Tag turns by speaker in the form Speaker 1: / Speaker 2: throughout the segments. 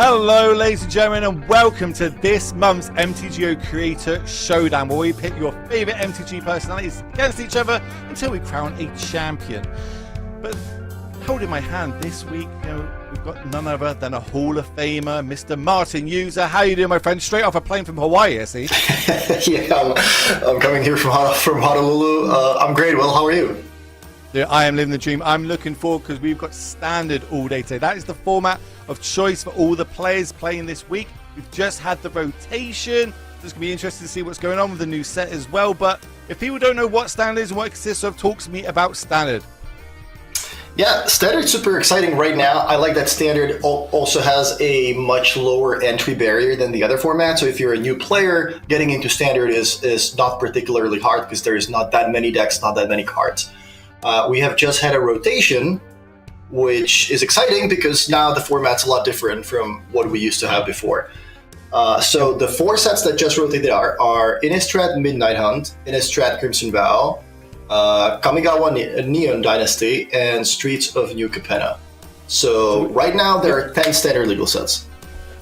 Speaker 1: Hello ladies and gentlemen, and welcome to this month's MTGO Creator Showdown, where we pit your favourite MTG personalities against each other until we crown a champion. But holding my hand this week, we've got none other than a Hall of Famer, Mr. Martin User. How you doing, my friend? Straight off a plane from Hawaii, I see.
Speaker 2: Yeah, I'm coming here from Honolulu. I'm great. Well, how are you?
Speaker 1: Yeah, I am living the dream. I'm looking forward because we've got standard all day today. That is the format of choice for all the players playing this week. We've just had the rotation. It's going to be interesting to see what's going on with the new set as well. But if people don't know what standard is and what it consists of, talk to me about standard.
Speaker 2: Yeah, standard's super exciting right now. I like that standard also has a much lower entry barrier than the other formats. So if you're a new player, getting into standard is not particularly hard because there's not that many decks, not that many cards. We have just had a rotation, which is exciting because now the format's a lot different from what we used to have before. So the four sets that just rotated are Innistrad Midnight Hunt, Innistrad Crimson Vow, Kamigawa Neon Dynasty, and Streets of New Capenna. So right now there are 10 standard legal sets.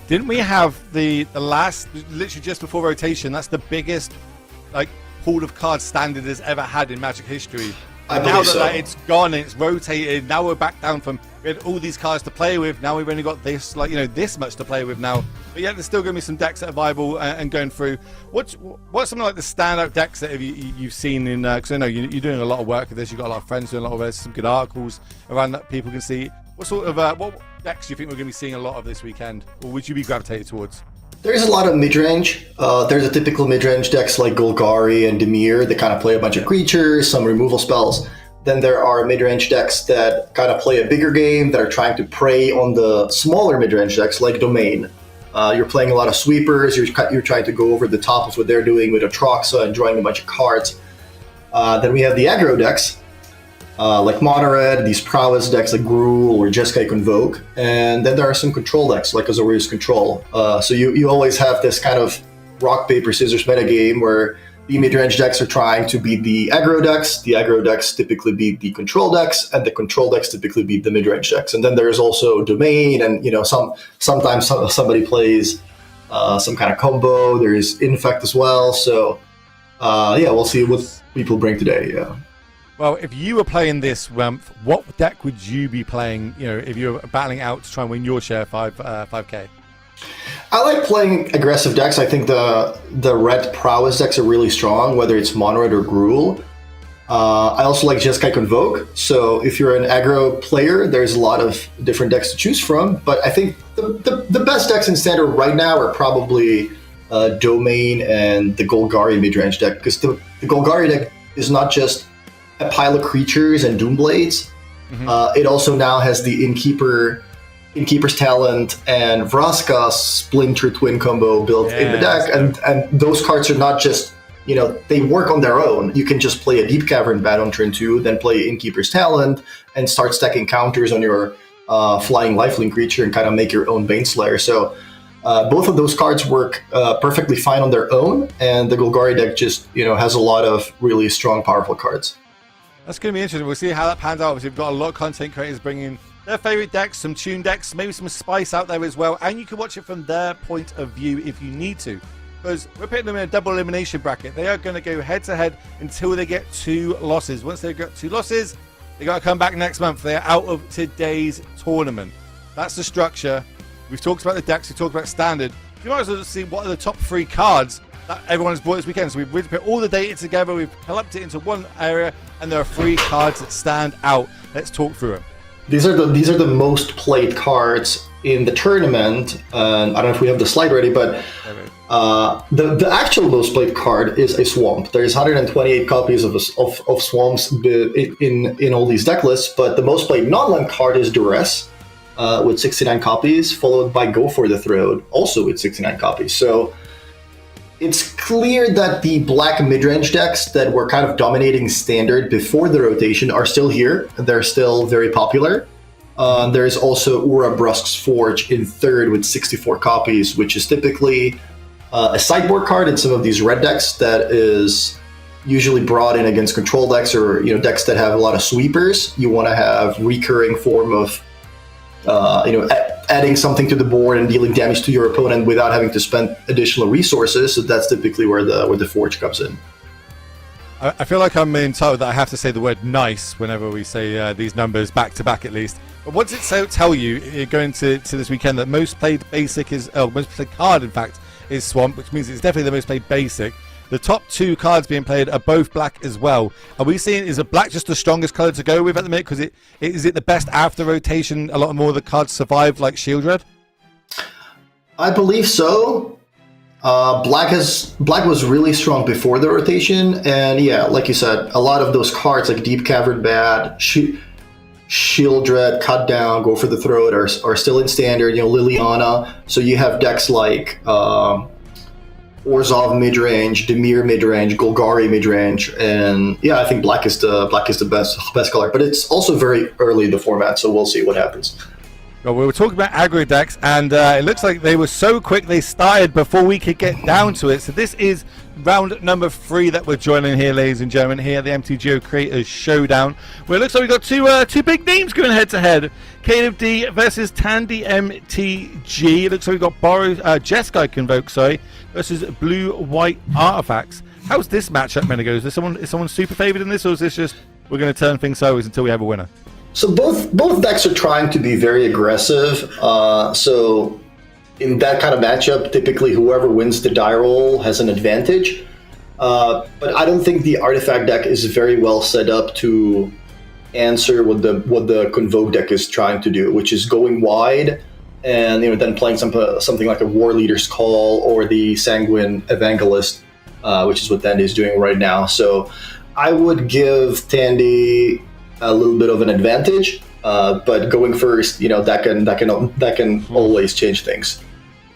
Speaker 1: Didn't we have the last, literally just before rotation, that's the biggest pool of cards standard has ever had in Magic history. Now that it's gone and it's rotated, now we're back down from, we had all these cards to play with, now we've only got this, this much to play with now. But yeah, there's still going to be some decks that are viable and going through. What's something like the standout decks that you've seen in, because I know you're doing a lot of work with this, you've got a lot of friends doing a lot of this, some good articles around that people can see. What sort of, what decks do you think we're going to be seeing a lot of this weekend? Or would you be gravitated towards?
Speaker 2: There's a lot of mid-range. There's a typical mid-range decks like Golgari and Dimir that kind of play a bunch of creatures, some removal spells. Then there are mid-range decks that kind of play a bigger game, that are trying to prey on the smaller mid-range decks like Domain. You're playing a lot of sweepers, you're trying to go over the top of what they're doing with Atraxa and drawing a bunch of cards. Then we have the aggro decks, like Monored, these prowess decks like Gruul or Jeskai Convoke, and then there are some control decks like Azorius Control. So you always have this kind of rock, paper, scissors metagame where the mid-range decks are trying to beat the aggro decks typically beat the control decks, and the control decks typically beat the mid-range decks. And then there's also Domain, and sometimes somebody plays some kind of combo. There is Infect as well. So yeah, we'll see what people bring today. Yeah.
Speaker 1: Well, if you were playing this month, what deck would you be playing, if you were battling out to try and win your share 5K?
Speaker 2: I like playing aggressive decks. I think the red prowess decks are really strong, whether it's Monored or Gruul. I also like Jeskai Convoke. So if you're an aggro player, there's a lot of different decks to choose from. But I think the best decks in standard right now are probably Domain and the Golgari midrange deck, because the Golgari deck is not just a pile of creatures and Doomblades. Mm-hmm. It also now has the Innkeeper's Talent and Vraska's Splinter Twin combo built in the deck, and those cards are not just, they work on their own. You can just play a Deep Cavern Bat on turn 2, then play Innkeeper's Talent, and start stacking counters on your flying lifelink creature and kind of make your own Baneslayer. So both of those cards work perfectly fine on their own, and the Golgari deck just, has a lot of really strong, powerful cards.
Speaker 1: That's going to be interesting. We'll see how that pans out. Obviously, we've got a lot of content creators bringing their favorite decks, some tune decks, maybe some spice out there as well, and you can watch it from their point of view if you need to, because we're putting them in a double elimination bracket. They are going to go head to head until they get 2 losses. Once they've got 2 losses, they got to come back next month. They are out of today's tournament. That's the structure. We've talked about the decks, we've talked about standard. You might as well see what are the top 3 cards that everyone has bought this weekend. So we've really put all the data together, we've collected it into one area, and there are 3 cards that stand out. Let's talk through them.
Speaker 2: These are the most played cards in the tournament. I don't know if we have the slide ready, but the actual most played card is a Swamp. There's 128 copies of Swamps in all these deck lists, but the most played non-land card is Duress with 69 copies, followed by Go for the Throat, also with 69 copies. So it's clear that the black midrange decks that were kind of dominating standard before the rotation are still here. They're still very popular. There's also Ura Brusk's Forge in third with 64 copies, which is typically a sideboard card in some of these red decks that is usually brought in against control decks or decks that have a lot of sweepers. You want to have recurring form of adding something to the board and dealing damage to your opponent without having to spend additional resources. So that's typically where the Forge comes in.
Speaker 1: I feel like I'm entitled that I have to say the word nice whenever we say these numbers back to back at least. But what does it tell you going to this weekend that most played basic is, most played card in fact is Swamp, which means it's definitely the most played basic. The top 2 cards being played are both black as well. Are we seeing, is a black just the strongest color to go with at the minute? Because is it the best after rotation? A lot more of the cards survive like Shield Red?
Speaker 2: I believe so. Black was really strong before the rotation, and yeah, like you said, a lot of those cards like Deep Cavern Bat, Shield Dread, Cut Down, Go for the Throat are still in standard. Liliana. So you have decks like Orzhov midrange, Dimir midrange, Golgari midrange, and yeah, I think black is the best color. But it's also very early in the format, so we'll see what happens.
Speaker 1: Well, we were talking about aggro decks, and it looks like they were so quick they started before we could get down to it. So this is round number 3 that we're joining here, ladies and gentlemen, here at the MTGO Creators Showdown, where it looks like we've got two big names going head-to-head. Caleb D versus Tandy MTG. It looks like we've got Jeskai Convoke, versus Blue-White Artifacts. How's this matchup, Menegos? Is someone super favored in this, or is this just we're going to turn things sideways until we have a winner?
Speaker 2: So both decks are trying to be very aggressive. So in that kind of matchup, typically whoever wins the die roll has an advantage. But I don't think the Artifact deck is very well set up to answer what the Convoke deck is trying to do, which is going wide and then playing something like a War Leader's Call or the Sanguine Evangelist, which is what Tandy is doing right now. So I would give Tandy a little bit of an advantage, but going first, that can always change things.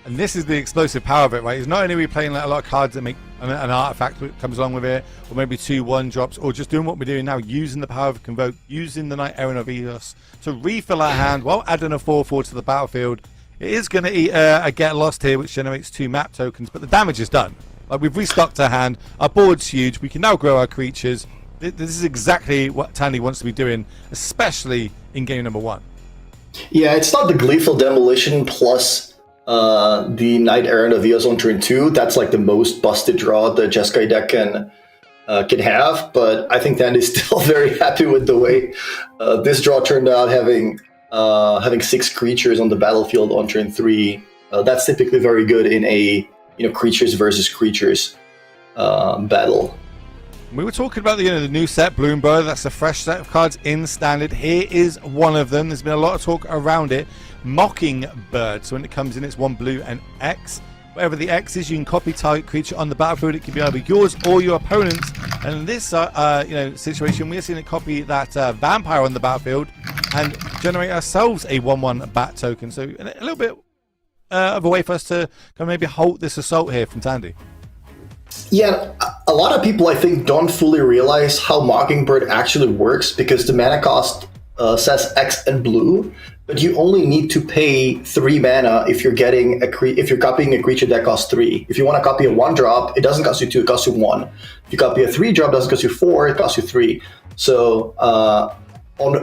Speaker 1: And this is the explosive power of it, right? It's not only are we playing like a lot of cards that make an artifact that comes along with it, or maybe 2/1 drops, or just doing what we're doing now, using the power of Convoke, using the Knight Errant of Eos to refill our hand while adding a 4/4 to the battlefield. It is going to eat a Get Lost here, which generates 2 map tokens, but the damage is done. Like, we've restocked our hand, our board's huge, we can now grow our creatures. This is exactly what Tandy wants to be doing, especially in game number 1.
Speaker 2: Yeah, it's not the Gleeful Demolition plus the Knight Errant of Eos on turn 2. That's like the most busted draw the Jeskai deck can have. But I think Tandy's still very happy with the way this draw turned out, having 6 creatures on the battlefield on turn 3. That's typically very good in a creatures versus creatures battle.
Speaker 1: We were talking about the new set, Bloomburrow. That's a fresh set of cards in standard. Here is one of them. There's been a lot of talk around it. Mockingbird. So when it comes in, it's 1 blue and X. Whatever the X is, you can copy target creature on the battlefield. It can be either yours or your opponent's. And in this situation, we're seeing it copy that vampire on the battlefield and generate ourselves a 1/1 bat token. So a little bit of a way for us to kind of maybe halt this assault here from Tandy.
Speaker 2: Yeah, a lot of people, I think, don't fully realize how Mockingbird actually works, because the mana cost says X and blue, but you only need to pay 3 mana if you're getting if you're copying a creature that costs 3. If you want to copy a 1-drop, it doesn't cost you 2, it costs you 1. If you copy a 3-drop, it doesn't cost you 4, it costs you 3. So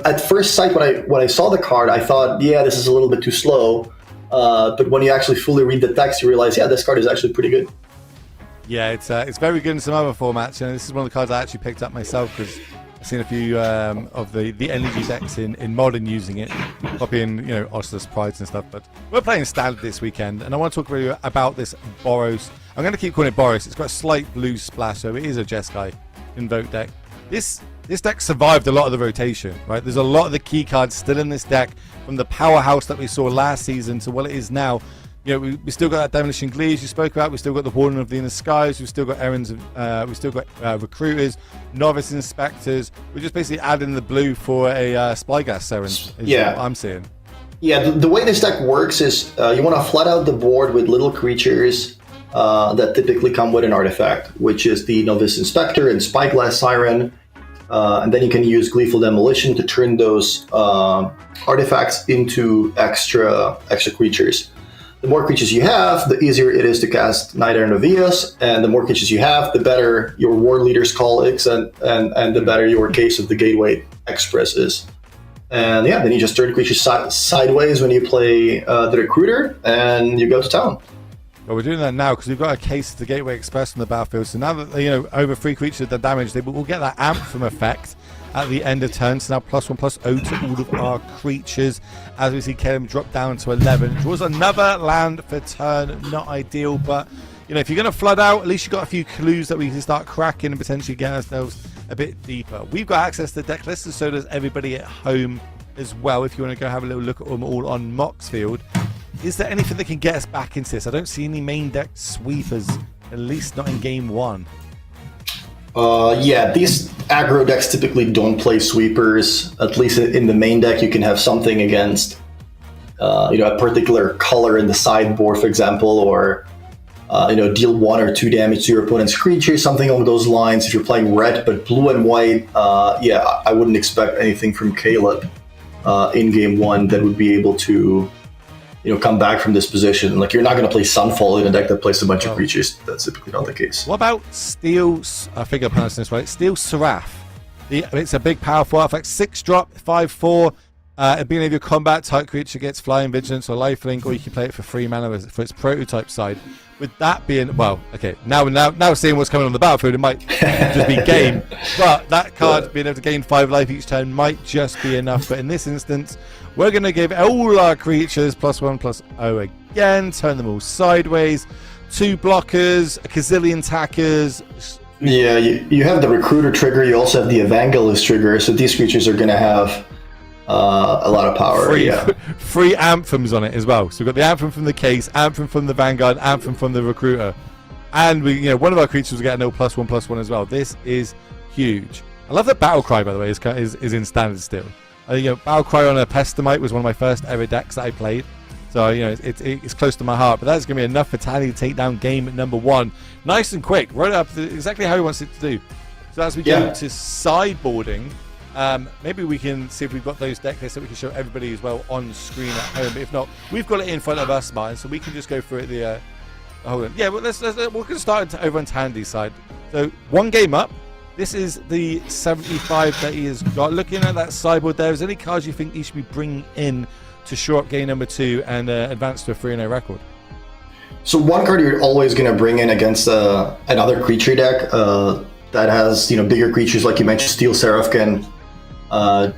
Speaker 2: at first sight, when I saw the card, I thought, yeah, this is a little bit too slow. But when you actually fully read the text, you realize, yeah, this card is actually pretty good.
Speaker 1: Yeah, it's very good in some other formats. This is one of the cards I actually picked up myself because I've seen a few of the energy decks in Modern using it, copying Osseless Prides and stuff. But we're playing Standard this weekend, and I want to talk really about this Boros. I'm going to keep calling it Boros. It's got a slight blue splash, so it is a Jeskai Invoke deck. This deck survived a lot of the rotation, right? There's a lot of the key cards still in this deck, from the powerhouse that we saw last season to what it is now. We still got that Demolition Glees you spoke about. We still got the Warden of the Inner Skies. We've still got Errands. We've still got Recruiters, Novice Inspectors. We're just basically adding the blue for a Spygas Errand.
Speaker 2: Yeah,
Speaker 1: what I'm seeing.
Speaker 2: Yeah, the way this deck works is you want to flat out the board with little creatures that typically come with an artifact, which is the Novice Inspector and Spyglass Siren. And then you can use Gleeful Demolition to turn those artifacts into extra creatures. The more creatures you have, the easier it is to cast Knight Errant of Eos, and the more creatures you have, the better your War Leader's Call is, and the better your Case of the Gateway Express is. And yeah, then you just turn creatures sideways when you play the Recruiter, and you go to town.
Speaker 1: Well, we're doing that now because we've got a case of the Gateway Express on the battlefield. So now that, over 3 creatures the damage, they will get that Anthem effect at the end of turn. So now +1/+0 to all of our creatures. As we see Caleb drop down to 11. Draws another land for turn. Not ideal, but if you're going to flood out, at least you've got a few clues that we can start cracking and potentially get ourselves a bit deeper. We've got access to the deck list, and so does everybody at home as well. If you want to go have a little look at them all on Moxfield. Is there anything that can get us back into this? I don't see any main deck sweepers, at least not in game 1.
Speaker 2: Yeah, these aggro decks typically don't play sweepers. At least in the main deck, you can have something against, a particular color in the sideboard, for example, or deal 1 or 2 damage to your opponent's creature, something along those lines. If you're playing red but blue and white, I wouldn't expect anything from Caleb in game 1 that would be able to come back from this position. Like, you're not going to play Sunfall in a deck that plays a bunch of creatures. That's typically not the case.
Speaker 1: What about Steel? I think I'm pronouncing this right. Steel Seraph. It's a big, powerful artifact. 6-drop, 5/4. At the beginning of your combat, type creature gets Flying, Vigilance, or Lifelink, or you can play it for 3 mana for its prototype side. With that being, now seeing what's coming on the battlefield, it might just be game. But that card being able to gain 5 life each turn might just be enough. But in this instance, we're going to give all our creatures +1/+0 again, turn them all sideways. 2 blockers, a gazillion tackers.
Speaker 2: Yeah, you have the Recruiter trigger, you also have the Evangelist trigger, so these creatures are going to have a lot of power.
Speaker 1: Free anthems on it as well. So we've got the Anthem from the case, Anthem from the Vanguard, Anthem from the Recruiter. And one of our creatures will get a +1/+1 as well. This is huge. I love that Battle Cry, by the way, is in standard still. Battle Cry on a Pestamite was one of my first ever decks that I played. So, it's close to my heart. But that's going to be enough for Tally to take down game number 1. Nice and quick. Wrote it up exactly how he wants it to do. So as we go to sideboarding, maybe we can see if we've got those deck lists that we can show everybody as well on screen at home. But if not, we've got it in front of us, Martin, so we can just go through it. Hold on. Yeah, well, we're going to start over on Tandy's side. So 1 game up. This is the 75 that he has got. Looking at that sideboard there, is there any cards you think he should be bringing in to shore up game number 2 and advance to a 3-0 record?
Speaker 2: So one card you're always going to bring in against another creature deck that has bigger creatures, like you mentioned, Steel Seraph can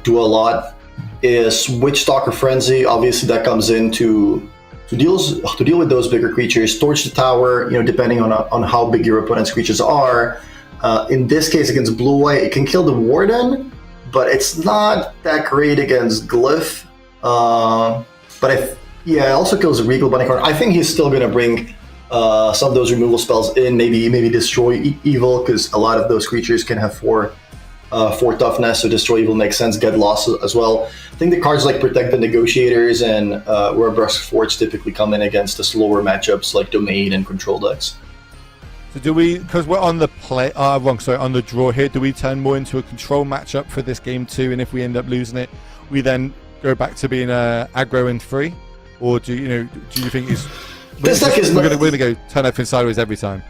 Speaker 2: do a lot, is Witchstalker Frenzy. Obviously, that comes in to deal with those bigger creatures. Torch the Tower, depending on how big your opponent's creatures are. In this case, against blue-white, it can kill the Warden, but it's not that great against Glyph. It also kills the Regal Bunny card. I think he's still going to bring some of those removal spells in. Maybe Destroy Evil, because a lot of those creatures can have 4 toughness, so Destroy Evil makes sense. Get Lost as well. I think the cards like Protect the Negotiators and Warbrusque Forge typically come in against the slower matchups like Domain and Control decks.
Speaker 1: So do we, because we're on the on the draw here, do we turn more into a control matchup for this game 2, and if we end up losing it, we then go back to being aggro and free? Or do you think we're going to go turn everything sideways every time?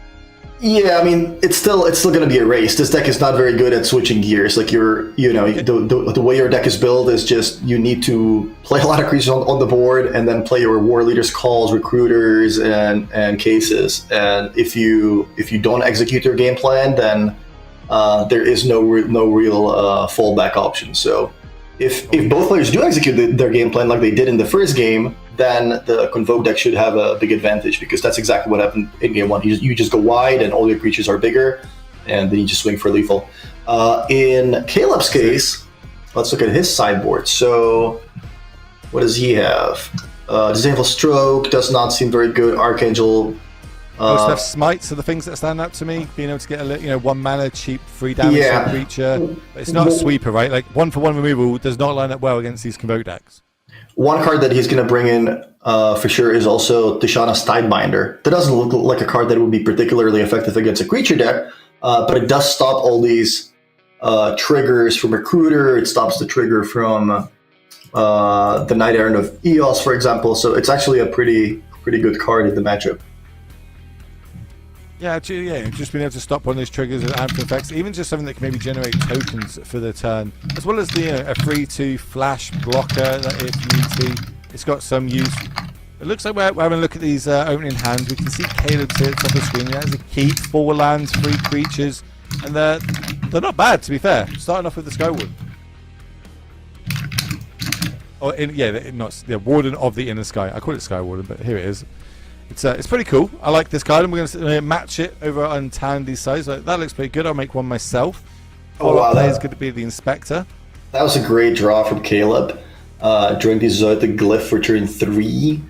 Speaker 2: Yeah, I mean, it's still going to be a race. This deck is not very good at switching gears. Like the way your deck is built is just you need to play a lot of creatures on the board and then play your War Leaders Calls, Recruiters, and Cases. And if you don't execute your game plan, then there is no real fallback option. So if both players do execute their game plan like they did in the first game, then the Convoke deck should have a big advantage, because that's exactly what happened in game 1. You just go wide and all your creatures are bigger, and then you just swing for lethal. In Caleb's case, let's look at his sideboard. So what does he have? Disdainful Stroke does not seem very good. Archangel.
Speaker 1: Most have Smites are the things that stand out to me. Being able to get 1 mana cheap 3 damage to a creature. But it's not a sweeper, right? Like 1-for-1 removal does not line up well against these Convoke decks.
Speaker 2: One card that he's going to bring in for sure is also Tishana's Tidebinder. That doesn't look like a card that would be particularly effective against a creature deck, but it does stop all these triggers from Recruiter. It stops the trigger from the Knight Errant of Eos, for example. So it's actually a pretty good card in the matchup.
Speaker 1: Yeah, just being able to stop one of those triggers and amp effects, even just something that can maybe generate tokens for the turn, as well as the a 3/2 flash blocker that if need be. It's got some use. It looks like we're having a look at these opening hands. We can see Caleb's here at the top of the screen. That is a keep, 4 lands, 3 creatures, and they're not bad, to be fair. Starting off with the Skywarden. Oh, the Warden of the Inner Sky. I call it Skywarden, but here it is. It's pretty cool. I like this card, and we're going to match it over on Tandy's side. So that looks pretty good. I'll make one myself.
Speaker 2: Wow,
Speaker 1: Play is going to be the Inspector.
Speaker 2: That was a great draw from Caleb. Drawing the Zoetic Glyph for turn 3.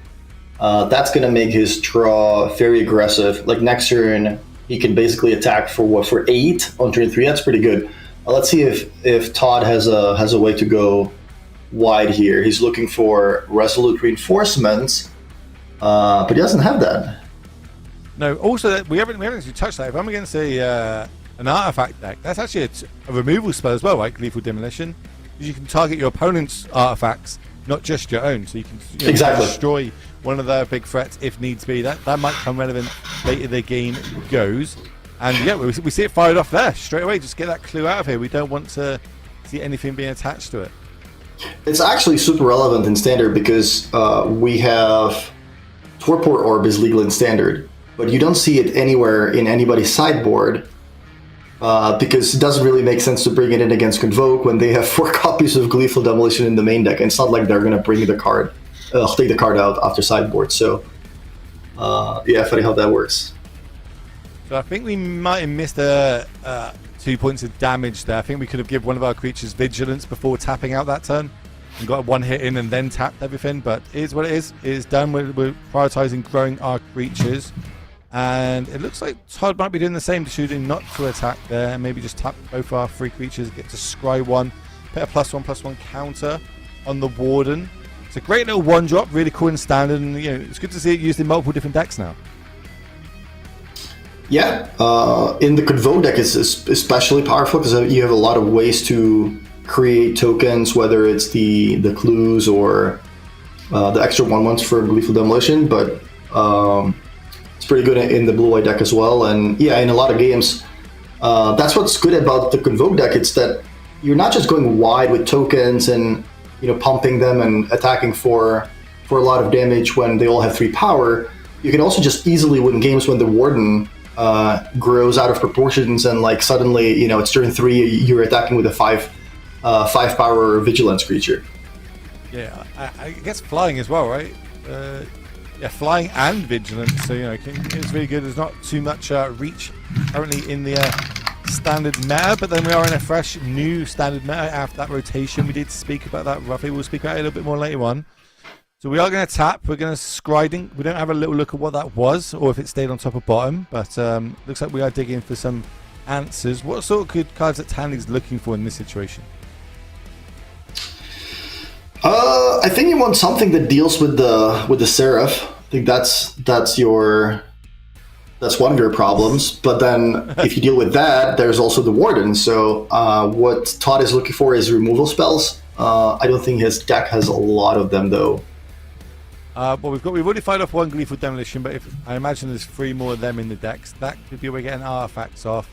Speaker 2: That's going to make his draw very aggressive. Like next turn, he can basically attack for 8 on turn 3. That's pretty good. Let's see if Todd has a way to go wide here. He's looking for Resolute Reinforcements. But he doesn't have that.
Speaker 1: No. Also, we haven't actually touched that. If I'm against an artifact deck, that's actually a removal spell as well, right? Lethal Demolition. You can target your opponent's artifacts, not just your own. So you can
Speaker 2: exactly
Speaker 1: destroy one of their big threats if needs be. That might come relevant later the game goes. And yeah, we see it fired off there straight away. Just get that clue out of here. We don't want to see anything being attached to it.
Speaker 2: It's actually super relevant in Standard because we have Torpor Orb is legal in Standard, but you don't see it anywhere in anybody's sideboard because it doesn't really make sense to bring it in against Convoke when they have 4 copies of Gleeful Demolition in the main deck. And it's not like they're going to bring the card, take the card out after sideboard. So, yeah, funny how that works.
Speaker 1: So I think we might have missed 2 points of damage there. I think we could have given one of our creatures Vigilance before tapping out that turn. And got 1 hit in and then tapped everything, but it is what it is. It is done. We're prioritizing growing our creatures, and it looks like Todd might be doing the same, choosing not to attack there, and maybe just tap both our 3 creatures, get to scry 1, put a +1/+1 counter on the Warden. It's a great little 1-drop, really cool in Standard, and it's good to see it used in multiple different decks now.
Speaker 2: Yeah, in the Convoke deck it's especially powerful because you have a lot of ways to create tokens, whether it's the clues or the extra 1/1s for Gleeful Demolition, but it's pretty good in the blue-white deck as well. And yeah, in a lot of games, that's what's good about the Convoke deck. It's that you're not just going wide with tokens and pumping them and attacking for a lot of damage when they all have 3 power. You can also just easily win games when the Warden grows out of proportions and like suddenly it's turn 3, you're attacking with a 5 power Vigilance creature.
Speaker 1: Yeah, I guess flying as well, right? Yeah, flying and Vigilance, so it's really good. There's not too much reach currently in the Standard meta, but then we are in a fresh new Standard meta after that rotation. We did speak about that roughly. We'll speak about it a little bit more later on. So we are going to tap. We're going to scrying. We don't have a little look at what that was or if it stayed on top or bottom, but looks like we are digging for some answers. What sort of good cards that Tandy's looking for in this situation?
Speaker 2: I think you want something that deals with the Seraph. I think that's one of your problems. But then if you deal with that, there's also the Warden. So what Todd is looking for is removal spells. I don't think his deck has a lot of them though.
Speaker 1: Well, we've already fired off 1 Gleeful Demolition, but I imagine there's 3 more of them in the decks. That could be a way of getting artifacts off.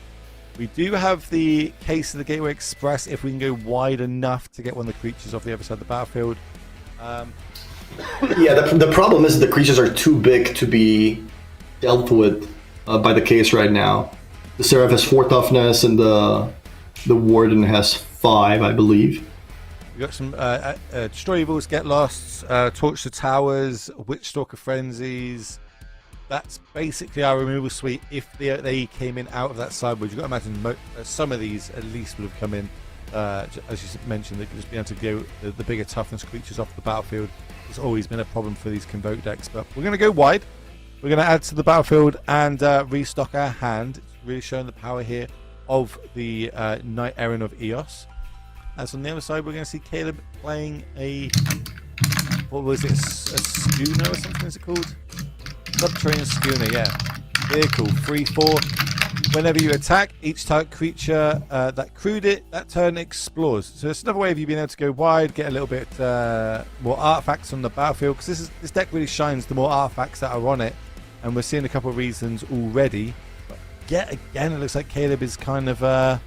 Speaker 1: We do have the case of the Gateway Express if we can go wide enough to get one of the creatures off the other side of the battlefield.
Speaker 2: Yeah, the problem is the creatures are too big to be dealt with by the case right now. The Seraph has 4 toughness and the Warden has 5, I believe.
Speaker 1: We got some Destroy Evils, Get Lost, Torch the Towers, Witchstalker Frenzies. That's basically our removal suite if they came in out of that sideboard. You've got to imagine some of these at least would have come in, as you mentioned, they've just been able to go the bigger toughness creatures off the battlefield. It's always been a problem for these Convoke decks, but we're going to go wide. We're going to add to the battlefield and restock our hand. It's really showing the power here of the Knight Errant of Eos. As on the other side, we're going to see Caleb playing a, what was it, a schooner or something is it called? Subterranean Schooner, yeah. Vehicle, 3/4. Whenever you attack, each target creature that crewed it, that turn explores. So it's another way of you being able to go wide, get a little bit more artifacts on the battlefield, because this deck really shines the more artifacts that are on it, and we're seeing a couple of reasons already. But yet again, it looks like Caleb is kind of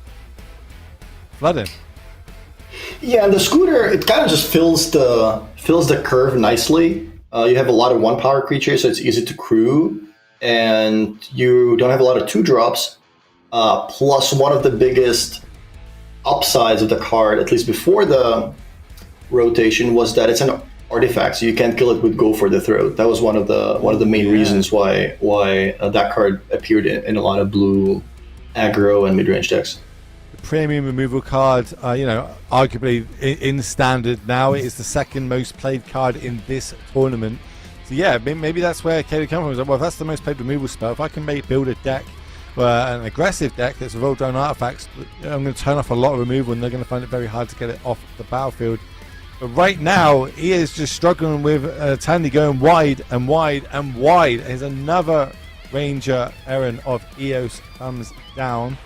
Speaker 1: flooding.
Speaker 2: Yeah, and the scooter, it kind of just fills the curve nicely. You have a lot of 1-power creatures, so it's easy to crew, and you don't have a lot of 2-drops. Plus, one of the biggest upsides of the card, at least before the rotation, was that it's an artifact, so you can't kill it with Go for the Throat. That was one of the main reasons why that card appeared in a lot of blue aggro and mid-range decks.
Speaker 1: The premium removal card, arguably in standard now, it is the second most played card in this tournament. So yeah, maybe that's where Caleb comes from. Like, well, if that's the most played removal spell, if I can build a deck, an aggressive deck that's rolled down artifacts, I'm going to turn off a lot of removal, and they're going to find it very hard to get it off the battlefield. But right now, he is just struggling with Tandy going wide and wide and wide. There's another Ranger Errand of Eos comes down.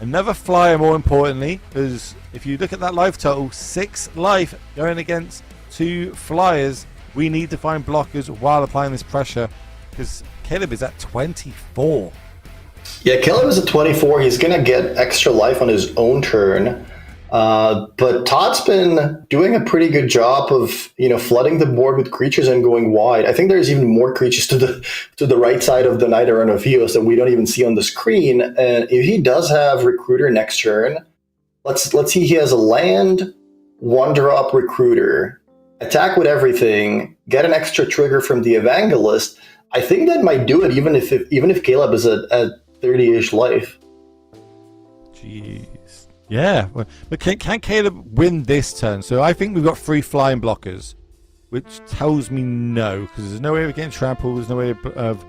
Speaker 1: Another flyer, more importantly, because if you look at that life total, 6 life going against 2 flyers. We need to find blockers while applying this pressure, because Caleb is at 24.
Speaker 2: Yeah, Caleb is at 24. He's going to get extra life on his own turn. But Todd's been doing a pretty good job of, flooding the board with creatures and going wide. I think there's even more creatures to the right side of the Knight Errant of Eos that we don't even see on the screen. And if he does have Recruiter next turn, let's see, he has a land, 1-drop Recruiter, attack with everything, get an extra trigger from the Evangelist. I think that might do it, even if Caleb is at 30-ish life.
Speaker 1: Jeez. Yeah, but can Caleb win this turn? So I think we've got 3 flying blockers, which tells me no, because there's no way of getting trampled, there's no way of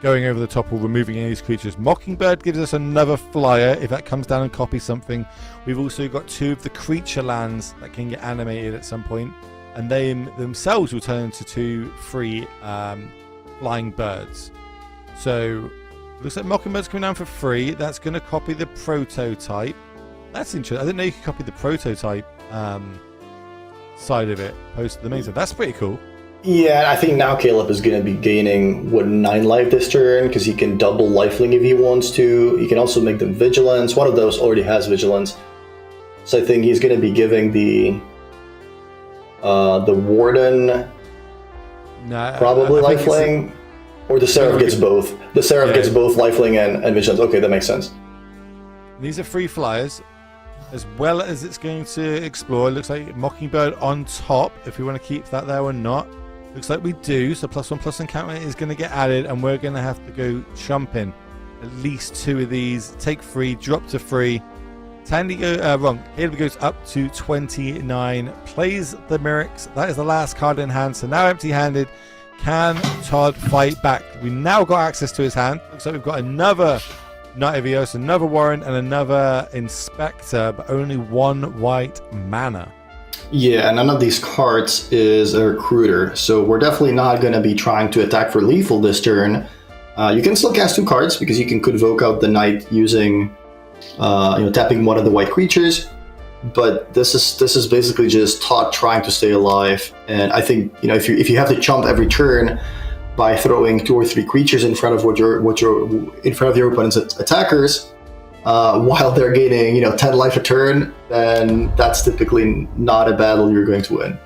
Speaker 1: going over the top or removing any of these creatures. Mockingbird gives us another flyer if that comes down and copies something. We've also got 2 of the creature lands that can get animated at some point, and they themselves will turn into 2 free flying birds. So looks like Mockingbird's coming down for free. That's going to copy the prototype. That's interesting. I didn't know you could copy the prototype side of it post to the main side. That's pretty cool.
Speaker 2: Yeah, I think now Caleb is going to be gaining 9 life this turn, because he can double lifelink if he wants to. He can also make them vigilance. One of those already has vigilance, so I think he's going to be giving the warden probably lifelink. Or the Seraph gets both. The Seraph gets both lifelink and vigilance. Okay, that makes sense.
Speaker 1: These are 3 flyers, as well as it's going to explore. It looks like Mockingbird on top, if we want to keep that there or not. Looks like we do, so +1/+1 counter is going to get added, and we're going to have to go chumping at least 2 of these. Take 3, drop to 3. Tandy Caleb goes up to 29, plays the Myrics. That is the last card in hand, so now empty-handed. Can Todd fight back? We now got access to his hand. Looks like we've got another Knight of Eos, another Warrant, and another Inspector, but only 1 white mana.
Speaker 2: Yeah, and none of these cards is a Recruiter, so we're definitely not going to be trying to attack for lethal this turn. You can still cast 2 cards, because you can convoke out the Knight using, tapping one of the white creatures. But this is basically just Todd trying to stay alive, and I think if you have to chump every turn by throwing 2 or 3 creatures in front of your opponent's attackers, while they're gaining 10 life a turn, then that's typically not a battle you're going to win.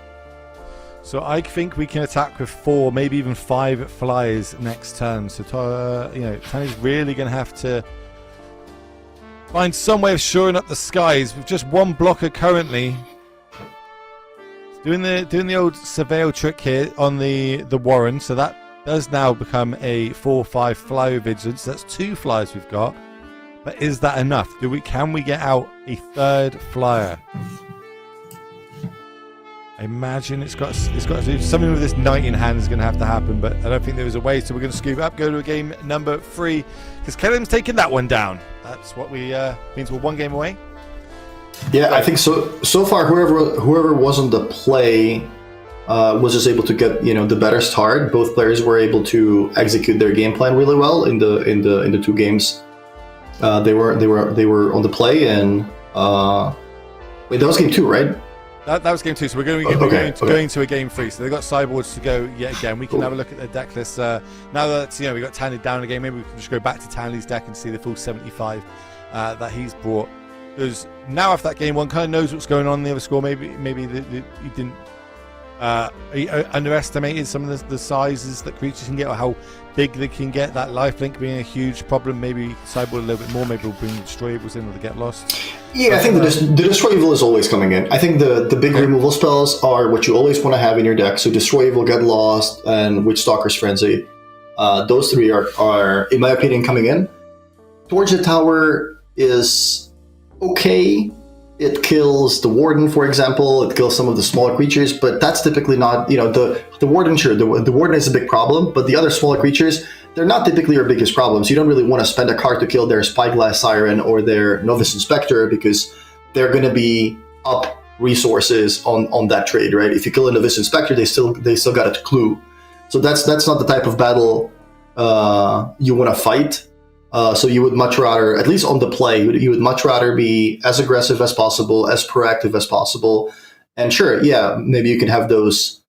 Speaker 1: So I think we can attack with 4, maybe even 5 flyers next turn. So Tanya's really going to have to find some way of shoring up the skies with just 1 blocker currently. Doing the old surveil trick here on the Warren, so that does now become a 4/5 flyer vigilance. That's 2 flyers we've got. But is that enough? Can we get out a 3rd flyer? I imagine it's got to do something with this Knight in hand is going to have to happen, but I don't think there was a way, so we're going to scoop up, go to a game number 3, because Kellen's taking that one down. That's what we means we're 1 game away.
Speaker 2: Yeah, I think so far whoever was on the play was just able to get the better start. Both players were able to execute their game plan really well in the 2 games. They were on the play, and wait, that was game 2, right?
Speaker 1: That was game 2, so we're going to a game 3. So they've got sideboards to go yet again. We can have a look at their deck list. Now that we got Tanley down again, maybe we can just go back to Tanley's deck and see the full 75 that he's brought. Because now after that game, one kind of knows what's going on in the other score. Maybe he didn't he underestimated some of the sizes that creatures can get, or how big they can get. That lifelink being a huge problem. Maybe sideboard a little bit more. Maybe we'll bring destroyables in or the get lost.
Speaker 2: Yeah, I think the destroyable is always coming in. I think the big removal spells are what you always want to have in your deck. So destroyable, get lost, and Witchstalker's Frenzy. Those 3 are, in my opinion, coming in. Torch the Tower is okay. It kills the Warden, for example. It kills some of the smaller creatures, but that's typically not, the Warden, sure, the Warden is a big problem, but the other smaller creatures, they're not typically your biggest problems. You don't really want to spend a card to kill their Spyglass Siren or their Novice Inspector, because they're going to be up resources on that trade, right? If you kill a Novice Inspector, they still got a clue. So that's not the type of battle you want to fight. So you would much rather, at least on the play, you would much rather be as aggressive as possible, as proactive as possible. And sure, yeah, maybe you can have those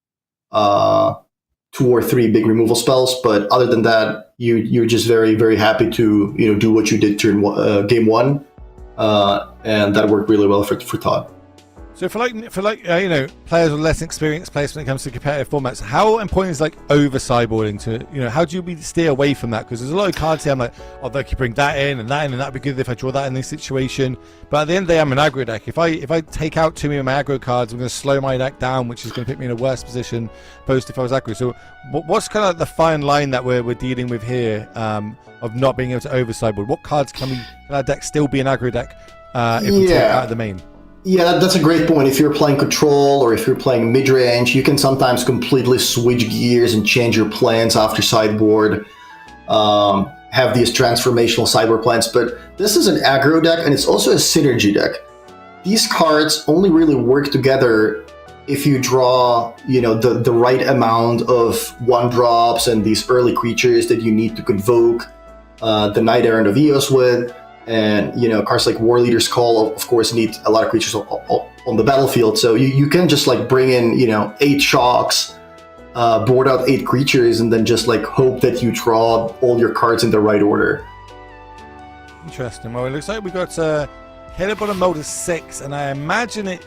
Speaker 2: 2 or 3 big removal spells, but other than that, you're just very, very happy to do what you did game 1, and that worked really well for Todd.
Speaker 1: So for players with less experienced players when it comes to competitive formats, how important is over sideboarding to how do you steer away from that? Because there's a lot of cards here I'm like, oh, they could bring that in and that'd be good if I draw that in this situation. But at the end of the day, I'm an aggro deck. If I take out too many of my aggro cards, I'm going to slow my deck down, which is going to put me in a worse position post if I was aggro. So what's kind of the fine line that we're dealing with here of not being able to over sideboard? What cards can our deck still be an aggro deck if we take out of the main?
Speaker 2: Yeah, that's a great point. If you're playing control or if you're playing mid-range, you can sometimes completely switch gears and change your plans after sideboard, have these transformational sideboard plans. But this is an aggro deck, and it's also a synergy deck. These cards only really work together if you draw, the right amount of 1-drops and these early creatures that you need to convoke the Knight Errant of Eos with. And, cards like War Leader's Call, of course, need a lot of creatures on the battlefield. So you can just bring in, 8 shocks, board out 8 creatures, and then just hope that you draw all your cards in the right order.
Speaker 1: Interesting. Well, it looks like we got Caleb on a Molder 6, and I imagine it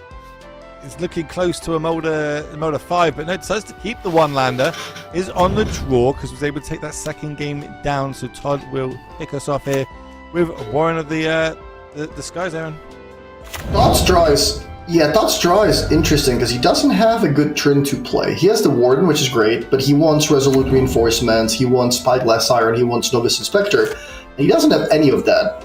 Speaker 1: is looking close to a Molder 5, but no, it decides to keep the 1-lander, is on the draw because was able to take that second game down. So Todd will pick us off here with Warren of the Skies, Aaron.
Speaker 2: Todd's draw is interesting because he doesn't have a good turn to play. He has the Warden, which is great, but he wants Resolute Reinforcements, he wants Spyglass Siren, he wants Novice Inspector, and he doesn't have any of that.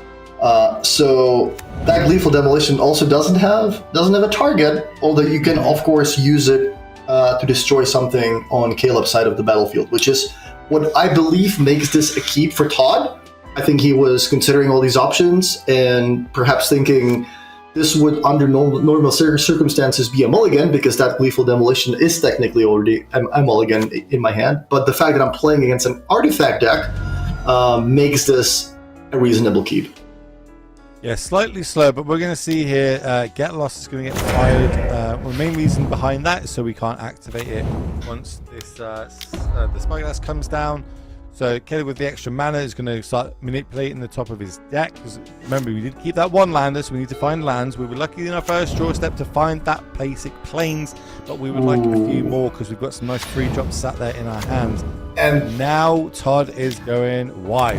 Speaker 2: So that Gleeful Demolition also doesn't have a target, although you can of course use it to destroy something on Caleb's side of the battlefield, which is what I believe makes this a keep for Todd. I think he was considering all these options and perhaps thinking this would, under normal circumstances, be a mulligan, because that Gleeful Demolition is technically already a mulligan in my hand. But the fact that I'm playing against an artifact deck makes this a reasonable keep.
Speaker 1: Yeah, slightly slow, but we're going to see here Get Lost is going to get fired. The main reason behind that is so we can't activate it once this the Spyglass comes down. So Caleb with the extra mana is going to start manipulating the top of his deck. Because remember, we did keep that 1-lander, so we need to find lands. We were lucky in our first draw step to find that basic plains, but we would like a few more because we've got some nice free drops sat there in our hands. And now Todd is going wide.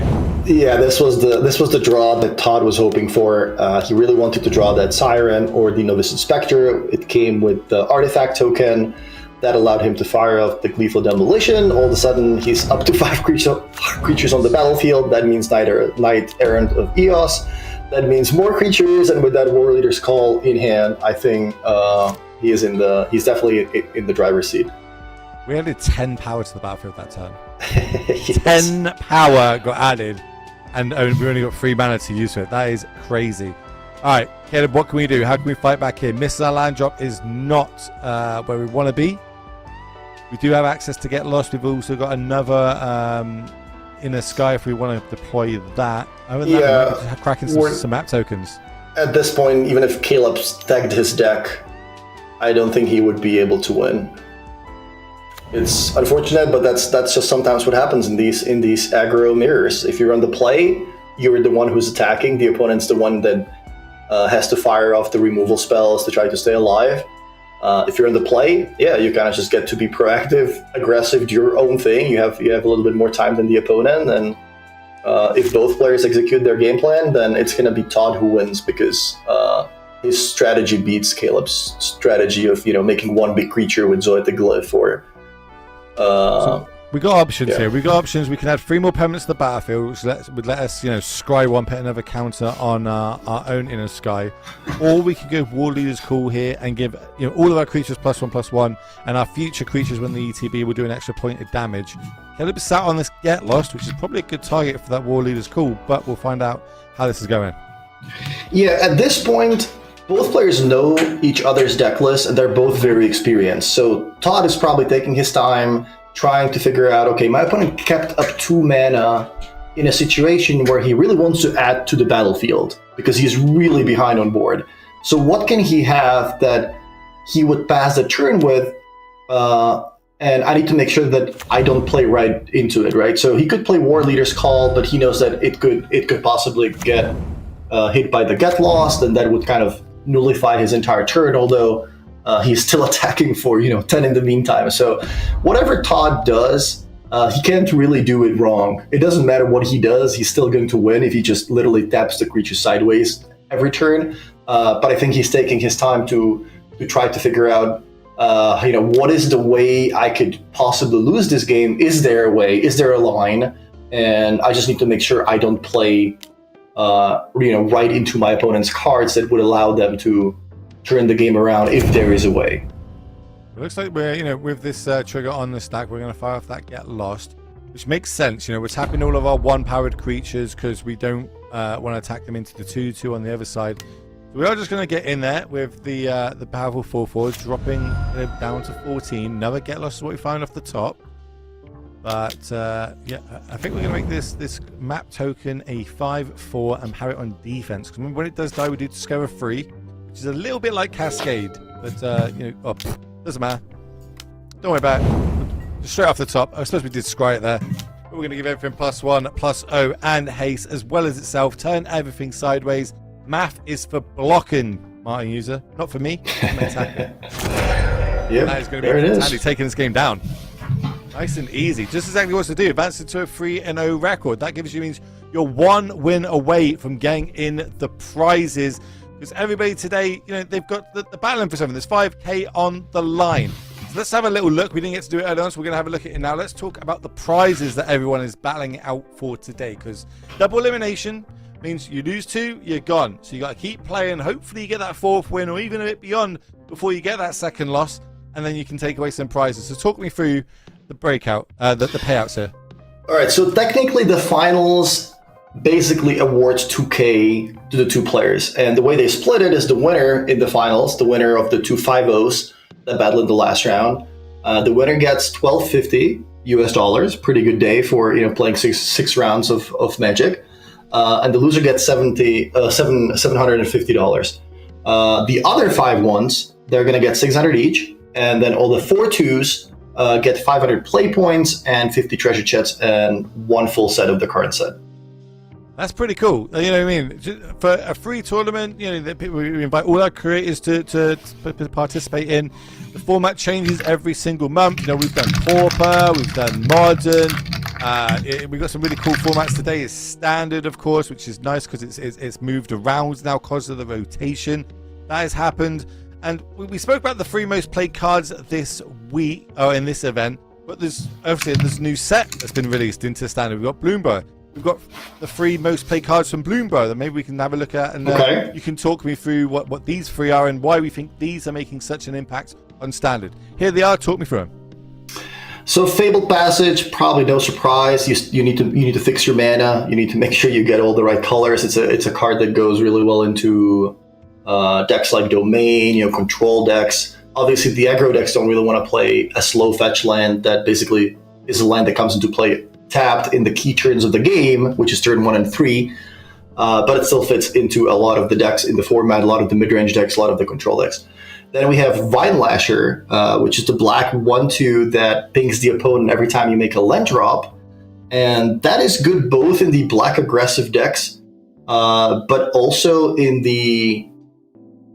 Speaker 2: Yeah, this was the draw that Todd was hoping for. He really wanted to draw that Siren or the Novice Inspector. It came with the artifact token. That allowed him to fire off the Gleeful Demolition. All of a sudden, he's up to 5 creatures on the battlefield. That means Knight Errant of Eos. That means more creatures, and with that War Leader's Call in hand, I think he's definitely in the driver's seat.
Speaker 1: We added 10 power to the battlefield that turn.
Speaker 2: Yes.
Speaker 1: 10 power got added, and we only got 3 mana to use for it. That is crazy. All right, Caleb, what can we do? How can we fight back here? Missing our land drop is not where we want to be. We do have access to Get Lost. We've also got another Inner Sky if we want to deploy that. Other than that, we might crack in some map tokens.
Speaker 2: At this point, even if Caleb stacked his deck, I don't think he would be able to win. It's unfortunate, but that's just sometimes what happens in these aggro mirrors. If you're on the play, you're the one who's attacking. The opponent's the one that has to fire off the removal spells to try to stay alive. If you're in the play, yeah, you kind of just get to be proactive, aggressive, do your own thing. You have a little bit more time than the opponent, and if both players execute their game plan, then it's going to be Todd who wins because his strategy beats Caleb's strategy of making one big creature with Zoid the Glyph or.
Speaker 1: So we got options here. We got options. We can add 3 more permanents to the battlefield, which would let us, scry one, put another counter on our own inner sky, or we could go War Leader's Call here and give all of our creatures +1/+1, and our future creatures when the ETB will do an extra point of damage. Caleb sat on this Get Lost, which is probably a good target for that War Leader's Call, but we'll find out how this is going.
Speaker 2: Yeah, at this point, both players know each other's deck list, and they're both very experienced. So Todd is probably taking his time, trying to figure out, okay, my opponent kept up 2 mana in a situation where he really wants to add to the battlefield because he's really behind on board. So what can he have that he would pass the turn with? And I need to make sure that I don't play right into it, right? So he could play War Leader's Call, but he knows that it could possibly get hit by the Get Lost, and that would kind of nullify his entire turn, although he's still attacking for 10 in the meantime. So whatever Todd does, he can't really do it wrong. It doesn't matter what he does, he's still going to win if he just literally taps the creature sideways every turn. But I think he's taking his time to try to figure out what is the way I could possibly lose this game. Is there a way? Is there a line? And I just need to make sure I don't play right into my opponent's cards that would allow them to turn the game around if there is a way.
Speaker 1: It looks like we're, with this trigger on the stack, we're going to fire off that Get Lost, which makes sense. We're tapping all of our 1-powered creatures because we don't want to attack them into the 2/2 on the other side. So we are just going to get in there with the powerful 4/4s, dropping down to 14. Another Get Lost is what we found off the top. But yeah, I think we're going to make this map token a 5/4 and have it on defense. Because remember, when it does die, we do Discover 3, which is a little bit like Cascade. But doesn't matter. Don't worry about it. Just straight off the top. I suppose we did scry it there. But we're going to give everything +1, +0, and haste, as well as itself. Turn everything sideways. Math is for blocking, Martin User, not for me. I'm attacking.
Speaker 2: Yep,
Speaker 1: that is going to be fantastic, taking this game down. Nice and easy. Just exactly what to do. Advance into a 3-0 record. That means you're 1 win away from getting in the prizes. Because everybody today, they've got the battling for something. There's 5k on the line. So let's have a little look. We didn't get to do it earlier on, so we're going to have a look at it now. Let's talk about the prizes that everyone is battling out for today. Because double elimination means you lose 2, you're gone. So you got to keep playing. Hopefully you get that 4th win or even a bit beyond before you get that 2nd loss. And then you can take away some prizes. So talk me through the breakout, the payouts here.
Speaker 2: All right, so technically the finals basically awards 2k to the 2 players. And the way they split it is the winner in the finals, the winner of the 2 5-0s that battled in the last round, the winner gets $1,250 pretty good day for playing six rounds of Magic. And the loser gets $750. The other 5 ones, they're going to get 600 each. And then all the 4 2s get 500 play points and 50 treasure chests and 1 full set of the card set.
Speaker 1: That's pretty cool. You know what I mean? For a free tournament, we invite all our creators to participate in. The format changes every single month. We've done Pauper, we've done Modern. We've got some really cool formats today. It's Standard, of course, which is nice because it's moved around now because of the rotation. That has happened. And we spoke about the 3 most played cards this week, or in this event. But there's a new set that's been released into Standard. We've got Bloomburrow. We've got the 3 most played cards from Bloomburrow that maybe we can have a look at, and you can talk me through what these 3 are and why we think these are making such an impact on Standard. Here they are. Talk me through them.
Speaker 2: So Fabled Passage, probably no surprise. You need to fix your mana. You need to make sure you get all the right colors. It's a card that goes really well into decks like Domain, control decks. Obviously, the aggro decks don't really want to play a slow fetch land that basically is a land that comes into play tapped in the key turns of the game, which is turn 1 and 3, but it still fits into a lot of the decks in the format, a lot of the mid-range decks, a lot of the control decks. Then we have Vine Lasher, which is the black 1/2 that pings the opponent every time you make a land drop. And that is good both in the black aggressive decks, but also in the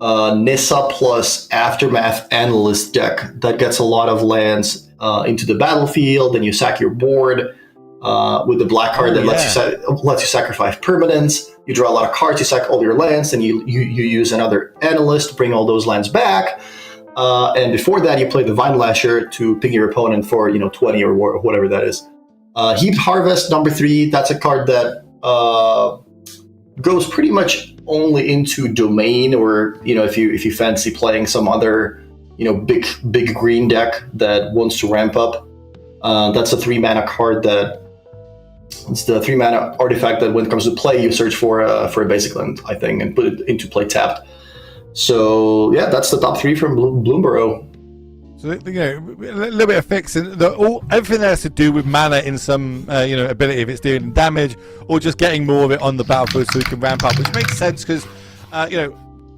Speaker 2: Nissa plus Aftermath Analyst deck that gets a lot of lands into the battlefield, and you sack your board with the black card that lets you sacrifice permanents. You draw a lot of cards, you sack all your lands, and you use another Analyst to bring all those lands back. And before that, you play the Vine Lasher to ping your opponent for 20 or whatever that is. Heap Harvest number 3. That's a card that goes pretty much only into Domain, or if you fancy playing some other big green deck that wants to ramp up. That's a 3-mana card that it's the 3-mana artifact that when it comes to play, you search for a basic land, I think, and put it into play tapped. So yeah, that's the top 3 from Bloomburrow.
Speaker 1: So a little bit of fixing. Everything there has to do with mana in some ability, if it's doing damage or just getting more of it on the battlefield so we can ramp up, which makes sense because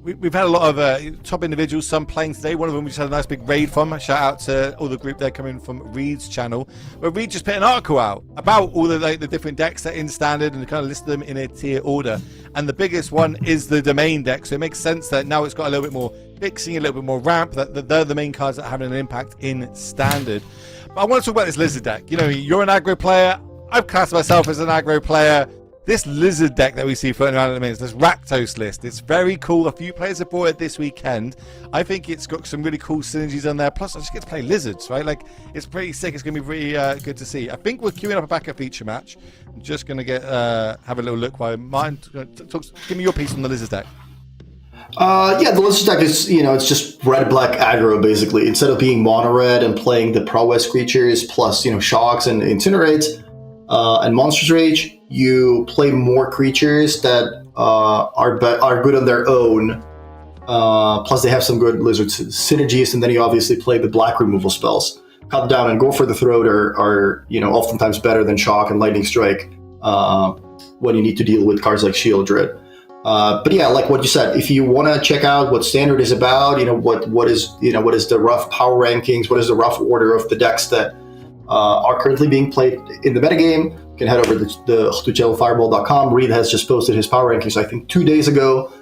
Speaker 1: we've had a lot of top individuals, some playing today. One of them we just had a nice big raid from. Shout out to all the group there coming from Reed's channel, where Reed just put an article out about all the different decks that are in standard and kind of listed them in a tier order. And the biggest one is the Domain deck, so it makes sense that now it's got a little bit more fixing, a little bit more ramp, that they're the main cards that are having an impact in standard. But I want to talk about this Lizard deck. You're an aggro player. I've classed myself as an aggro player. This Lizard deck that we see floating around at the minute, this Rakdos list, it's very cool. A few players have bought it this weekend. I think it's got some really cool synergies on there. Plus, I just get to play Lizards, right? Like, it's pretty sick. It's going to be really good to see. I think we're queuing up a backup feature match. I'm just going to have a little look while mine talks. Give me your piece on the Lizard deck.
Speaker 2: The Lizard deck is, it's just red-black aggro, basically. Instead of being mono-red and playing the prowess creatures plus, shocks and incinerates and monstrous rage, you play more creatures that are good on their own. Plus, they have some good Lizard synergies, and then you obviously play the black removal spells. Cut Down and Go for the Throat are oftentimes better than Shock and Lightning Strike when you need to deal with cards like Shield Dread. But yeah, like what you said, if you want to check out what Standard is about, what is the rough power rankings, what is the rough order of the decks that are currently being played in the metagame, you can head over to channelfireball.com. Reed has just posted his power rankings, I think, 2 days ago,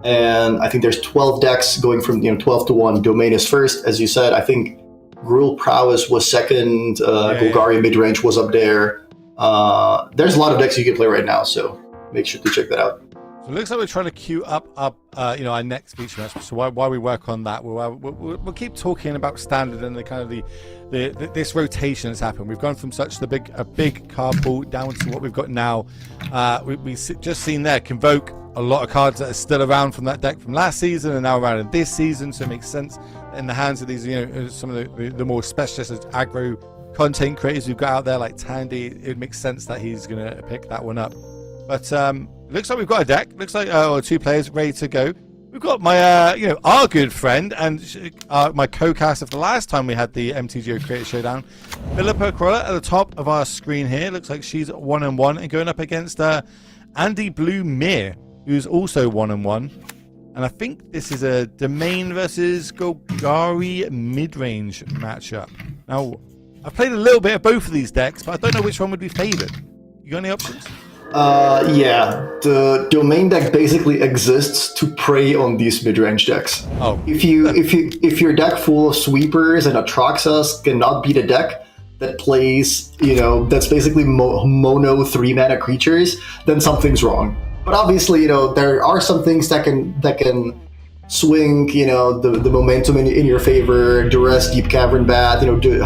Speaker 2: and I think there's 12 decks going from 12 to 1. Domain is first, as you said. I think Gruul Prowess was second. Golgari Midrange was up there. There's a lot of decks you can play right now, so make sure to check that out.
Speaker 1: So it looks like we're trying to queue up our next feature match. So while we work on that, we'll keep talking about Standard and the kind of this rotation that's happened. We've gone from such a big card pool down to what we've got now. We just seen there Convoke, a lot of cards that are still around from that deck from last season and now around in this season. So it makes sense in the hands of these some of the more specialist aggro content creators we've got out there like Tandy. It makes sense that he's going to pick that one up. But looks like we've got a deck. Looks like 2 players ready to go. We've got my our good friend and my co-caster for the last time we had the MTGO Creator Showdown, Philippa Crawler, at the top of our screen here. Looks like she's 1-1 and going up against Andy Blue Mir, who's also 1-1. And I think this is a Domain versus Golgari mid-range matchup. Now, I've played a little bit of both of these decks, but I don't know which one would be favored. You got any options?
Speaker 2: The Domain deck basically exists to prey on these mid-range decks.
Speaker 1: Oh.
Speaker 2: If your deck full of sweepers and Atraxas cannot beat a deck that plays, that's basically mono 3-mana creatures, then something's wrong. But obviously, there are some things that can swing, the momentum in your favor. Duress, Deep Cavern Bat,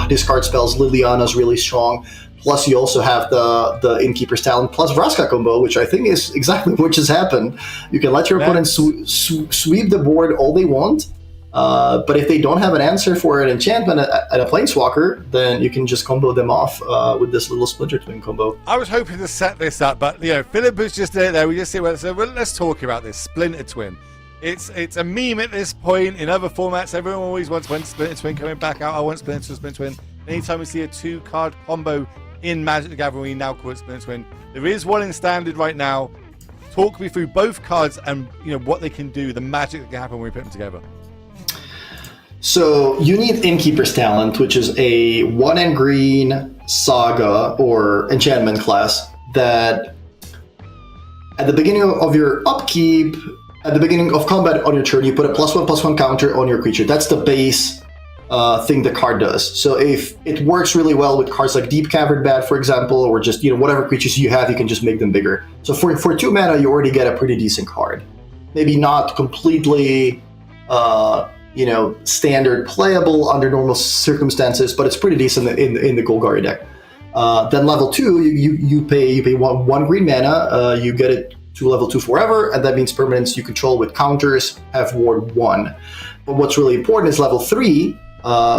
Speaker 2: discard spells. Liliana's really strong. Plus, you also have the Innkeeper's Talent plus Vraska combo, which I think is exactly what just happened. You can let your opponent sweep the board all they want, but if they don't have an answer for an enchantment and a Planeswalker, then you can just combo them off with this little Splinter Twin combo.
Speaker 1: I was hoping to set this up, but Philip was just there. We just see what. So let's talk about this Splinter Twin. It's a meme at this point. In other formats, everyone always wants when Splinter Twin coming back out. I want Splinter Twin. Anytime we see a 2-card combo in Magic the Gathering, we now call it Splinter Twin. There is one in Standard right now. Talk me through both cards and what they can do, the magic that can happen when we put them together.
Speaker 2: So you need Innkeeper's Talent, which is a 1 and green saga or enchantment class that at the beginning of your upkeep, at the beginning of combat on your turn, you put a +1/+1 counter on your creature. That's the base thing the card does. So if it works really well with cards like Deep Cavern Bat, for example, or just whatever creatures you have, you can just make them bigger. So for 2 mana, you already get a pretty decent card. Maybe not completely standard playable under normal circumstances, but it's pretty decent in the Golgari deck. Then level 2, you pay one green mana, you get it to level 2 forever, and that means permanents you control with counters have ward 1. But what's really important is level 3,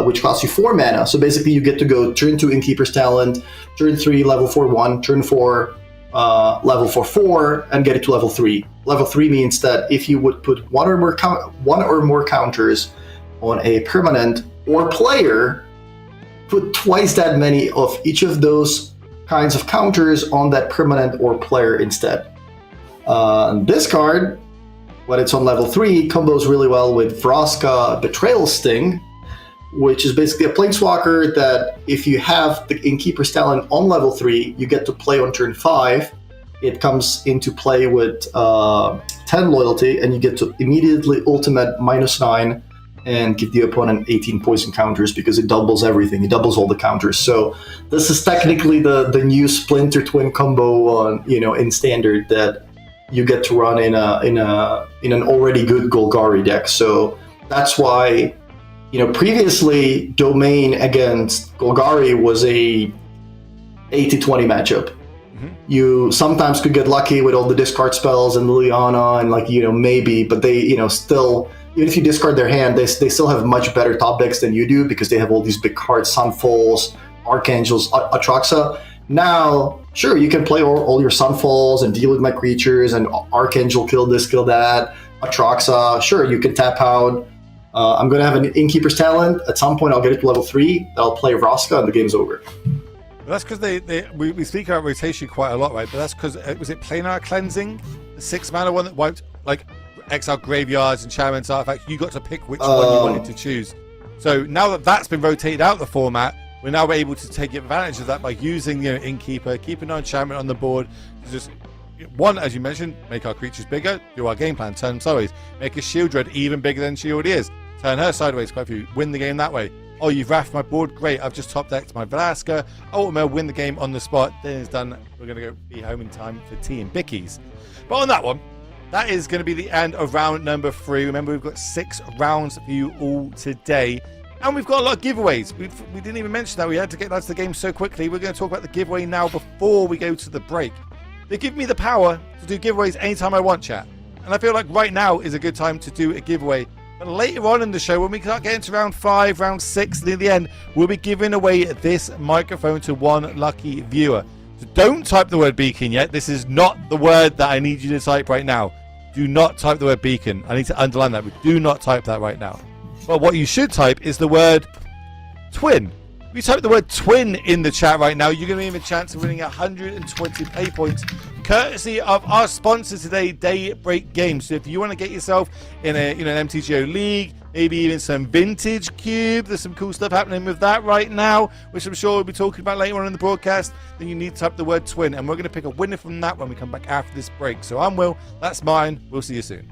Speaker 2: which costs you 4 mana. So basically you get to go turn 2 Innkeeper's Talent, turn 3 level 4/1, turn 4 level 4/4, and get it to level 3. Level 3 means that if you would put one or more counters on a permanent or player, put twice that many of each of those kinds of counters on that permanent or player instead. This card, when it's on level 3, combos really well with Vraska Betrayal Sting, which is basically a planeswalker that if you have the Innkeeper's Talent on level 3, you get to play on turn 5. It comes into play with 10 loyalty, and you get to immediately ultimate -9 and give the opponent 18 poison counters because it doubles everything. It doubles all the counters. So this is technically the new Splinter Twin combo on in Standard that you get to run in an already good Golgari deck. So that's why previously Domain against Golgari was a 80-20 matchup. You sometimes could get lucky with all the discard spells and Liliana and maybe, but they still, even if you discard their hand, they still have much better top decks than you do because they have all these big cards, Sunfalls, Archangels, Atraxa. Now, sure, you can play all your Sunfalls and deal with my creatures and Archangel kill this, kill that, Atraxa. Sure, you can tap out. I'm going to have an Innkeeper's Talent. At some point, I'll get it to level 3. I'll play Vraska and the game's over.
Speaker 1: Well, that's because we speak about rotation quite a lot, right? But that's because, was it Planar Cleansing? The 6 mana one that wiped, exile graveyards, enchantments, artifacts. You got to pick which one you wanted to choose. So now that that's been rotated out the format, we're now able to take advantage of that by using Innkeeper, keeping our enchantment on the board to just, one, as you mentioned, make our creatures bigger, do our game plan, turn them sideways, make a Shield Dread even bigger than she already is, turn her sideways quite a few, win the game that way. Oh, you've wrapped my board, great, I've just top decked my Vraska, ultimate, win the game on the spot, then it's done, we're going to go be home in time for tea and bickies. But on that one, that is going to be the end of round number 3. Remember, we've got 6 rounds for you all today. And we've got a lot of giveaways. We didn't even mention that. We had to get out to the game so quickly. We're going to talk about the giveaway now before we go to the break. They give me the power to do giveaways anytime I want, chat. And I feel like right now is a good time to do a giveaway. But later on in the show, when we start getting to round 5, round 6, near the end, we'll be giving away this microphone to one lucky viewer. So don't type the word beacon yet. This is not the word that I need you to type right now. Do not type the word beacon. I need to underline that. But do not type that right now. But what you should type is the word twin. If you type the word twin in the chat right now, you're going to have a chance of winning 120 play points, courtesy of our sponsor today, Daybreak Games. So if you want to get yourself in an MTGO league, maybe even some vintage cube, there's some cool stuff happening with that right now, which I'm sure we'll be talking about later on in the broadcast, then you need to type the word twin. And we're going to pick a winner from that when we come back after this break. So I'm Will, that's mine. We'll see you soon.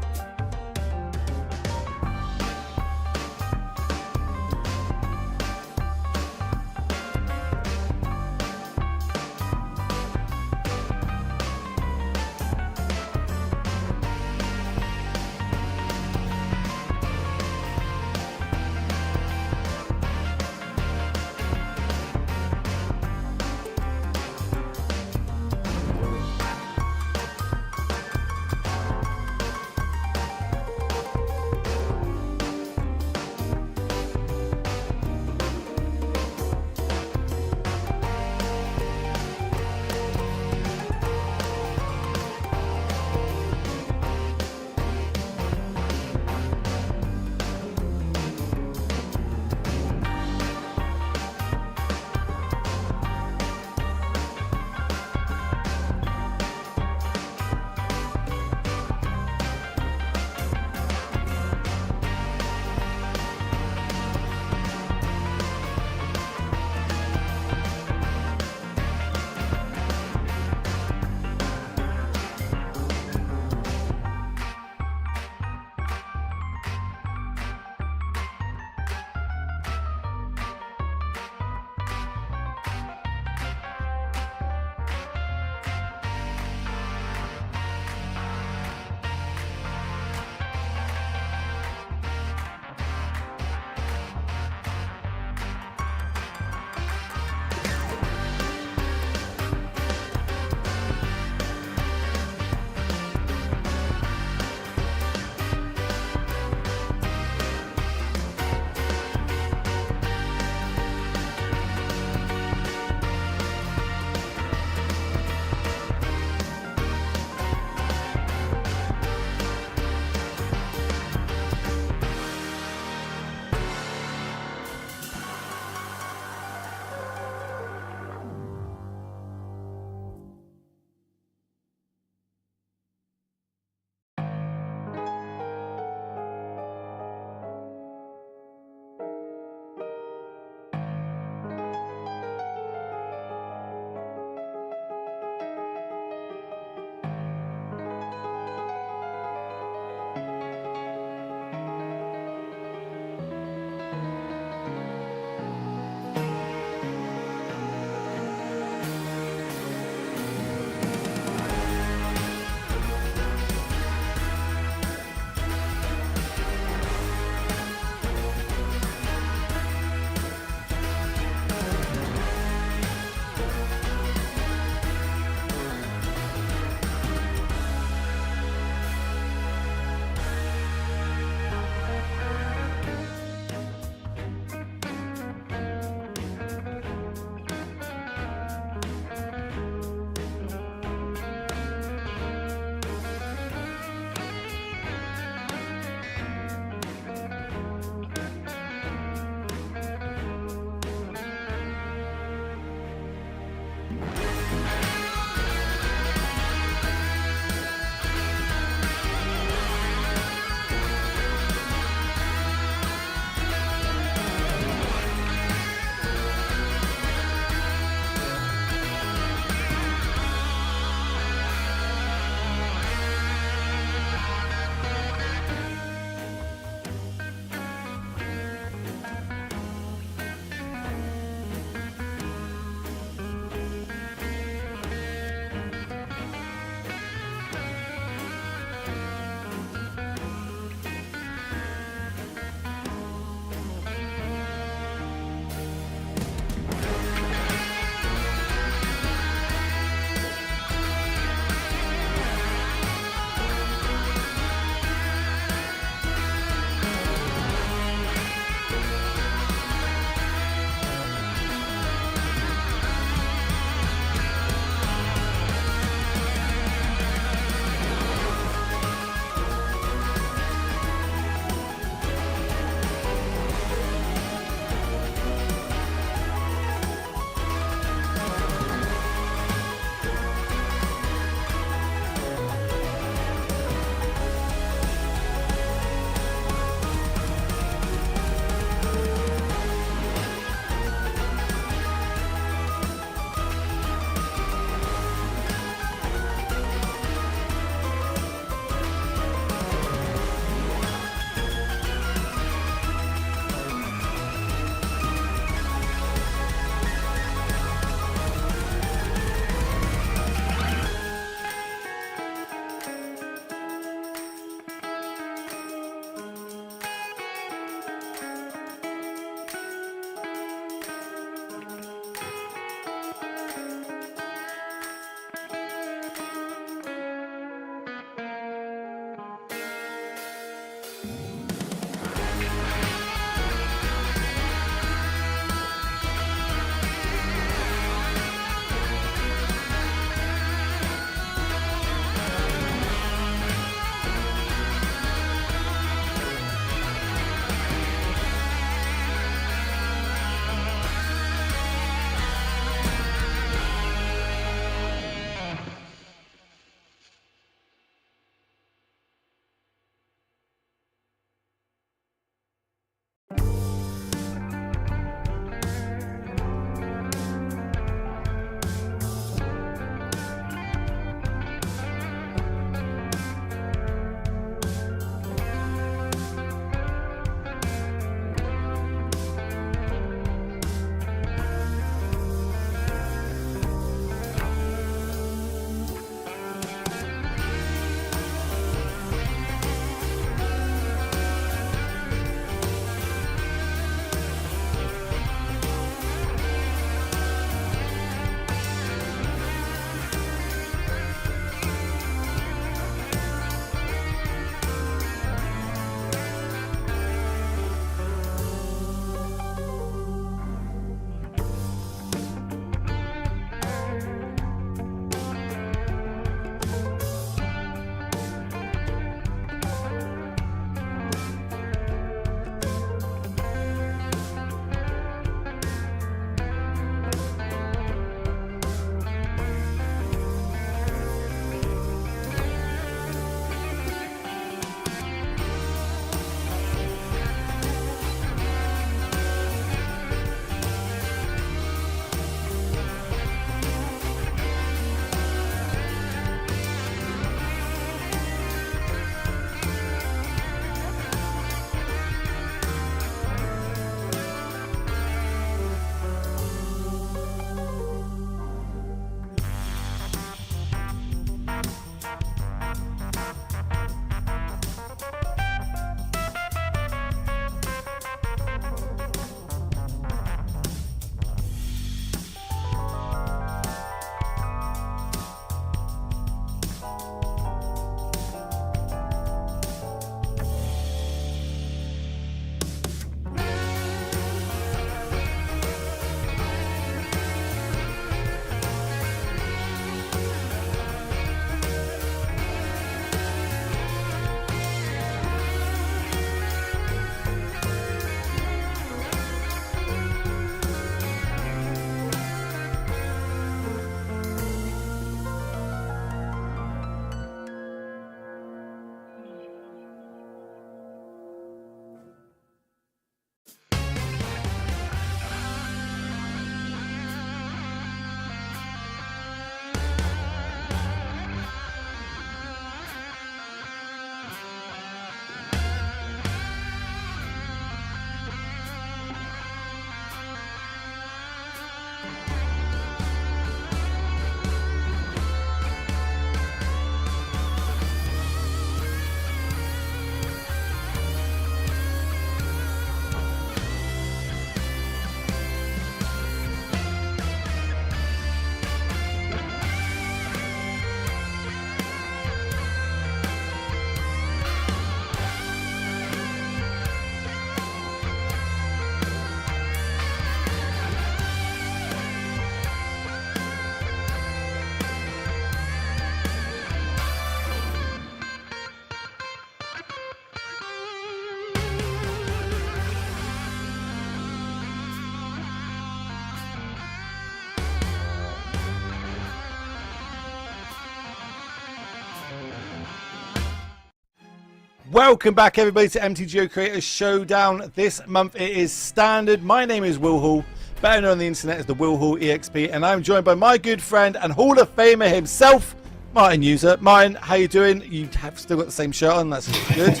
Speaker 1: Welcome back, everybody, to MTGO Creators Showdown. This month it is standard. My name is Will Hall, better known on the internet as the Will Hall EXP, and I'm joined by my good friend and Hall of Famer himself, Martin User. Martin, how you doing? You have still got the same shirt on. That's good.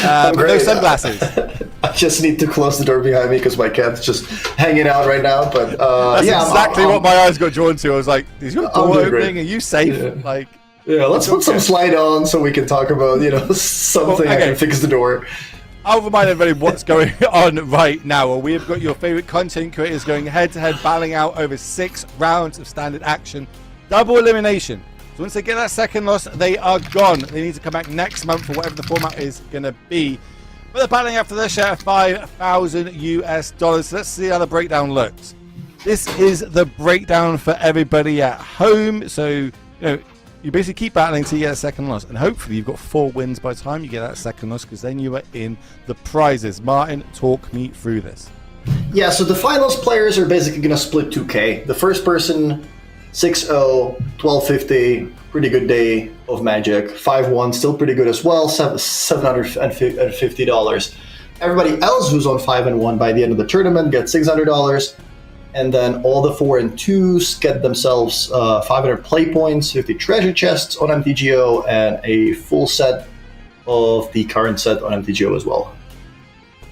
Speaker 1: No sunglasses.
Speaker 2: I just need to close the door behind me because my cat's just hanging out right now. But
Speaker 1: that's exactly what my eyes got drawn to. I was like, "Is your door opening?
Speaker 2: Great.
Speaker 1: Are you safe?"
Speaker 2: Yeah, let's put some slide on so we can talk about something. I can fix the door.
Speaker 1: I'll remind everybody what's going on right now. Well, we have got your favorite content creators going head-to-head, battling out over 6 rounds of standard action, double elimination. So once they get that second loss, they are gone. They need to come back next month for whatever the format is going to be. But they're battling after their share of $5,000 US. So let's see how the breakdown looks. This is the breakdown for everybody at home. So, you basically keep battling until you get a second loss. And hopefully you've got 4 wins by the time you get that second loss, because then you are in the prizes. Martin, talk me through this.
Speaker 2: Yeah, so the finals players are basically going to split 2K. The first person, 6-0, 1250, pretty good day of Magic. 5-1, still pretty good as well, $750. Everybody else who's on 5-1 by the end of the tournament gets $600. And then all the 4 and 2s get themselves 500 play points, 50 treasure chests on MTGO, and a full set of the current set on MTGO as well.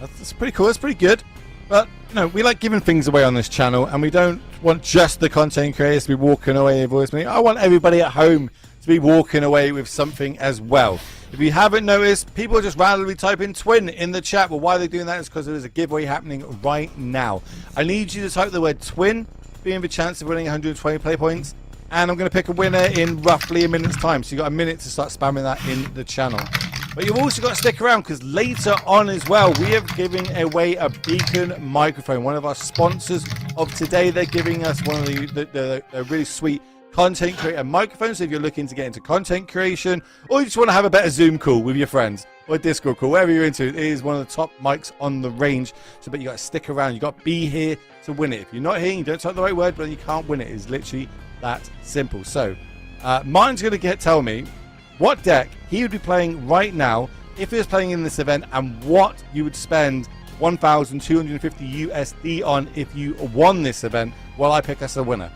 Speaker 1: That's pretty cool. That's pretty good. But we like giving things away on this channel, and we don't want just the content creators to be walking away with me. I want everybody at home to be walking away with something as well. If you haven't noticed, people just randomly type in twin in the chat. Well, why they're doing that is because there is a giveaway happening right now. I need you to type the word twin, being the chance of winning 120 play points. And I'm going to pick a winner in roughly a minute's time. So you've got a minute to start spamming that in the channel. But you've also got to stick around, because later on as well, we are giving away a Beacon microphone. One of our sponsors of today, they're giving us one of the really sweet content creator microphones. So if you're looking to get into content creation, or you just want to have a better Zoom call with your friends or Discord call, wherever you're into, it is one of the top mics on the range. So but you got to stick around. You got to be here to win it. If you're not here, you don't type the right word, but you can't win it. It's literally that simple. So Martin's going to tell me what deck he would be playing right now if he was playing in this event, and what you would spend 1,250 USD on if you won this event, while I pick us a winner.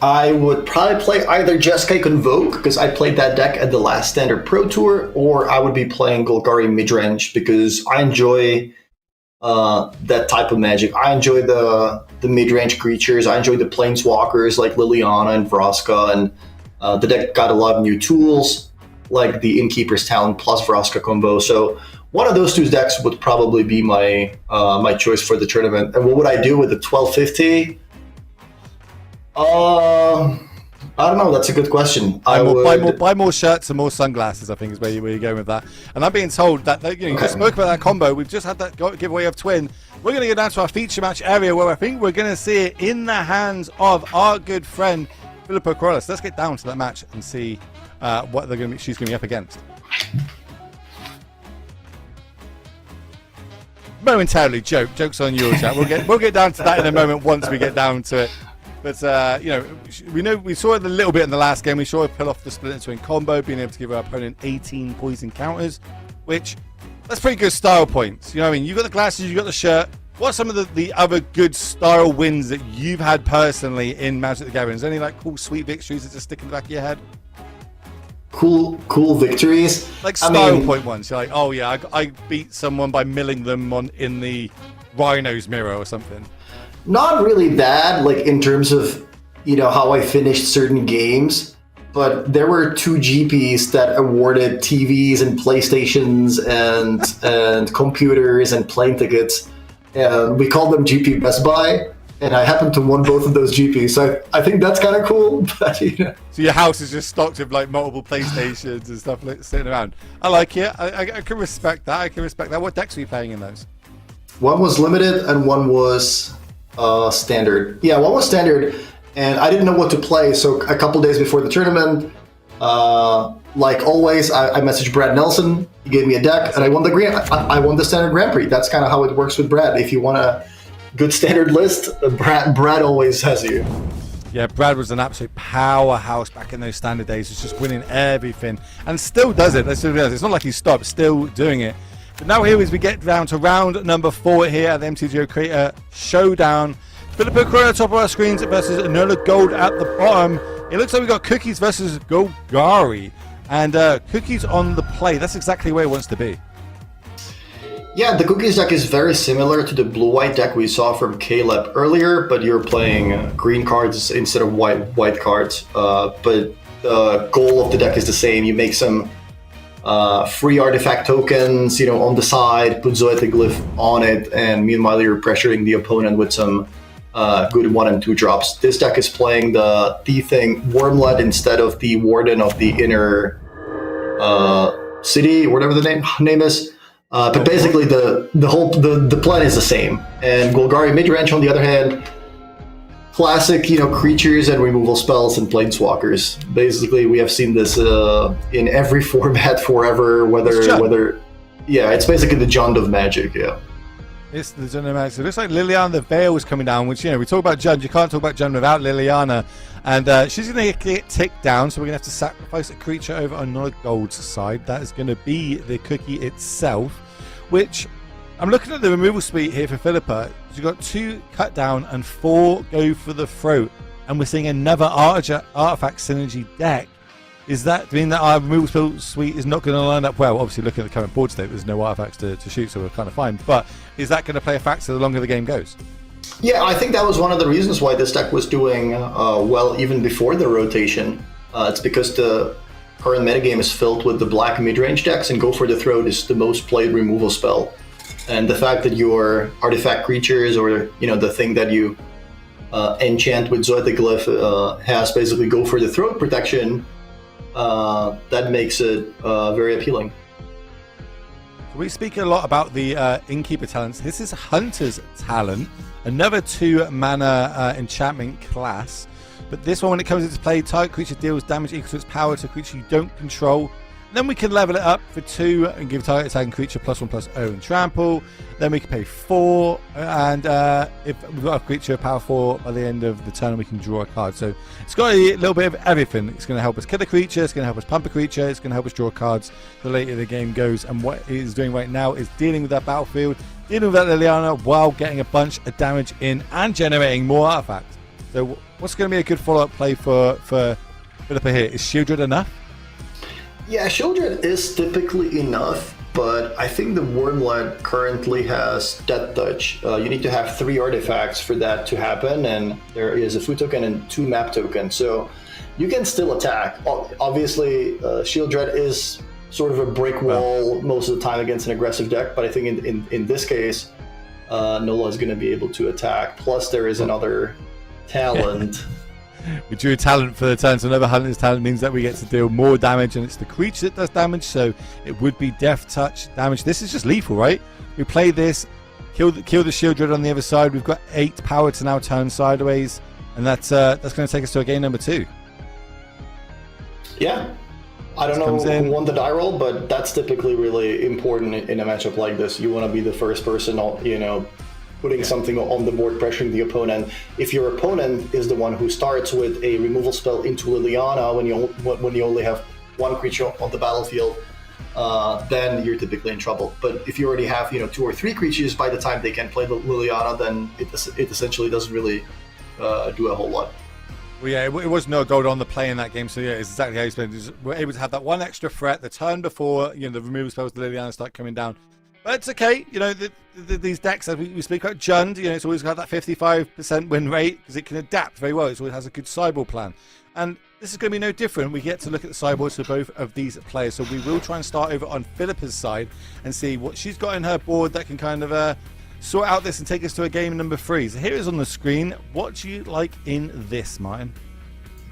Speaker 2: I would probably play either Jeskai Convoke, because I played that deck at the last Standard Pro Tour, or I would be playing Golgari Midrange, because I enjoy that type of Magic. I enjoy the mid-range creatures. I enjoy the Planeswalkers like Liliana and Vraska, and the deck got a lot of new tools, like the Innkeeper's Talent plus Vraska combo. So one of those 2 decks would probably be my my choice for the tournament. And what would I do with the 1250? I don't know. That's a good question.
Speaker 1: Buy more shirts and more sunglasses, I think, is where you're going with that. And I'm being told that you just spoke about that combo. We've just had that giveaway of twin. We're going to go down to our feature match area, where I think we're going to see it in the hands of our good friend Philippa Corrales. Let's get down to that match and see what she's going to be up against. Momentarily, jokes on your chat. We'll get down to that in a moment once we get down to it. But we saw it a little bit in the last game. We saw her pull off the split into twin combo, being able to give our opponent 18 poison counters, which that's pretty good style points. You know what I mean? You got the glasses, you got the shirt. What's some of the other good style wins that you've had personally in Magic the Gathering? Is there any cool sweet victories that just stick in the back of your head?
Speaker 2: Cool victories.
Speaker 1: Like style point ones. You're like, oh yeah, I beat someone by milling them in the Rhino's mirror or something.
Speaker 2: Not really bad, in terms of, how I finished certain games, but there were 2 GPs that awarded TVs and PlayStations and computers and plane tickets, and we called them GP Best Buy, and I happened to win both of those GPs, so I think that's kind of cool. But,
Speaker 1: So your house is just stocked with multiple PlayStations and stuff sitting around. I like it. I can respect that. What decks were you playing in those?
Speaker 2: One was limited and one was standard. Yeah, one was standard, and I didn't know what to play. So a couple days before the tournament, like always, I messaged Brad Nelson. He gave me a deck, and I won the standard Grand Prix. That's kind of how it works with Brad. If you want a good standard list, Brad always has you.
Speaker 1: Yeah, Brad was an absolute powerhouse back in those standard days. He's just winning everything and still does it. Let's be honest. It's not like he stopped, still doing it. But now here as we get down to round number 4 here at the MTGO Creator Showdown. Philippa Crow at the top of our screens versus Nola Gold at the bottom. It looks like we got Cookies versus Golgari. And Cookies on the play. That's exactly where he wants to be.
Speaker 2: Yeah, the Cookies deck is very similar to the blue-white deck we saw from Caleb earlier, but you're playing green cards instead of white cards. But the goal of the deck is the same. You make some free artifact tokens, on the side, put Zoetic Glyph on it, and meanwhile you're pressuring the opponent with some good 1 and 2 drops. This deck is playing the Thieving Wormlet instead of the Warden of the Inner City, whatever the name is. But basically, the plan is the same. And Golgari Midrange, on the other hand, classic, creatures and removal spells and planeswalkers. Basically, we have seen this in every format forever. It's basically the Jund of Magic. Yeah.
Speaker 1: It's the Jund of Magic. It looks like Liliana the Veil is coming down, which we talk about Jund. You can't talk about Jund without Liliana, and she's going to get ticked down. So we're going to have to sacrifice a creature over on Nola Gold's side. That is going to be the cookie itself. Which I'm looking at the removal speed here for Philippa. You've got 2 cut down and 4 go for the throat, and we're seeing another artifact synergy deck. Is that mean that our removal suite is not going to line up well? Obviously, looking at the current board state, there's no artifacts to shoot, so we're kind of fine. But is that going to play a factor the longer the game goes?
Speaker 2: Yeah, I think that was one of the reasons why this deck was doing well even before the rotation. It's because the current metagame is filled with the black mid-range decks, and Go for the Throat is the most played removal spell. And the fact that your artifact creatures, or the thing that you enchant with Zoetic Glyph has basically Go for the Throat protection, that makes it very appealing.
Speaker 1: We speak a lot about the Innkeeper talents. This is Hunter's talent, another 2 mana enchantment class. But this one, when it comes into play, target creature deals damage equal to its power to a creature you don't control. Then we can level it up for 2 and give target attacking creature +1/+0 and trample. Then we can pay 4, and if we've got a creature power 4 by the end of the turn, we can draw a card. So it's got a little bit of everything. It's going to help us kill a creature, it's going to help us pump a creature, it's going to help us draw cards the later the game goes. And what it is doing right now is dealing with that battlefield, dealing with that Liliana, while getting a bunch of damage in and generating more artifacts. So what's going to be a good follow-up play for Philippa here? Is Shieldred enough?
Speaker 2: Yeah, Shieldred is typically enough, but I think the Wormlet currently has Death Touch. You need to have 3 artifacts for that to happen, and there is a food token and 2 map tokens, so you can still attack. Obviously, Shieldred is sort of a brick wall most of the time against an aggressive deck, but I think in this case, Nola is going to be able to attack. Plus, there is another talent.
Speaker 1: We drew a talent for the turn, so another Hunter's talent means that we get to deal more damage, and it's the creature that does damage, so it would be Death Touch damage. This is just lethal, right? We play this, kill the Shieldred on the other side. We've got 8 power to now turn sideways, and that's going to take us to a game number 2.
Speaker 2: Yeah. I don't know who won the die roll, but that's typically really important in a matchup like this. You want to be the first person, putting something on the board, pressuring the opponent. If your opponent is the one who starts with a removal spell into Liliana when you only have 1 creature on the battlefield, then you're typically in trouble. But if you already have 2 or 3 creatures by the time they can play Liliana, then it essentially doesn't really do a whole lot.
Speaker 1: Well, yeah, it was no gold on the play in that game, so yeah, it's exactly how you spend it. We're able to have that 1 extra threat the turn before the removal spells, the Liliana start coming down. But it's okay, these decks, as we speak about Jund, it's always got that 55% win rate because it can adapt very well. It always has a good sideboard plan. And this is going to be no different. We get to look at the sideboards for both of these players. So we will try and start over on Philippa's side and see what she's got in her board that can kind of sort out this and take us to a game number 3. So here is on the screen. What do you like in this, Martin?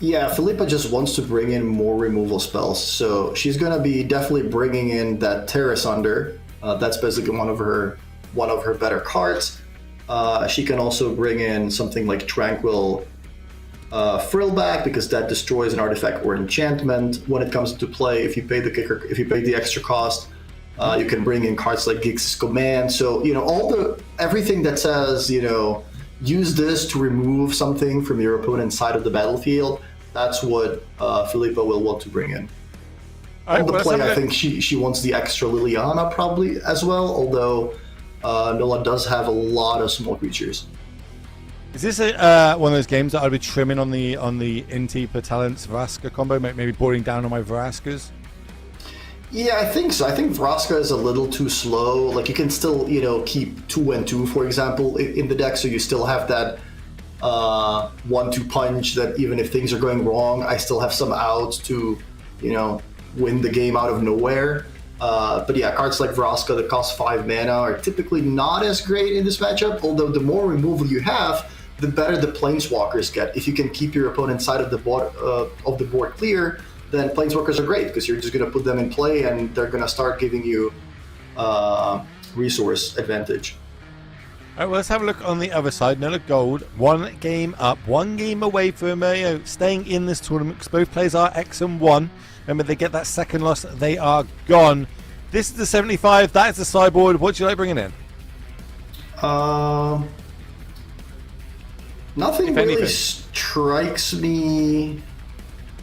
Speaker 2: Yeah, Philippa just wants to bring in more removal spells. So she's going to be definitely bringing in that Terrace Under. That's basically one of her better cards. She can also bring in something like Tranquil Frillback, because that destroys an artifact or enchantment when it comes to play. If you pay the extra cost, you can bring in cards like Gix's Command. So everything that says use this to remove something from your opponent's side of the battlefield, that's what Philippa will want to bring in. On the play, I think she wants the extra Liliana probably as well, although Nola does have a lot of small creatures.
Speaker 1: Is this one of those games that I'd be trimming on the Inti per Talents Vraska combo, maybe boarding down on my Vraskas?
Speaker 2: Yeah, I think so. I think Vraska is a little too slow. Like, you can still, keep 2 and 2, for example, in the deck, so you still have that 1-2 punch that even if things are going wrong, I still have some outs to, win the game out of nowhere. But yeah, cards like Vraska that cost 5 mana are typically not as great in this matchup, although the more removal you have, the better the Planeswalkers get. If you can keep your opponent's side of the board clear, then Planeswalkers are great, because you're just going to put them in play and they're going to start giving you resource advantage.
Speaker 1: All right, well, let's have a look on the other side. Nola Gold, 1 game up, 1 game away from staying in this tournament, because both players are X and 1. Remember, they get that second loss, they are gone. This is the 75, that is the sideboard. What do you like bringing in?
Speaker 2: Nothing really strikes me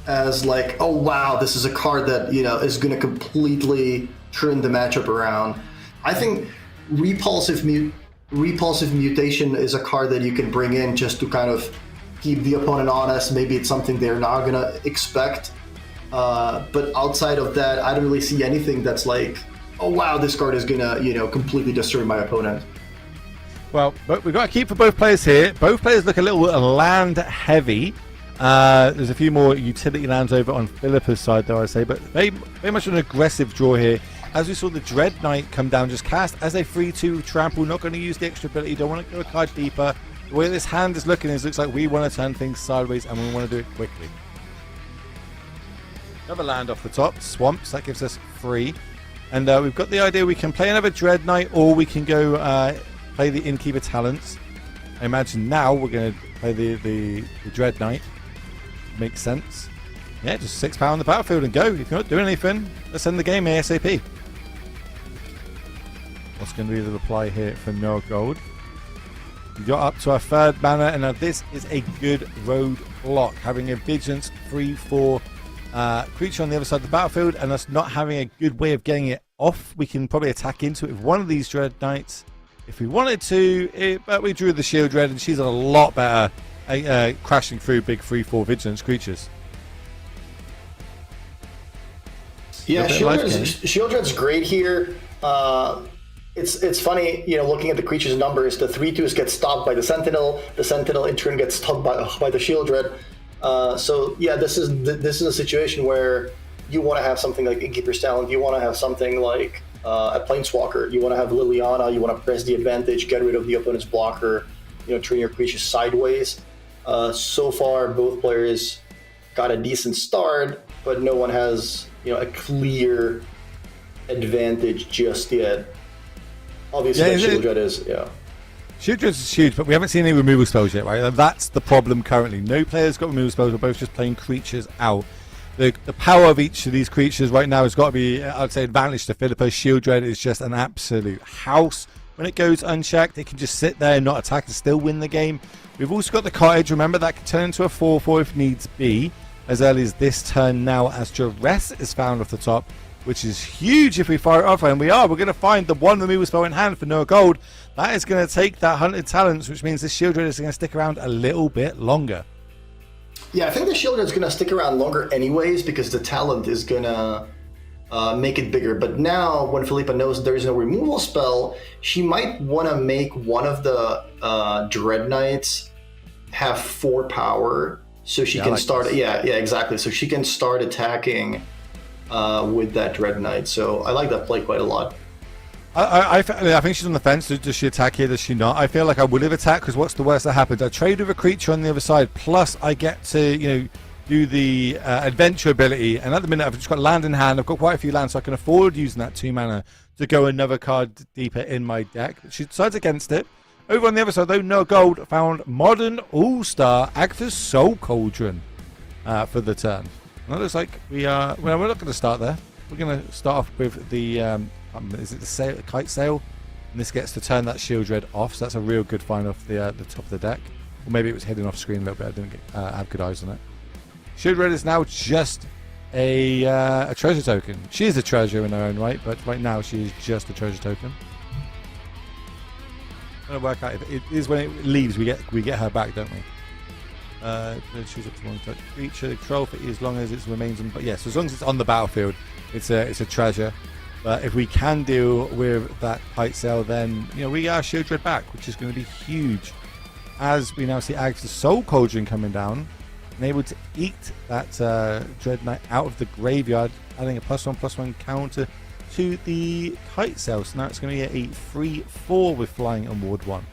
Speaker 2: as like, oh wow, this is a card that is going to completely turn the matchup around. I think Repulsive Mutation is a card that you can bring in just to kind of keep the opponent honest. Maybe it's something they're not going to expect. But outside of that, I don't really see anything that's like, oh wow, this card is going to completely destroy my opponent.
Speaker 1: Well, but we've got to keep for both players here. Both players look a little land heavy. There's a few more utility lands over on Philippa's side, though, I'd say, but very much an aggressive draw here. As we saw the Dread Knight come down, just cast as a 3-2 trample, not going to use the extra ability, don't want to go a card deeper. The way this hand is looking is, looks like we want to turn things sideways and we want to do it quickly. Another land off the top, Swamps, that gives us 3. And we've got the idea we can play another Dread Knight, or we can go play the Innkeeper Talents. I imagine now we're going to play the Dread Knight. Makes sense. Yeah, just 6 power on the battlefield and go. If you're not doing anything, let's end the game ASAP. What's going to be the reply here from Noah Gold? We got up to our 3rd mana, and now this is a good road block. Having a Vigilance 3-4 creature on the other side of the battlefield, and us not having a good way of getting it off. We can probably attack into it with one of these Dread Knights if we wanted to, but we drew the Shield Dread, and she's a lot better crashing through big 3-4 Vigilance creatures.
Speaker 2: Yeah, Shield Dread's great here. It's funny, looking at the creature's numbers, the 3-2s get stopped by the Sentinel in turn gets stopped by the Shield Dread. So yeah, this is a situation where you want to have something like Innkeeper's Talent, you want to have something like a Planeswalker, you want to have Liliana, you want to press the advantage, get rid of the opponent's blocker, turn your creatures sideways. So far, both players got a decent start, but no one has a clear advantage just yet. Obviously, Shield Dread is,
Speaker 1: Shield Dread is huge, but we haven't seen any removal spells yet, right? That's the problem currently. No player's got removal spells. We're both just playing creatures out. The power of each of these creatures right now has got to be, I'd say, advantage to Philippa. Shield Dread is just an absolute house. When it goes unchecked, it can just sit there and not attack and still win the game. We've also got the Cottage. Remember, that can turn into a 4-4 if needs be, as early as this turn now, as Duress is found off the top, which is huge if we fire it off, and we're going to find the one removal spell in hand for Noah Gold. That is going to take that Hunted Talents, which means this Shield Dread is going to stick around a little bit longer.
Speaker 2: Yeah, I think the Shield Dread is going to stick around longer anyways, because the talent is going to make it bigger. But now, when Philippa knows there is no removal spell, she might want to make one of the Dread Knights have 4 power, so she can start. This. Yeah, exactly. So she can start attacking with that Dread Knight. So I like that play quite a lot.
Speaker 1: I think she's on the fence. Does she attack here? Does she not? I feel like I would have attacked, because what's the worst that happens? I trade with a creature on the other side, plus I get to do the adventure ability, and at the minute I've just got land in hand. I've got quite a few lands, so I can afford using that 2 mana to go another card deeper in my deck. She decides against it. Over on the other side, though, Noah Gold found Modern All-Star Actor's Soul Cauldron for the turn. And it looks like we are. Well, we're not going to start there. We're going to start off with the is it the kite sail? And this gets to turn that Shield Red off, so that's a real good find off the top of the deck. Or maybe it was hidden off screen a little bit, I didn't have good eyes on it. Shield Red is now just a treasure token. She is a treasure in her own right, but right now she is just a treasure token. I'm gonna work out if it is when it leaves, we get her back, don't we? Choose up to one touch creature. Control for as long as it remains on. But yes, as long as it's on the battlefield, it's a treasure. But if we can deal with that Kite Sail, then we get our Shield Red back, which is going to be huge. As we now see Agatha's Soul Cauldron coming down, and able to eat that Dread Knight out of the graveyard, adding a +1/+1 counter to the Kite Sail. So now it's going to get a 3/4 with flying on Ward 1.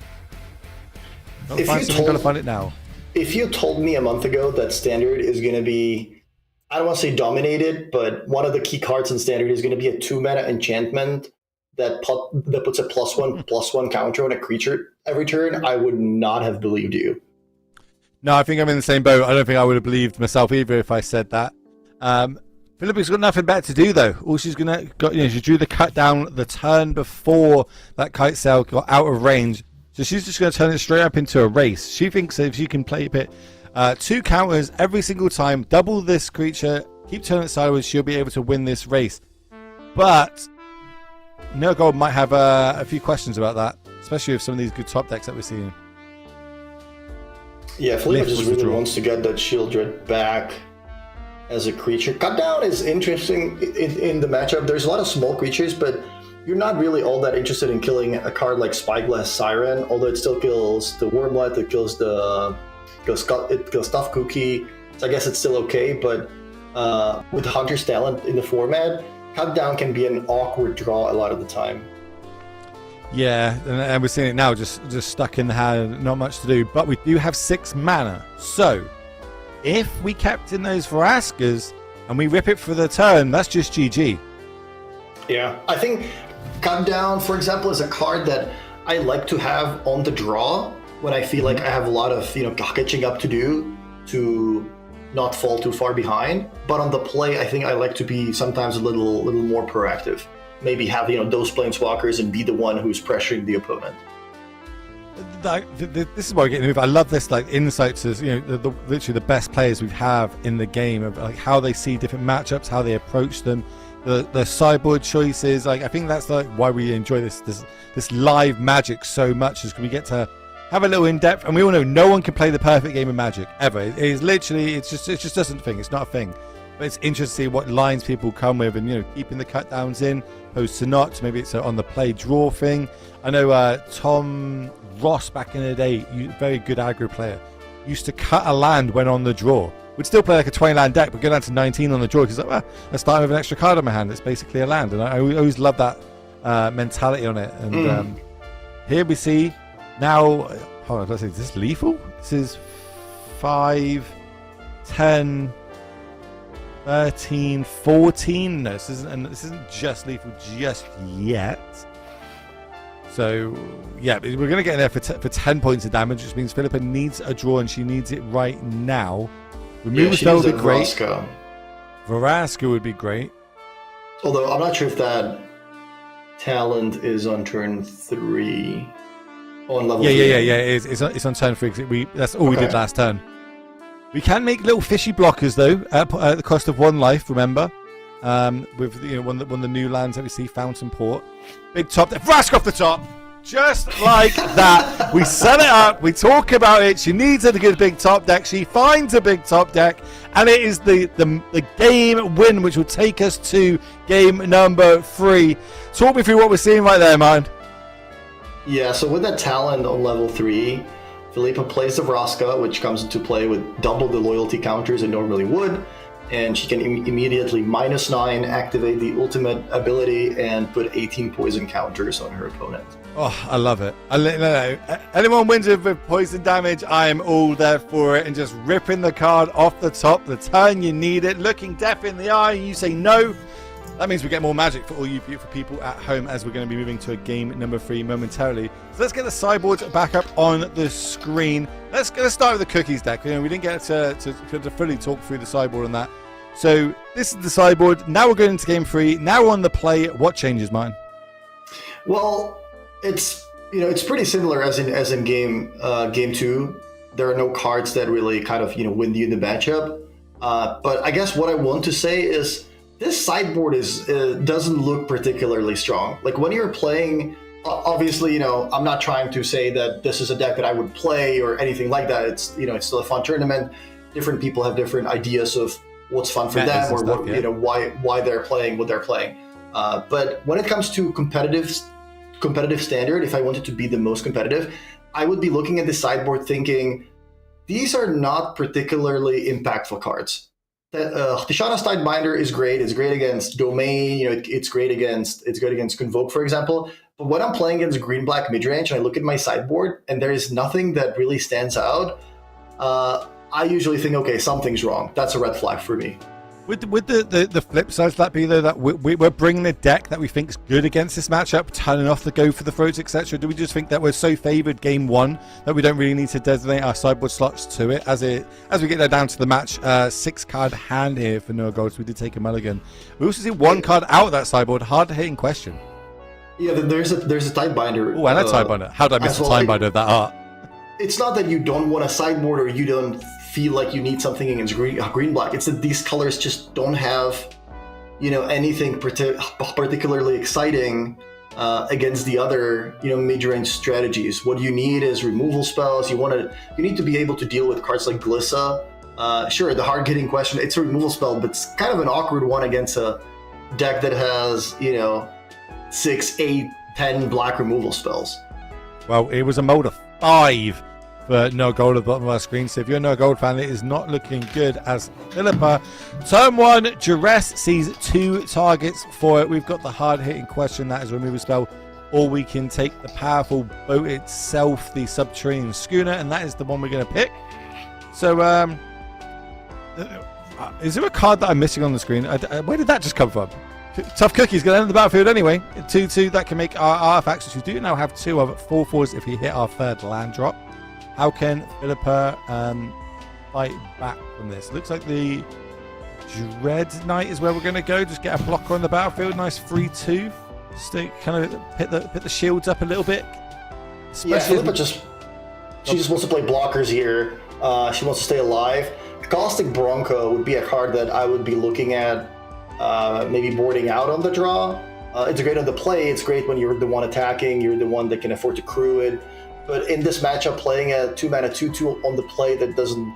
Speaker 1: Gotta find it now.
Speaker 2: If you told me a month ago that Standard is going to be, I don't want to say dominated, but one of the key cards in Standard is going to be a 2-mana enchantment that puts a +1/+1 counter on a creature every turn, I would not have believed you.
Speaker 1: No, I think I'm in the same boat. I don't think I would have believed myself either if I said that. Philippa's got nothing better to do though. All she's she drew the cut down the turn before that Kite Sail got out of range. So she's just going to turn it straight up into a race. She thinks if she can play it 2 counters every single time, double this creature, keep turning it sideways, she'll be able to win this race. But Gold might have a few questions about that, especially with some of these good top decks that we're seeing.
Speaker 2: Yeah, Philippa just really wants to get that Shield Red back as a creature. Cut down is interesting in the matchup. There's a lot of small creatures, but you're not really all that interested in killing a card like Spyglass Siren, although it still kills the Wormlet, it kills Stuffed Cookie, so I guess it's still okay, but with Hunter's Talent in the format, Cut Down can be an awkward draw a lot of the time.
Speaker 1: Yeah, and we're seeing it now, just stuck in the hand, not much to do, but we do have 6 mana, so if we kept in those Veraskas and we rip it for the turn, that's just GG. Yeah,
Speaker 2: I think Cut Down, for example, is a card that I like to have on the draw when I feel like I have a lot of catching up to do to not fall too far behind. But on the play, I think I like to be sometimes a little more proactive. Maybe have those planeswalkers and be the one who's pressuring the opponent.
Speaker 1: This is why we're getting moved. I love this insights as literally the best players we have in the game of how they see different matchups, how they approach them. The sideboard choices, I think that's why we enjoy this live Magic so much, is because we get to have a little in depth, and we all know no one can play the perfect game of Magic ever. It is literally, it just doesn't thing. It's not a thing, but it's interesting to see what lines people come with, and keeping the cut downs in, opposed to not. Maybe it's on the play draw thing. I know Tom Ross back in the day, very good aggro player, used to cut a land when on the draw. Would still play a 20 land deck, but go down to 19 on the draw because I start with an extra card in my hand. It's basically a land, and I always love that mentality on it. And here we see now. Hold on, let's see. Is this lethal? This is 5, 10, 13, 14. No, this isn't just lethal just yet. So yeah, we're going to get in there for 10 points of damage, which means Philippa needs a draw, and she needs it right now. Removal spell would be great. Vraska would be great.
Speaker 2: Although I'm not sure if that talent is on turn 3. On level 3.
Speaker 1: Yeah. It's on turn 3. That's all we did last turn. We can make little fishy blockers though, at the cost of 1 life. Remember, with one of the new lands that we see, Fountain Port, big top, Vraska off the top. Just like that, we set it up, we talk about it, she needs a good big top deck, she finds a big top deck, and it is the game win, which will take us to game number 3. Talk me through what we're seeing right there, man.
Speaker 2: Yeah, so with that talent on level 3, Philippa plays the Vraska, which comes into play with double the loyalty counters it normally would, and she can immediately -9 activate the ultimate ability and put 18 poison counters on her opponent.
Speaker 1: Oh, I love it. Anyone wins with poison damage, I am all there for it. And just ripping the card off the top, the turn you need it, looking death in the eye, you say no. That means we get more magic for all you beautiful people at home, as we're going to be moving to a game number 3 momentarily. So let's get the sideboards back up on the screen. Let's start with the cookies deck. We didn't get to fully talk through the sideboard on that. So this is the sideboard. Now we're going into game 3. Now we're on the play. What changes, mine?
Speaker 2: Well, It's pretty similar as in game 2. There are no cards that really kind of win you the matchup. But I guess what I want to say is this sideboard doesn't look particularly strong. Like when you're playing, obviously, I'm not trying to say that this is a deck that I would play or anything like that. It's it's still a fun tournament. Different people have different ideas of what's fun for them or stuff, why they're playing what they're playing. But when it comes to competitive standard, if I wanted to be the most competitive, I would be looking at the sideboard thinking, these are not particularly impactful cards. Tishana Stidebinder is great. It's great against Domain. It's good against Convoke, for example. But when I'm playing against green-black midrange and I look at my sideboard and there is nothing that really stands out, I usually think, okay, something's wrong. That's a red flag for me.
Speaker 1: Would the flip side of that be, though, that we're bringing a deck that we think is good against this matchup, turning off the go for the throats, etc.? Do we just think that we're so favoured game 1 that we don't really need to designate our sideboard slots to it? As we get down to the match, 6-card hand here for no gold, so we did take a mulligan. We also see 1 card out of that sideboard, hard to hit in question.
Speaker 2: Yeah, there's a Tidebinder.
Speaker 1: Oh, and a Tidebinder. How did I miss a Tidebinder of that art?
Speaker 2: It's not that you don't want a sideboard or you don't feel like you need something against green-black. It's that these colors just don't have, anything particularly exciting against the other, mid-range strategies. What you need is removal spells. You need to be able to deal with cards like Glissa. Sure, the hard-hitting question, it's a removal spell, but it's kind of an awkward one against a deck that has, 6, 8, 10 black removal spells.
Speaker 1: Well, it was a mode of 5 for no gold at the bottom of our screen. So if you're a no gold fan, it is not looking good as Philippa. Turn 1, Duress sees 2 targets for it. We've got the hard hitting question, that is removal spell, or we can take the powerful boat itself, the subterranean schooner, and that is the one we're going to pick. So is there a card that I'm missing on the screen? Where did that just come from? Tough Cookie's going to enter the battlefield anyway. 2/2, that can make our artifacts, which we do now have 2 of 4/4s if we hit our 3rd land drop. How can Philippa fight back from this? Looks like the Dread Knight is where we're going to go. Just get a blocker on the battlefield. Nice 3/2. Just to kind of put the shields up a little bit.
Speaker 2: Yeah, Philippa just wants to play blockers here. She wants to stay alive. Caustic Bronco would be a card that I would be looking at, maybe boarding out on the draw. It's great on the play. It's great when you're the one attacking. You're the one that can afford to crew it. But in this matchup, playing a 2-mana 2/2 on the play that doesn't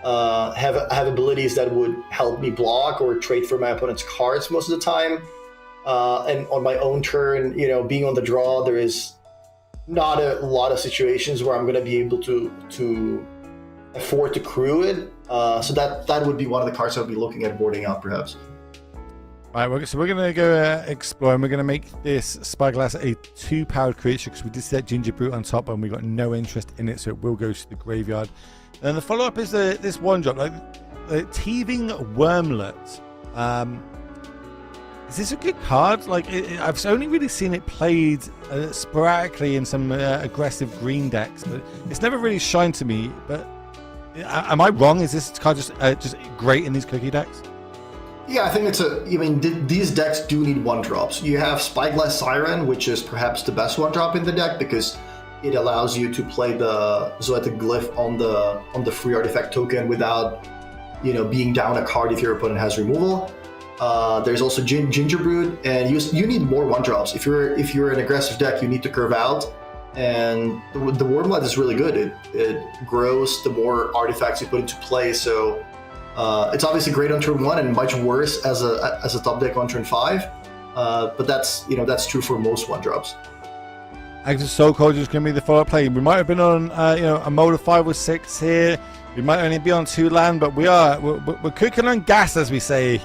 Speaker 2: have abilities that would help me block or trade for my opponent's cards most of the time, and on my own turn, being on the draw, there is not a lot of situations where I'm going to be able to afford to crew it. So that would be one of the cards I would be looking at boarding out, perhaps.
Speaker 1: All right, so we're going to go explore, and we're going to make this Spyglass a 2-powered creature because we did set Ginger Brute on top and we got no interest in it, so it will go to the graveyard. And the follow-up is this 1-drop, like Teething Wormlet. Is this a good card? Like, I've only really seen it played sporadically in some aggressive green decks, but it's never really shined to me. But am I wrong? Is this card just great in these cookie decks?
Speaker 2: Yeah, I think these decks do need 1-drops. You have Spyglass Siren, which is perhaps the best 1-drop in the deck because it allows you to play the Zoetic Glyph on the free artifact token without, being down a card if your opponent has removal. There's also Ginger Brood, and you need more 1-drops. If you're an aggressive deck, you need to curve out, and the Wormlet is really good. It grows the more artifacts you put into play, so it's obviously great on turn 1 and much worse as a top deck on turn 5. But that's true for most 1-drops.
Speaker 1: Active Soul Culture is going to be the follow-up play. We might have been on a mode of 5 or 6 here. We might only be on 2 land, but we're cooking on gas, as we say,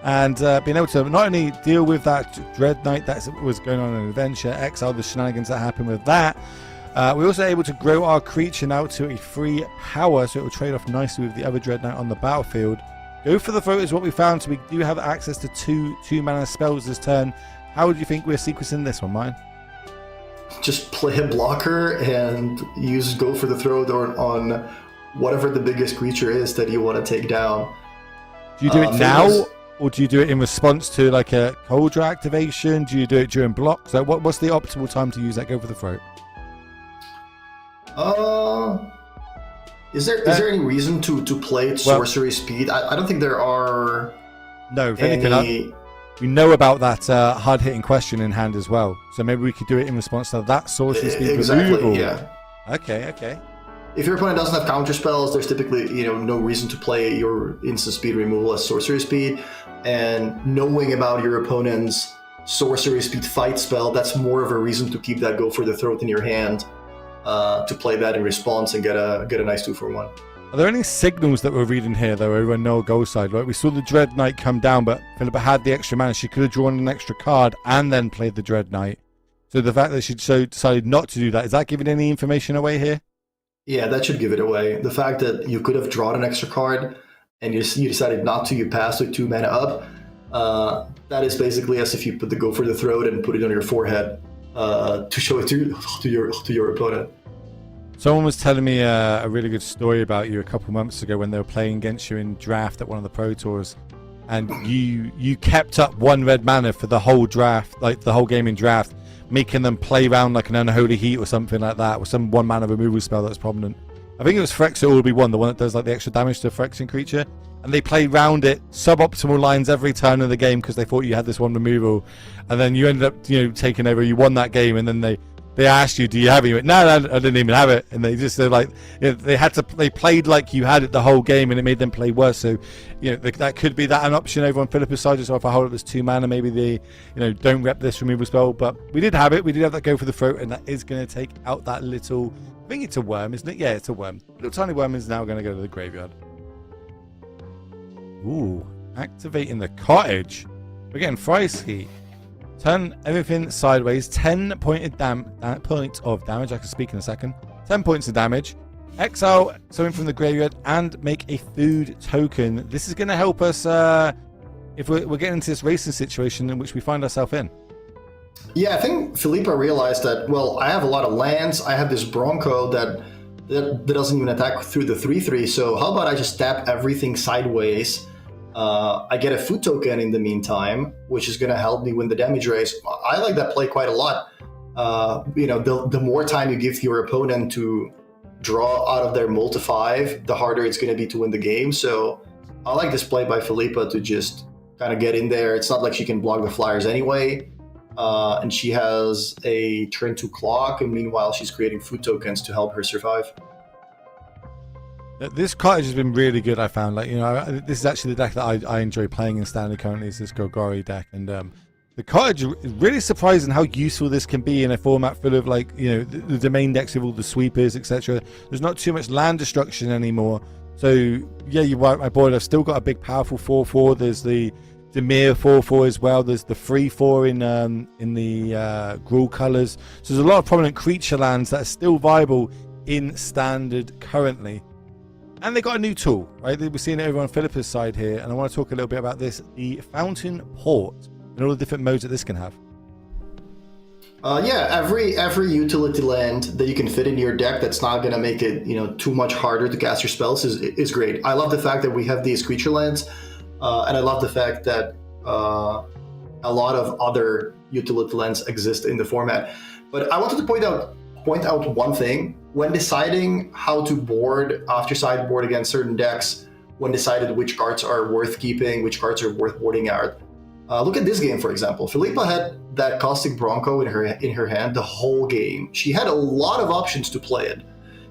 Speaker 1: and being able to not only deal with that Dread Knight that was going on in Adventure, exile the shenanigans that happened with that. We're also able to grow our creature now to a free power, so it will trade off nicely with the other Dread Knight on the battlefield. Go for the throat is what we found, so we do have access to 2-mana spells this turn. How would you think we're sequencing this one, Mine?
Speaker 2: Just play a blocker and go for the throat on whatever the biggest creature is that you want to take down.
Speaker 1: Do you do it now, or do you do it in response to like a cold draw activation? Do you do it during blocks? Like what's the optimal time to use that Go for the Throat?
Speaker 2: Is there any reason to play at sorcery speed? I don't think there are.
Speaker 1: No, if anything, we know about that hard-hitting question in hand as well. So maybe we could do it in response to that sorcery speed removal.
Speaker 2: Yeah.
Speaker 1: Okay.
Speaker 2: If your opponent doesn't have counter spells, there's typically no reason to play your instant speed removal as sorcery speed. And knowing about your opponent's sorcery speed fight spell, that's more of a reason to keep that Go for the Throat in your hand, to play that in response and get a nice 2-for-1.
Speaker 1: Are there any signals that we're reading here, though, over on Noel Gold's side? Right? We saw the Dread Knight come down, but Philippa had the extra mana. She could have drawn an extra card and then played the Dread Knight. So the fact that she decided not to do that, is that giving any information away here?
Speaker 2: Yeah, that should give it away. The fact that you could have drawn an extra card and you decided not to, you passed with 2 mana up, that is basically as if you put the Go for the Throat and put it on your forehead to show it to your opponent.
Speaker 1: Someone was telling me a really good story about you a couple months ago when they were playing against you in draft at one of the Pro Tours, and you kept up 1 red mana for the whole draft, like the whole game in draft, making them play around like an Unholy Heat or something like that, or some 1 mana removal spell that's prominent. I think it was Phyrexian Orbi 1, the one that does like the extra damage to a Phyrexian creature, and they played round it suboptimal lines every turn of the game because they thought you had this 1 removal, and then you ended up taking over. You won that game, and then they asked you, do you have it? You went, no, I didn't even have it. And they just said, like, they played like you had it the whole game, and it made them play worse. So, that could be an option over on Philippa's side. So if I hold up this 2 mana, maybe they, don't rep this removal spell. But we did have it. We did have that Go for the Throat, and that is going to take out that little, I think it's a worm, isn't it? Yeah, it's a worm. Little tiny worm is now going to go to the graveyard. Ooh, activating the cottage. We're getting Friesky. Turn everything sideways. 10 points of damage. I can speak in a second. 10 points of damage. Exile something from the graveyard and make a food token. This is going to help us if we're getting into this racing situation in which we find ourselves in.
Speaker 2: Yeah, I think Philippa realized that, well, I have a lot of lands. I have this Bronco that doesn't even attack through the 3/3. So how about I just tap everything sideways? I get a food token in the meantime, which is going to help me win the damage race. I like that play quite a lot. The more time you give your opponent to draw out of their mull to 5, the harder it's going to be to win the game. So I like this play by Philippa to just kind of get in there. It's not like she can block the flyers anyway. And she has a turn 2 clock, and meanwhile she's creating food tokens to help her survive.
Speaker 1: This cottage has been really good, I found. This is actually the deck that I enjoy playing in Standard currently, is this Golgari deck. And the cottage is really surprising how useful this can be in a format full of, the domain decks with all the sweepers, etc. There's not too much land destruction anymore. So, yeah, you're right, my boy. I've still got a big, powerful 4/4. There's the Dimir 4/4 as well. There's the 3/4 in the Gruul colors. So there's a lot of prominent creature lands that are still viable in Standard currently. And they got a new tool, right? We're seeing it over on Philippa's side here, and I want to talk a little bit about this, the Fountain Port, and all the different modes that this can have.
Speaker 2: Every utility land that you can fit into your deck that's not going to make it, too much harder to cast your spells is great. I love the fact that we have these creature lands, and I love the fact that a lot of other utility lands exist in the format. But I wanted to point out one thing. When deciding how to board after sideboard against certain decks, when decided which cards are worth keeping, which cards are worth boarding out, look at this game, for example. Philippa had that Caustic Bronco in her hand the whole game. She had a lot of options to play it.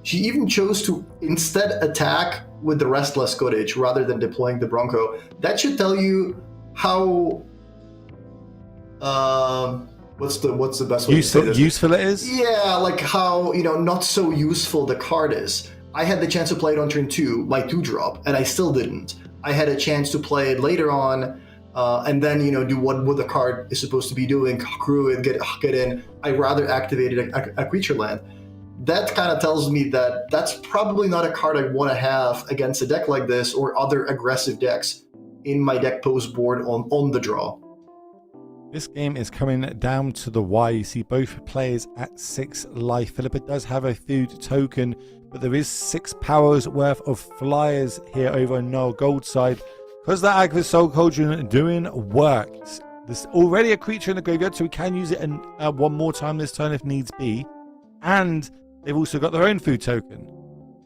Speaker 2: She even chose to instead attack with the Restless Cottage rather than deploying the Bronco. That should tell you how... What's the best way to say this?
Speaker 1: Useful it is?
Speaker 2: Yeah, like how, not so useful the card is. I had the chance to play it on turn 2, my 2-drop, and I still didn't. I had a chance to play it later on, and then, do what the card is supposed to be doing, crew it, get in. I rather activated a creature land. That kind of tells me that that's probably not a card I want to have against a deck like this or other aggressive decks in my deck post board on the draw.
Speaker 1: This game is coming down to the wire. You see both players at 6 life. Philippa does have a food token, but there is 6 powers worth of flyers here over on Noel Gold's side. Because that Agra's Soul Cauldron doing worked. There's already a creature in the graveyard, so we can use it one more time this turn if needs be. And they've also got their own food token.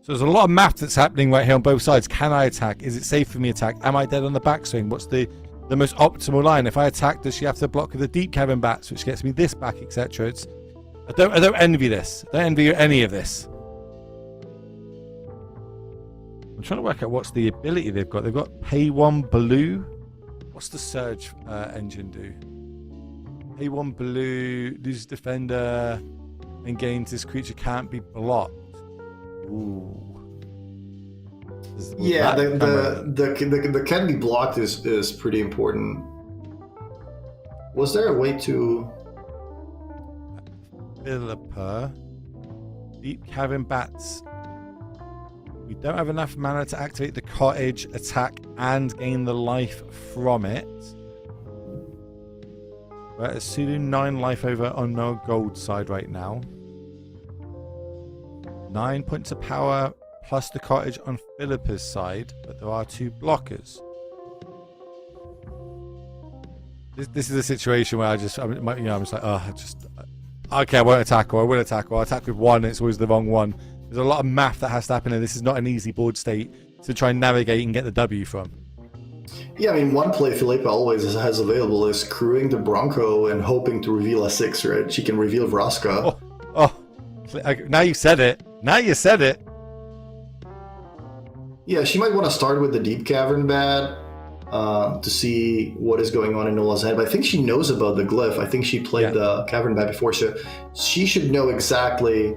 Speaker 1: So there's a lot of math that's happening right here on both sides. Can I attack? Is it safe for me to attack? Am I dead on the backswing? What's the most optimal line? If I attack, does she have to block with the Deep Cavern Bats, which gets me this back, etc.? I don't envy this. I don't envy any of this. I'm trying to work out what's the ability they've got. They've got Pay 1 Blue. What's the Surge engine do? Pay 1 Blue, loses defender, and gains this creature can't be blocked. Ooh.
Speaker 2: Yeah, the can be blocked is pretty important. Was there a way to...
Speaker 1: Philippa. Deep Cavern Bats. We don't have enough mana to activate the cottage, attack, and gain the life from it. We're at a pseudo 9 life over on our gold side right now. 9 points of power plus the cottage on Philippa's side, but there are 2 blockers. This is a situation where I'm just like, okay, I won't attack, or I will attack, or I'll attack with 1, and it's always the wrong one. There's a lot of math that has to happen, and this is not an easy board state to try and navigate and get the W from.
Speaker 2: Yeah, I mean, one play Philippa always has available is crewing the Bronco and hoping to reveal a 6, right? She can reveal Vraska.
Speaker 1: Now you said it. Now you said it.
Speaker 2: Yeah, she might want to start with the Deep Cavern Bat to see what is going on in Nola's head. But I think she knows about the glyph. I think she played the Cavern Bat before, so she should know exactly.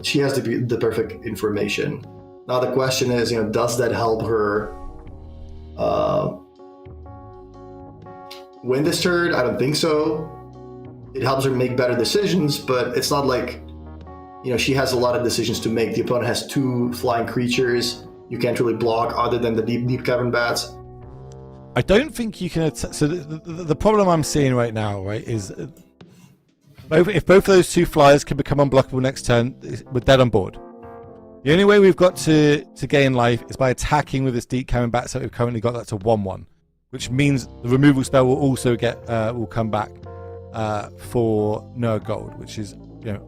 Speaker 2: She has the perfect information. Now the question is, does that help her win this turn? I don't think so. It helps her make better decisions, but it's not like, she has a lot of decisions to make. The opponent has 2 flying creatures. You can't really block other than the deep Cavern Bats.
Speaker 1: I don't think you can. So the problem I'm seeing right now, right, is if both of those 2 flyers can become unblockable next turn, we're dead on board. The only way we've got to gain life is by attacking with this Deep Cavern Bats that we've currently got. That's a 1/1, which means the removal spell will also will come back for no gold, which is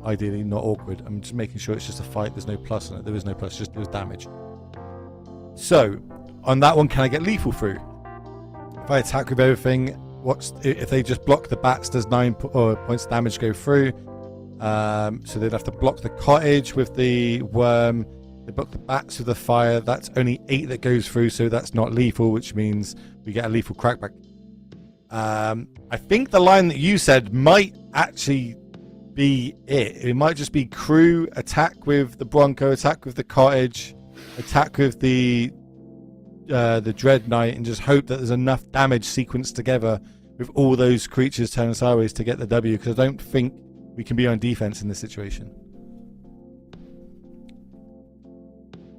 Speaker 1: ideally not awkward. I'm just making sure it's just a fight. There's no plus on it. There is no plus. Just it was damage. So on that one, can I get lethal through? If I attack with everything, if they just block the bats? Does 9 points of damage go through? So they'd have to block the cottage with the worm. They block the bats with the fire. That's only 8 that goes through, so that's not lethal, which means we get a lethal crackback. I think the line that you said might actually be it. It might just be crew, attack with the Bronco, attack with the cottage, attack with the Dread Knight, and just hope that there's enough damage sequenced together with all those creatures turning sideways to get the W, because I don't think we can be on defense in this situation.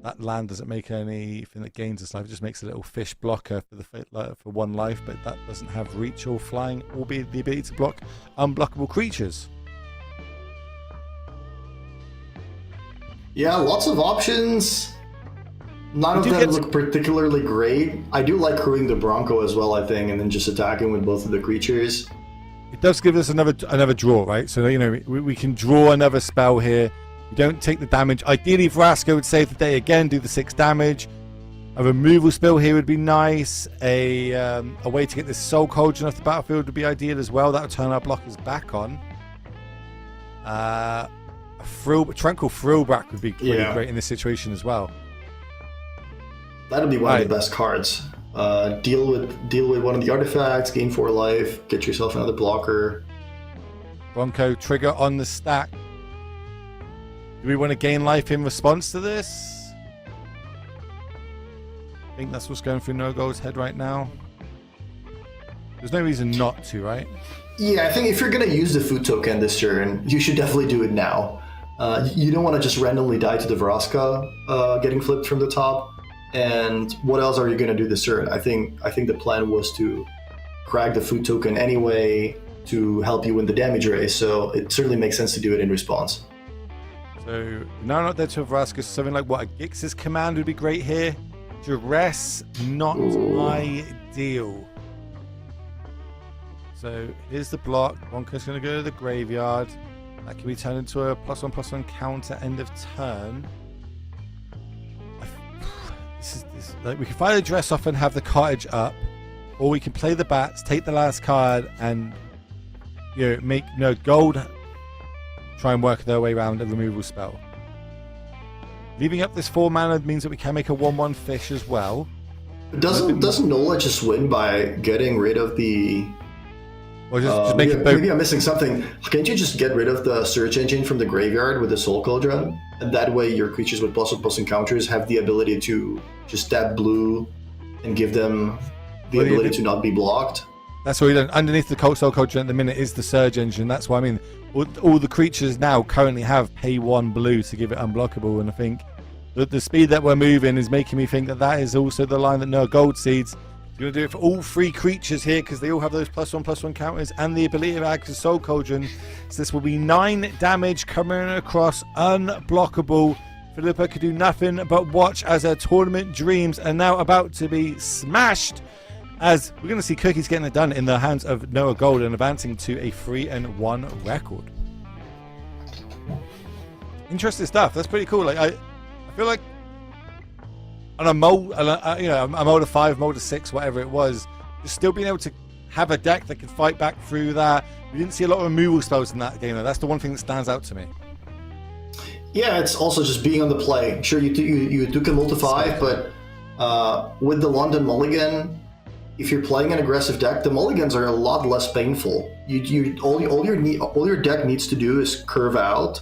Speaker 1: That land doesn't make anything that gains us life. It just makes a little fish blocker for 1 life, but that doesn't have reach or flying, or the ability to block unblockable creatures.
Speaker 2: Yeah, lots of options. None of them look particularly great. I do like crewing the Bronco as well, I think, and then just attacking with both of the creatures.
Speaker 1: It does give us another draw, right? So, we can draw another spell here. We don't take the damage. Ideally, Vraska would save the day again, do the 6 damage. A removal spell here would be nice. A way to get this Soul Cauldron off the battlefield would be ideal as well. That would turn our blockers back on. Tranquil Thrillback would be really great in this situation as well.
Speaker 2: That'd be one of the best cards. Deal with one of the artifacts, gain 4 life, get yourself another blocker.
Speaker 1: Bronco trigger on the stack. Do we want to gain life in response to this? I think that's what's going through No Gold's head right now. There's no reason not to, right?
Speaker 2: Yeah, I think if you're going to use the food token this turn, you should definitely do it now. You don't want to just randomly die to the Vraska getting flipped from the top. And what else are you going to do this turn? I think the plan was to crack the food token anyway to help you win the damage race, so it certainly makes sense to do it in response.
Speaker 1: So now not dead to a Vraska, something like a Gix's command would be great here. Duress, not ideal. So here's the block. Wonka's going to go to the graveyard. That can be turned into a +1/+1 counter end of turn. Like, we can fire the Duress off and have the cottage up, or we can play the bats, take the last card, and make gold. Try and work their way around a removal spell. Leaving up this 4 mana means that we can make a 1/1 fish as well.
Speaker 2: Doesn't Nola just win by getting rid of the?
Speaker 1: Or just make it.
Speaker 2: Maybe I'm missing something. Can't you just get rid of the search engine from the graveyard with the Soul Cauldron, and that way your creatures with +1/+1 counters have the ability to just tap blue and give them the ability to not be blocked.
Speaker 1: That's what we done. Underneath the Soul Cauldron at the minute is the Surge Engine. That's why I mean, all the creatures now currently have pay 1 blue to give it unblockable, and I think that the speed that we're moving is making me think that that is also the line that no gold seeds. You're going to do it for all 3 creatures here because they all have those +1/+1 counters and the ability to act as Soul Cauldron. So this will be 9 damage coming across unblockable. Philippa could do nothing but watch as her tournament dreams are now about to be smashed, as we're going to see Cookies getting it done in the hands of Noah Gold and advancing to a 3-1 record. Interesting stuff. That's pretty cool. Like I feel like on a mold, a mold of 5, mold of 6, whatever it was, just still being able to have a deck that can fight back through that. We didn't see a lot of removal spells in that game, though. That's the one thing that stands out to me.
Speaker 2: Yeah, it's also just being on the play. Sure, you took a mold to 5, but with the London Mulligan, if you're playing an aggressive deck, the mulligans are a lot less painful. All your deck needs to do is curve out,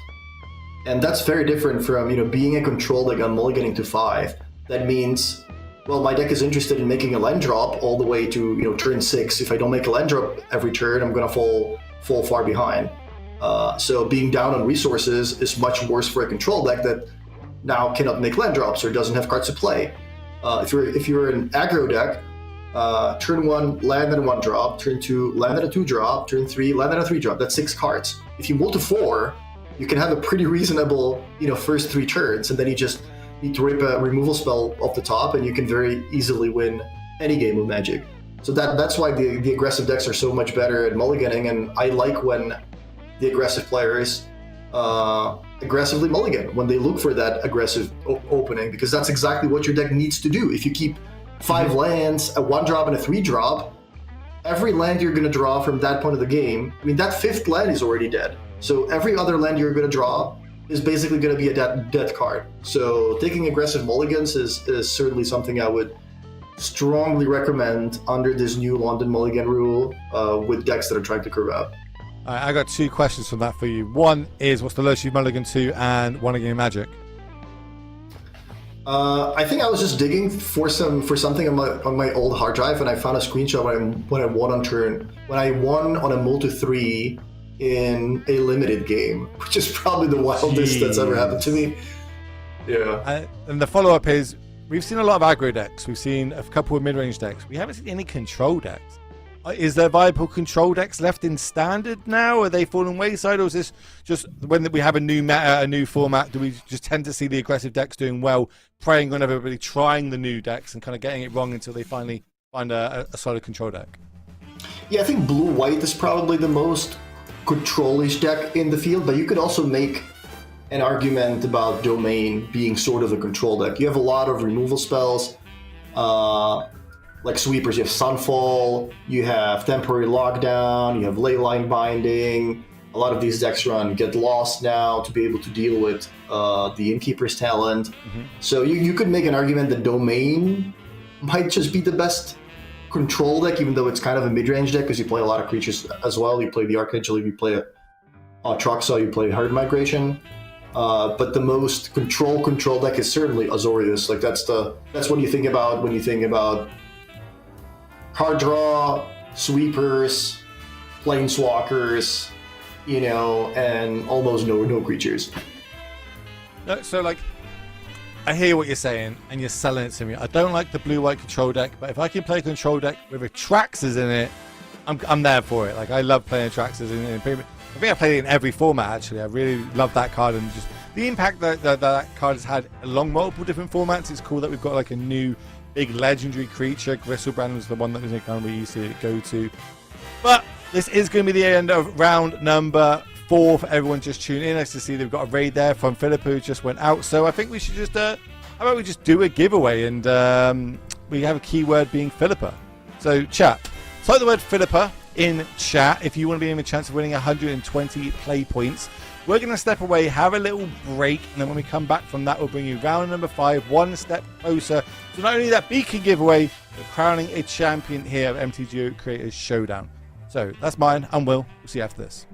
Speaker 2: and that's very different from being a control deck on mulliganing to 5. That means, well, my deck is interested in making a land drop all the way to turn 6. If I don't make a land drop every turn, I'm gonna fall far behind. So being down on resources is much worse for a control deck that now cannot make land drops or doesn't have cards to play. If you're an aggro deck, turn 1 land and 1 drop, turn 2 land and a 2 drop, turn 3 land and a 3 drop. That's 6 cards. If you roll to 4, you can have a pretty reasonable first 3 turns, and then you just need to rip a removal spell off the top, and you can very easily win any game of Magic. So that's why the aggressive decks are so much better at mulliganing, and I like when the aggressive players aggressively mulligan, when they look for that aggressive opening, because that's exactly what your deck needs to do. If you keep 5 lands, a 1 drop and a 3 drop, every land you're going to draw from that point of the game, I mean, that 5th land is already dead. So every other land you're going to draw is basically going to be a dead card. So taking aggressive mulligans is certainly something I would strongly recommend under this new London Mulligan rule with decks that are trying to curve out.
Speaker 1: All right, I got 2 questions from that for you. One is, what's the lowest you've mulliganed to, and one again Magic?
Speaker 2: I think I was just digging for something on my old hard drive, and I found a screenshot when I won on a multi 3 in a limited game, which is probably the wildest that's ever happened to me. Yeah.
Speaker 1: And the follow-up is, we've seen a lot of aggro decks. We've seen a couple of mid-range decks. We haven't seen any control decks. Is there viable control decks left in standard now? Are they falling wayside, or is this just when we have a new meta, a new format, do we just tend to see the aggressive decks doing well, preying on everybody trying the new decks and kind of getting it wrong until they finally find a solid control deck?
Speaker 2: Yeah, I think blue-white is probably the most control-ish deck in the field, but you could also make an argument about Domain being sort of a control deck. You have a lot of removal spells, like sweepers. You have Sunfall, you have Temporary Lockdown, you have Leyline Binding. A lot of these decks run Get Lost now to be able to deal with the Innkeeper's Talent. Mm-hmm. So you could make an argument that Domain might just be the best control deck, even though it's kind of a mid-range deck because you play a lot of creatures as well. You play the Archangel, you play a Truxel, you play Hard Migration. But the most control deck is certainly Azorius. Like that's what you think about when you think about card draw, sweepers, planeswalkers, and almost no creatures.
Speaker 1: No, so like, I hear what you're saying, and you're selling it to me. I don't like the blue-white control deck, but if I can play a control deck with Atraxas in it, I'm there for it. Like, I love playing Atraxas in it. I think I played it in every format, actually. I really love that card, and just the impact that card has had along multiple different formats. It's cool that we've got like a new big legendary creature. Gristlebrand was the one that was kind of we used to go to. But this is going to be the end of round number 4 for everyone just tuning in. Nice to see they've got a raid there from Philippa who just went out. So I think we should just, how about we just do a giveaway, and we have a keyword being Philippa. So chat, type the word Philippa in chat if you want to be in a chance of winning 120 play points. We're going to step away, have a little break, and then when we come back from that, we'll bring you round number 5, one step closer to not only that beacon giveaway, but crowning a champion here of MTGO Creators Showdown. So that's mine. I'm Will. We'll see you after this.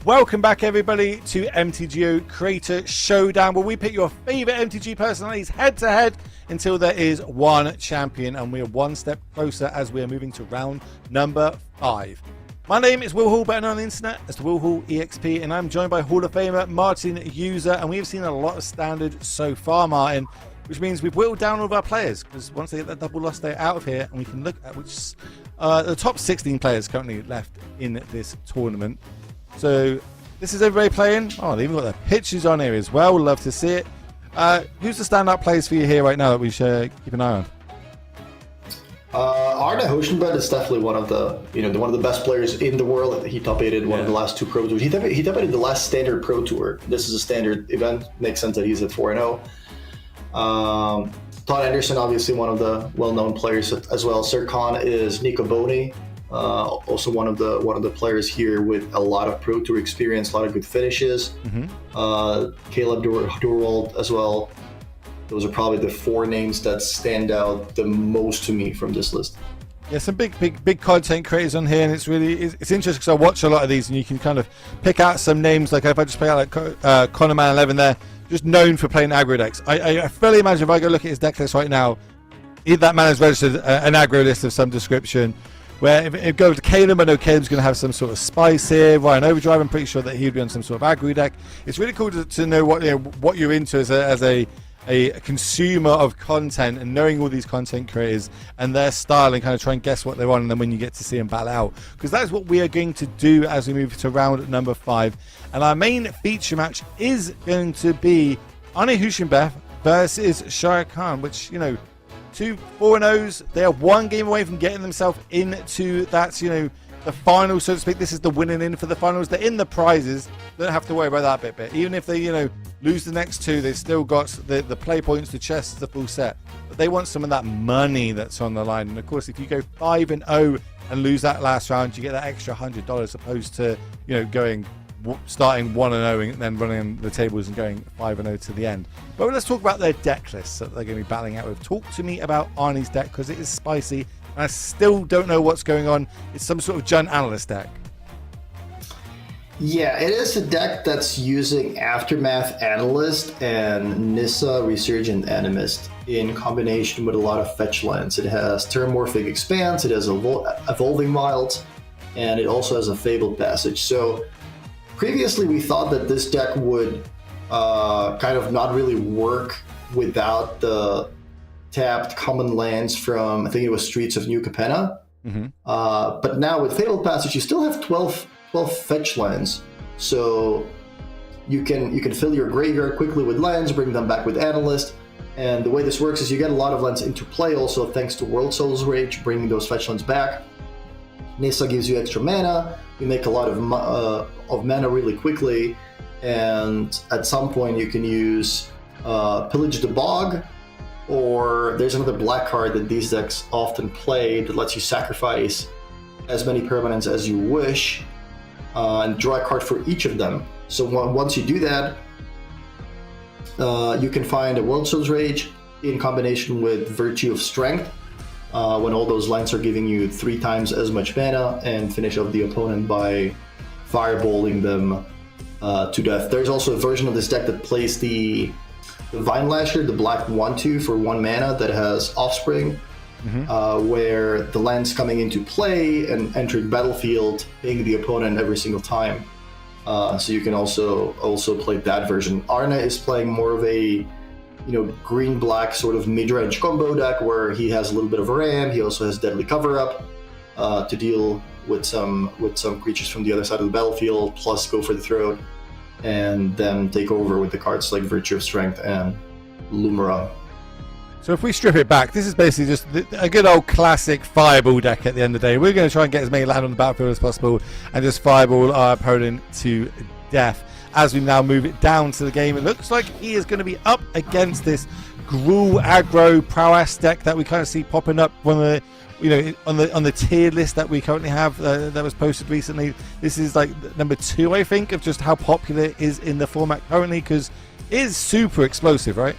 Speaker 1: Welcome back, everybody, to MTGO Creator Showdown, where we pick your favorite MTG personalities head to head until there is one champion, and we are one step closer as we are moving to round number 5. My name is Will Hall, better known on the internet as the Will Hall EXP, and I'm joined by Hall of Famer Martin User, and we have seen a lot of standard so far, Martin, which means we've whittled down all of our players, because once they get that double loss, they're out of here, and we can look at which the top 16 players currently left in this tournament. So this is everybody playing. Oh, they even got their pictures on here as well. Love to see it. Who's the standout players for you here right now that we should keep an eye on?
Speaker 2: Arne Hoshenbed is definitely one of the one of the best players in the world. He top 8'd one of the last 2 Pro Tours. He top 8'd the last standard Pro Tour. This is a standard event. Makes sense that he's at 4-0. Todd Anderson, obviously one of the well-known players as well. Sir Khan is Nico Boni. Also one of the players here with a lot of Pro Tour experience, a lot of good finishes. Caleb Durwald as well. Those are probably the 4 names that stand out the most to me from this list.
Speaker 1: Yeah, some big content creators on here, and it's interesting because I watch a lot of these, and you can kind of pick out some names. Like if I just pick out like Conor Man 11 there, just known for playing aggro decks. I fully imagine if I go look at his deck list right now, that man has registered an aggro list of some description. Where if it goes to Caleb, I know Caleb's going to have some sort of spice here. Ryan Overdrive, I'm pretty sure that he'd be on some sort of aggro deck. It's really cool to know what you're into as a consumer of content, and knowing all these content creators and their style, and kind of try and guess what they're on, and then when you get to see them battle out, because that's what we are going to do as we move to round number 5. And our main feature match is going to be Arne Hushenbeth versus Shah Khan, which 2 4-0s. They are 1 game away from getting themselves into that, the final, so to speak. This is the winning in for the finals. They're in the prizes. They don't have to worry about that bit. Even if they, lose the next 2, they've still got the play points, the chests, the full set. But they want some of that money that's on the line. And of course, if you go 5-0 and lose that last round, you get that extra $100, opposed to, starting 1-0 and then running the tables and going 5-0 to the end. But let's talk about their deck lists that they're going to be battling out with. Talk to me about Arnie's deck, because it is spicy, and I still don't know what's going on. It's some sort of Jund Analyst deck.
Speaker 2: Yeah, it is a deck that's using Aftermath Analyst and Nissa Resurgent Animist in combination with a lot of fetch lands. It has Terramorphic Expanse, it has Evolving Wilds, and it also has a Fabled Passage. So previously, we thought that this deck would kind of not really work without the tapped common lands from, I think it was Streets of New Capenna. But now with Fabled Passage, you still have 12 fetch lands. So you can fill your graveyard quickly with lands, bring them back with Analyst. And the way this works is you get a lot of lands into play also thanks to World Soul's Rage, bringing those fetch lands back. Nissa gives you extra mana. You make a lot of mana really quickly, and at some point you can use Pillage the Bog, or there's another black card that these decks often play that lets you sacrifice as many permanents as you wish, and draw a card for each of them. So once you do that, you can find a World Soul's Rage in combination with Virtue of Strength, when all those lands are giving you 3 times as much mana, and finish off the opponent by fireballing them to death. There's also a version of this deck that plays the Vine Lasher, the black 1/2 for 1 mana that has Offspring, where the land's coming into play and entering battlefield, paying the opponent every single time. So you can also play that version. Arne is playing more of a green-black sort of mid-range combo deck where he has a little bit of a ram. He also has Deadly Cover-Up to deal with some creatures from the other side of the battlefield, plus go for the throat, and then take over with the cards like Virtue of Strength and Lumera.
Speaker 1: So if we strip it back, this is basically just a good old classic fireball deck at the end of the day. We're going to try and get as many land on the battlefield as possible and just fireball our opponent to death. As we now move it down to the game, it looks like he is going to be up against this Gruul aggro prowess deck that we kind of see popping up on the tier list that we currently have that was posted recently. This is like number 2, I think, of just how popular it is in the format currently, because it is super explosive, right?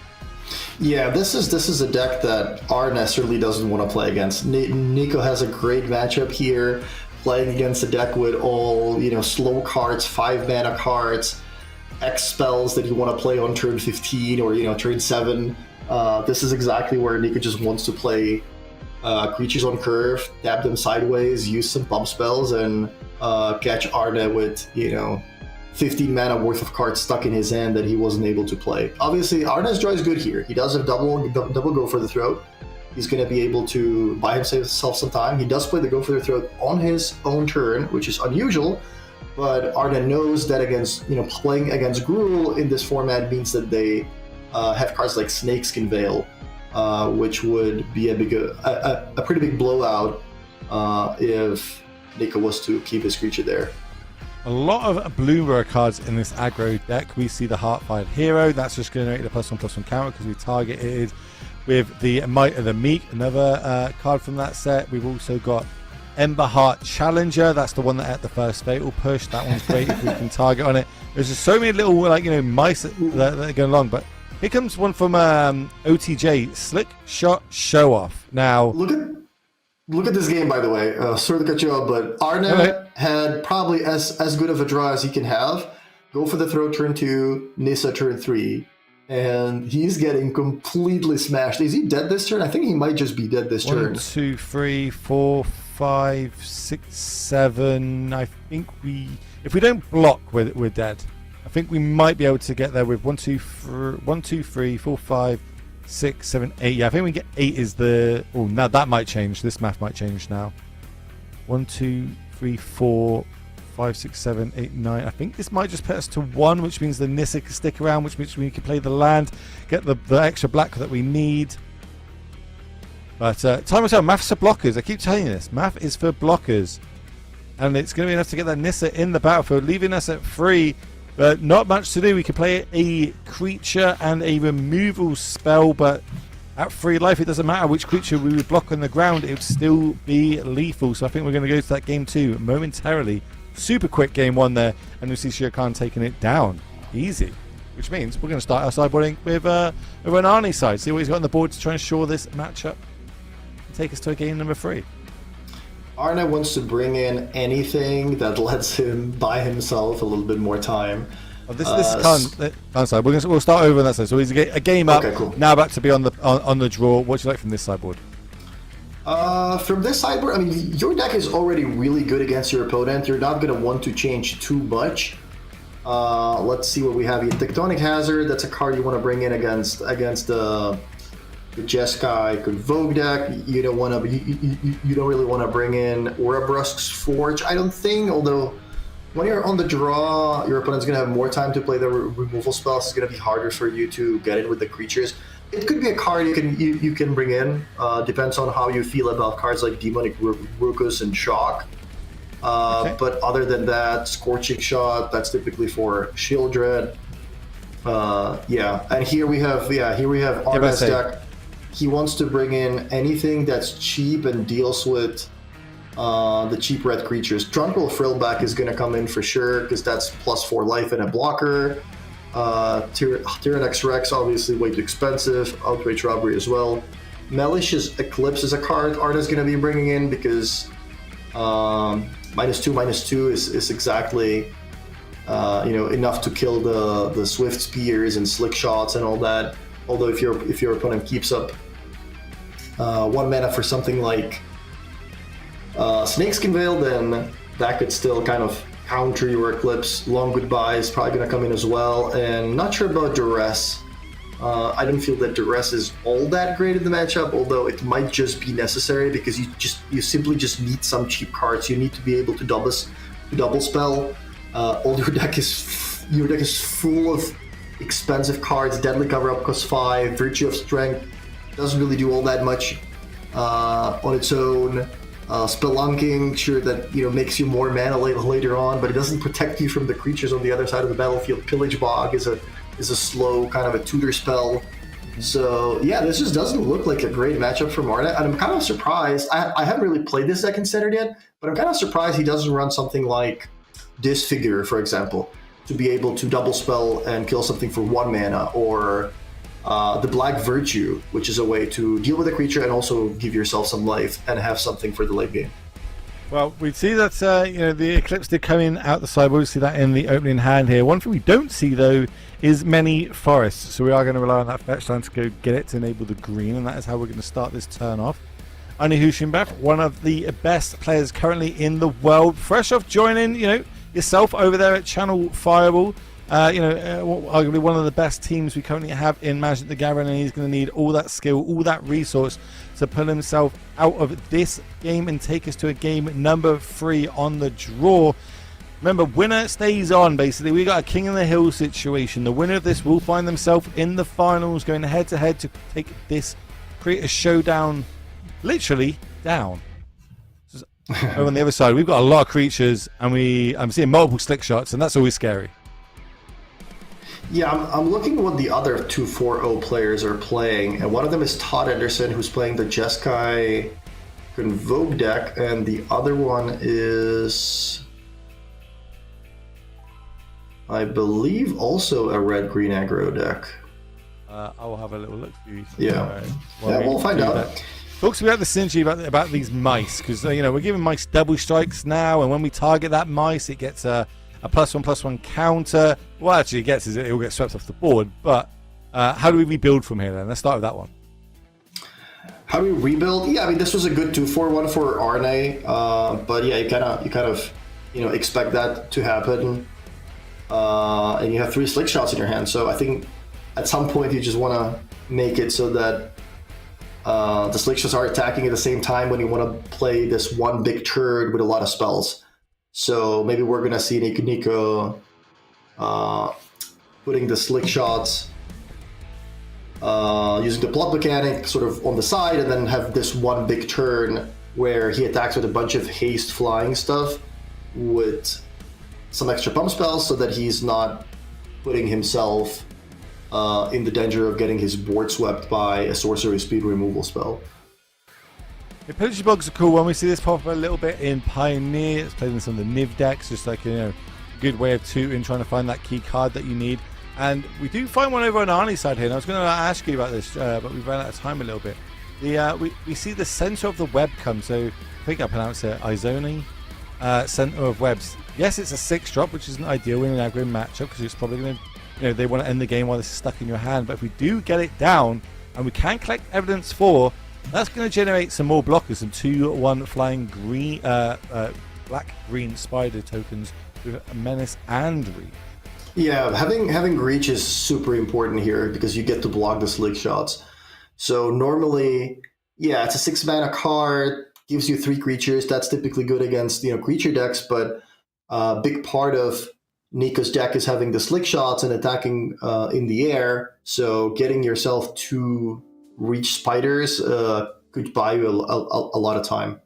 Speaker 2: Yeah, this is a deck that Arne certainly doesn't want to play against. Nico has a great matchup here. playing against a deck with all, slow cards, 5 mana cards, X spells that you want to play on turn 15 or, turn 7. This is exactly where Nika just wants to play creatures on curve, tap them sideways, use some pump spells, and catch Arne with, 15 mana worth of cards stuck in his hand that he wasn't able to play. Obviously, Arne's draw is good here. He does have double go for the throat. He's going to be able to buy himself some time. He does play the go for the throat on his own turn, which is unusual, but Arne knows that playing against Gruul in this format means that they have cards like Snakeskin Veil, which would be a pretty big blowout if Nika was to keep his creature there.
Speaker 1: A lot of Bloomburrow cards in this aggro deck. We see the Heartfired Hero. That's just going to generate a +1/+1 counter because we targeted with the Might of the Meek, another card from that set. We've also got Emberheart Challenger. That's the one that at the first Fatal Push. That one's great if we can target on it. There's just so many little mice that are going along. But here comes one from OTJ, Slick Shot Show Off. Now look at this game, by the way. Sorry to cut you off, but Arne had probably as good of a draw as he can have. Go for the throw turn 2, Nissa turn 3, and he's getting completely smashed. Is he dead this turn? I think he might just be dead this turn. 1, 2, 3, 4, 5, 6, 7. I think if we don't block, we're dead. I think we might be able to get there with 1, 2, 3, 4, 5, 6, 7, 8. Yeah, I think we get 8 is the... Oh, now that might change. This math might change now. 1, 2, 3, 4, 5, 6, 7, 8, 9. I think this might just put us to 1, which means the Nissa can stick around, which means we can play the land, get the extra black that we need. But time will tell. Math's for blockers. I keep telling you this. Math is for blockers. And it's going to be enough to get that Nissa in the battlefield, leaving us at 3. But not much to do. We can play a creature and a removal spell, but at 3 life, it doesn't matter which creature we would block on the ground. It would still be lethal. So I think we're going to go to that game 2 momentarily. Super quick game 1 there. And we see Shere Khan taking it down. Easy. Which means we're going to start our sideboarding with an Arnie side. See what he's got on the board to try and shore this matchup. And take us to a game number 3.
Speaker 2: Arne wants to bring in anything that lets him buy himself a little bit more time.
Speaker 1: Oh, this Khan side. We'll start over on that side. So he's a game up.
Speaker 2: Okay, cool.
Speaker 1: Now back to be on the draw. What do you like from this sideboard?
Speaker 2: From this sideboard, I mean, your deck is already really good against your opponent. You're not going to want to change too much. Let's see what we have here. Tectonic Hazard. That's a card you want to bring in against the Jeskai Convoke deck. You don't really want to bring in Orabrusk's Forge, I don't think. Although when you're on the draw, your opponent's gonna have more time to play the removal spells. It's gonna be harder for you to get in with the creatures. It could be a card you can bring in. Depends on how you feel about cards like Demonic Rukus and Shock. Okay. But other than that, Scorching Shot. That's typically for Shieldred. And here we have Arne's deck. He wants to bring in anything that's cheap and deals with the cheap red creatures. Tranquil Frillback is going to come in for sure because that's +4 life and a blocker. Tyrannex Rex, obviously way too expensive. Outrage Robbery as well. Malicious Eclipse is a card Arne's going to be bringing in because -2/-2 is exactly enough to kill the Swift Spears and Slick Shots and all that. Although if your opponent keeps up 1 mana for something like Snakeskin Veil, then that could still kind of counter your Eclipse. Long Goodbye is probably going to come in as well, and not sure about Duress. I don't feel that Duress is all that great in the matchup, although it might just be necessary because you simply just need some cheap cards. You need to be able to double spell. All your deck is full of expensive cards. Deadly Cover Up costs 5. Virtue of Strength doesn't really do all that much on its own. Spelunking, sure, that makes you more mana later on, but it doesn't protect you from the creatures on the other side of the battlefield. Pillage Bog is a slow kind of a tutor spell. So yeah, this just doesn't look like a great matchup for Arne, and I'm kind of surprised. I haven't really played this deck in Standard yet, but I'm kind of surprised he doesn't run something like Disfigure, for example, to be able to double spell and kill something for 1 mana, or the Black Virtue, which is a way to deal with a creature and also give yourself some life and have something for the late game.
Speaker 1: Well, we see that the Eclipse did come in out the sideboard. We see that in the opening hand here. One thing we don't see though is many forests, so we are going to rely on that fetch line to go get it to enable the green, and that is how we're going to start this turn off. Ani Hushinbeth, one of the best players currently in the world, fresh off joining yourself over there at Channel Fireball. Arguably one of the best teams we currently have in Magic the Gathering, and he's going to need all that skill, all that resource to pull himself out of this game and take us to a game number 3 on the draw. Remember, winner stays on, basically. We got a King in the Hill situation. The winner of this will find themselves in the finals, going head to head to take this, create a showdown, literally down. Over on the other side, we've got a lot of creatures, and I'm seeing multiple slick shots, and that's always scary.
Speaker 2: Yeah, I'm looking at what the other 2-4-0 players are playing, and one of them is Todd Anderson, who's playing the Jeskai Convoke deck, and the other one is, I believe, also a red-green aggro deck.
Speaker 1: I'll have a little look for you.
Speaker 2: Yeah, we'll find out.
Speaker 1: Talks about the synergy about these mice, because we're giving mice double strikes now, and when we target that mice, it gets a +1/+1 counter. Well, actually, it will get swept off the board. But how do we rebuild from here then? Let's start with that one.
Speaker 2: How do we rebuild? Yeah, I mean, this was a good 2-4-1 for Arne, but yeah, you kind of expect that to happen, and you have 3 slick shots in your hand. So I think at some point you just want to make it so that the slick shots are attacking at the same time when you want to play this one big turd with a lot of spells. So maybe we're going to see Nico putting the slick shots, using the plot mechanic sort of on the side, and then have this one big turn where he attacks with a bunch of haste flying stuff with some extra pump spells so that he's not putting himself in the danger of getting his board swept by a sorcery speed removal spell.
Speaker 1: The Pillage Bog's a cool one. We see this pop up a little bit in Pioneer. It's played in some of the Niv decks, just like a good way of trying to find that key card that you need. And we do find one over on Arnie's side here. And I was going to ask you about this, but we've run out of time a little bit. We see the center of the web come. So I think I pronounce it Izoni. Center of webs. Yes, it's a 6-drop, which isn't ideal in an aggro matchup because it's probably going to, they want to end the game while this is stuck in your hand. But if we do get it down and we can collect evidence for, that's going to generate some more blockers, some 2/1 flying green, black-green spider tokens with Menace and Reach.
Speaker 2: Yeah, having Reach is super important here because you get to block the slick shots. So normally, yeah, it's a 6-mana card, gives you 3 creatures. That's typically good against creature decks, but a big part of Nico's deck is having the slick shots and attacking in the air. So getting yourself to Reach spiders could buy you a lot of time.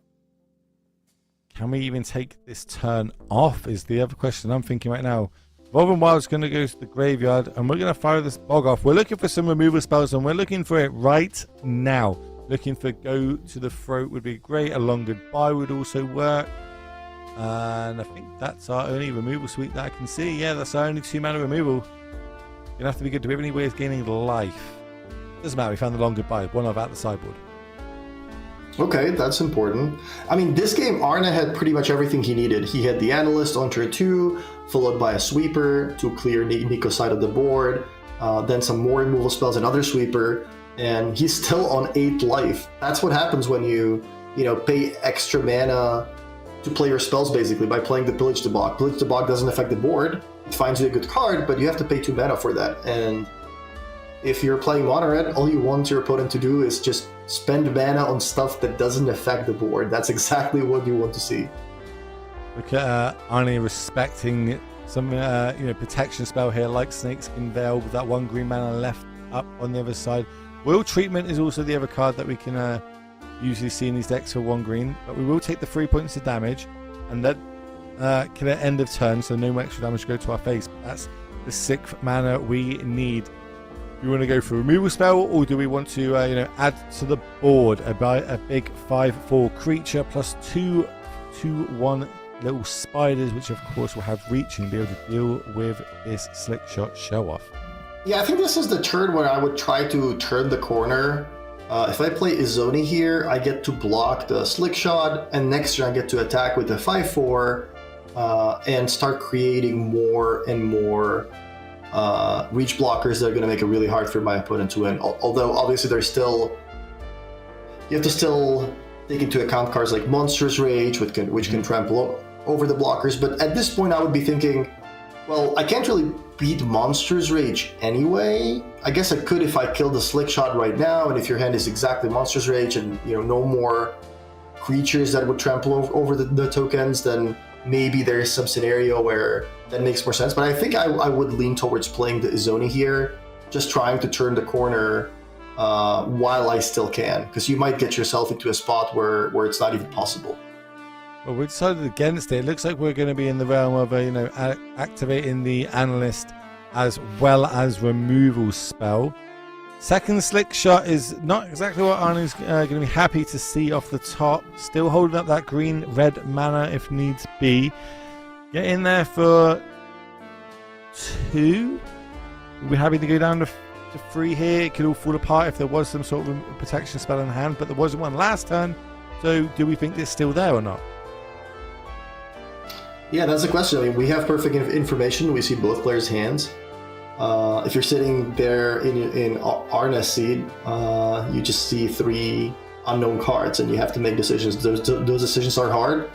Speaker 1: Can we even take this turn off is the other question I'm thinking right now. Evolving Wild's going to go to the graveyard, and we're going to fire this bog off. We're looking for some removal spells, and we're looking for it right now. Looking for Go to the Throat would be great. A Long Goodbye would also work. And I think that's our only removal suite that I can see. Yeah, that's our only 2-mana removal. Going to have to be good. Do we have any way of gaining life? Doesn't matter, we found the Long Goodbye, one of at the sideboard.
Speaker 2: Okay, that's important. I mean, this game, Arne had pretty much everything he needed. He had the Analyst on turn 2, followed by a Sweeper to clear Nico's side of the board, then some more removal spells, another Sweeper, and he's still on 8 life. That's what happens when you pay extra mana to play your spells, basically, by playing the Pillage the Bog. Pillage the Bog doesn't affect the board. It finds you a good card, but you have to pay 2 mana for that. And if you're playing mono red, all you want your opponent to do is just spend mana on stuff that doesn't affect the board. That's exactly what you want to see.
Speaker 1: Look at Arnie respecting some protection spell here, like Snakeskin Veil with that 1 green mana left up on the other side. Will Treatment is also the other card that we can usually see in these decks for 1 green, but we will take the 3 points of damage, and then kill at end of turn, so no extra damage go to our face. But that's the 6th mana we need. Do we want to go for a removal spell, or do we want to add to the board a big 5/4 creature plus 2/1 little spiders, which of course will have reach and be able to deal with this slick shot show off?
Speaker 2: Yeah, I think this is the turn where I would try to turn the corner If I play Izoni here, I get to block the Slick Shot, and next turn I get to attack with the 5/4 and start creating more and more reach blockers that are going to make it really hard for my opponent to win. Although obviously you have to still take into account cards like Monstrous Rage, which can trample over the blockers. But at this point, I would be thinking, well, I can't really beat Monstrous Rage anyway. I guess I could if I kill the Slick Shot right now, and if your hand is exactly Monstrous Rage and no more creatures that would trample over the tokens, then maybe there's some scenario where that makes more sense. But I think I would lean towards playing the Izoni here, just trying to turn the corner while I still can, because you might get yourself into a spot where it's not even possible.
Speaker 1: Well, we decided against it. It looks like we're going to be in the realm of activating the Analyst as well as removal spell. Second Slick Shot is not exactly what Arnie's going to be happy to see off the top. Still holding up that green-red mana if needs be. Get in there for 2. We're happy to go down to 3 here. It could all fall apart if there was some sort of protection spell in hand, but there wasn't one last turn. So do we think it's still there or not?
Speaker 2: Yeah, that's the question. I mean, we have perfect information. We see both players' hands. If you're sitting there in Arna's seat, you just see 3 unknown cards, and you have to make decisions. Those decisions are hard.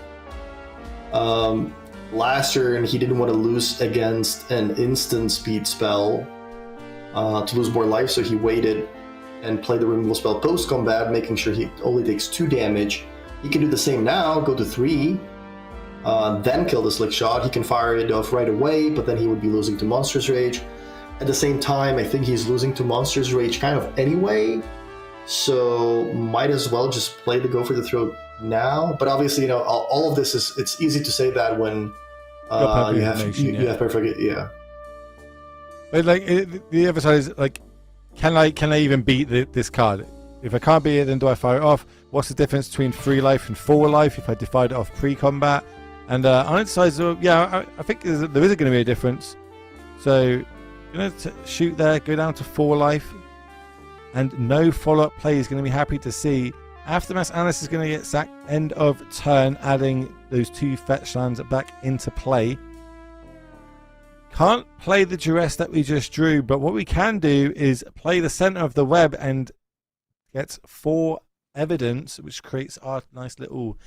Speaker 2: Last turn, he didn't want to lose against an instant speed spell to lose more life, so he waited and played the removal spell post-combat, making sure he only takes 2 damage. He can do the same now, go to 3. Then kill the Slick Shot. He can fire it off right away, but then he would be losing to Monstrous Rage. At the same time, I think he's losing to Monstrous Rage kind of anyway, so might as well just play the Go for the Throat now. But obviously, all of this it's easy to say that when you have perfect, yeah.
Speaker 1: But the other side is can I even beat this card? If I can't beat it, then do I fire it off? What's the difference between 3 life and 4 life if I divide it off pre-combat? And on its side, I think there is going to be a difference. So, going to shoot there, go down to 4 life, and no follow-up play is going to be happy to see. Aftermath Analyst is going to get sacked end of turn, adding those 2 fetch lands back into play. Can't play the duress that we just drew, but what we can do is play the center of the web and get 4 evidence, which creates our nice little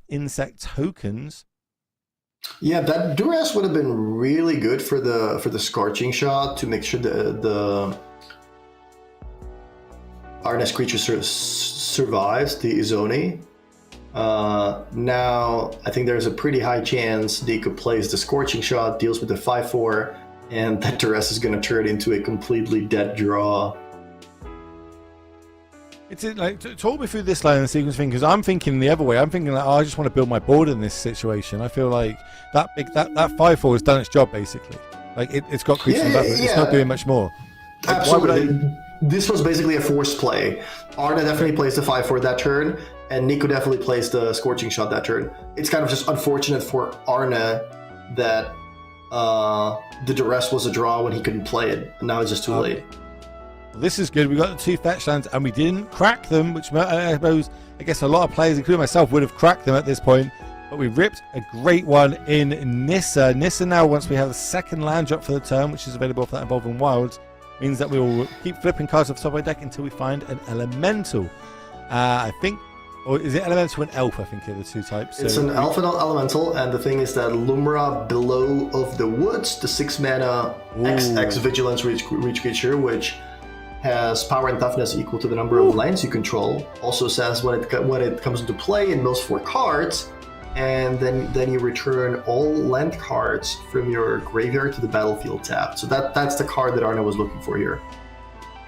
Speaker 1: insect tokens. Yeah,
Speaker 2: that duress would have been really good for the Scorching Shot to make sure the Arnes creature survives the Izoni. Now, I think there's a pretty high chance Nico plays the Scorching Shot, deals with the 5/4, and that duress is going to turn into a completely dead draw.
Speaker 1: It's talk me through this line of the sequence thing, because I'm thinking the other way. I'm thinking I just want to build my board in this situation. I feel like that 5/4 has done its job basically. It's got creatures and buffers. It's not doing much more.
Speaker 2: Absolutely. This was basically a forced play. Arna definitely plays the 5/4 that turn, and Nico definitely plays the Scorching Shot that turn. It's kind of just unfortunate for Arna that the duress was a draw when he couldn't play it, and now it's just too late.
Speaker 1: This is good. We got the 2 fetch lands and we didn't crack them, which I guess a lot of players, including myself, would have cracked them at this point. But we ripped a great one in Nissa. Nissa now, once we have the second land drop for the turn, which is available for that Evolving Wilds, means that we will keep flipping cards off the top of our deck until we find an Elemental. I think, or is it Elemental and Elf? I think are the 2 types.
Speaker 2: It's an Elf and Elemental, and the thing is that Lumra Below of the Woods, the 6 mana X Vigilance reach creature, which has power and toughness equal to the number of lands you control. Also says when it comes into play, it mills 4 cards, and then you return all land cards from your graveyard to the battlefield tapped. So that's the card that Arna was looking for here.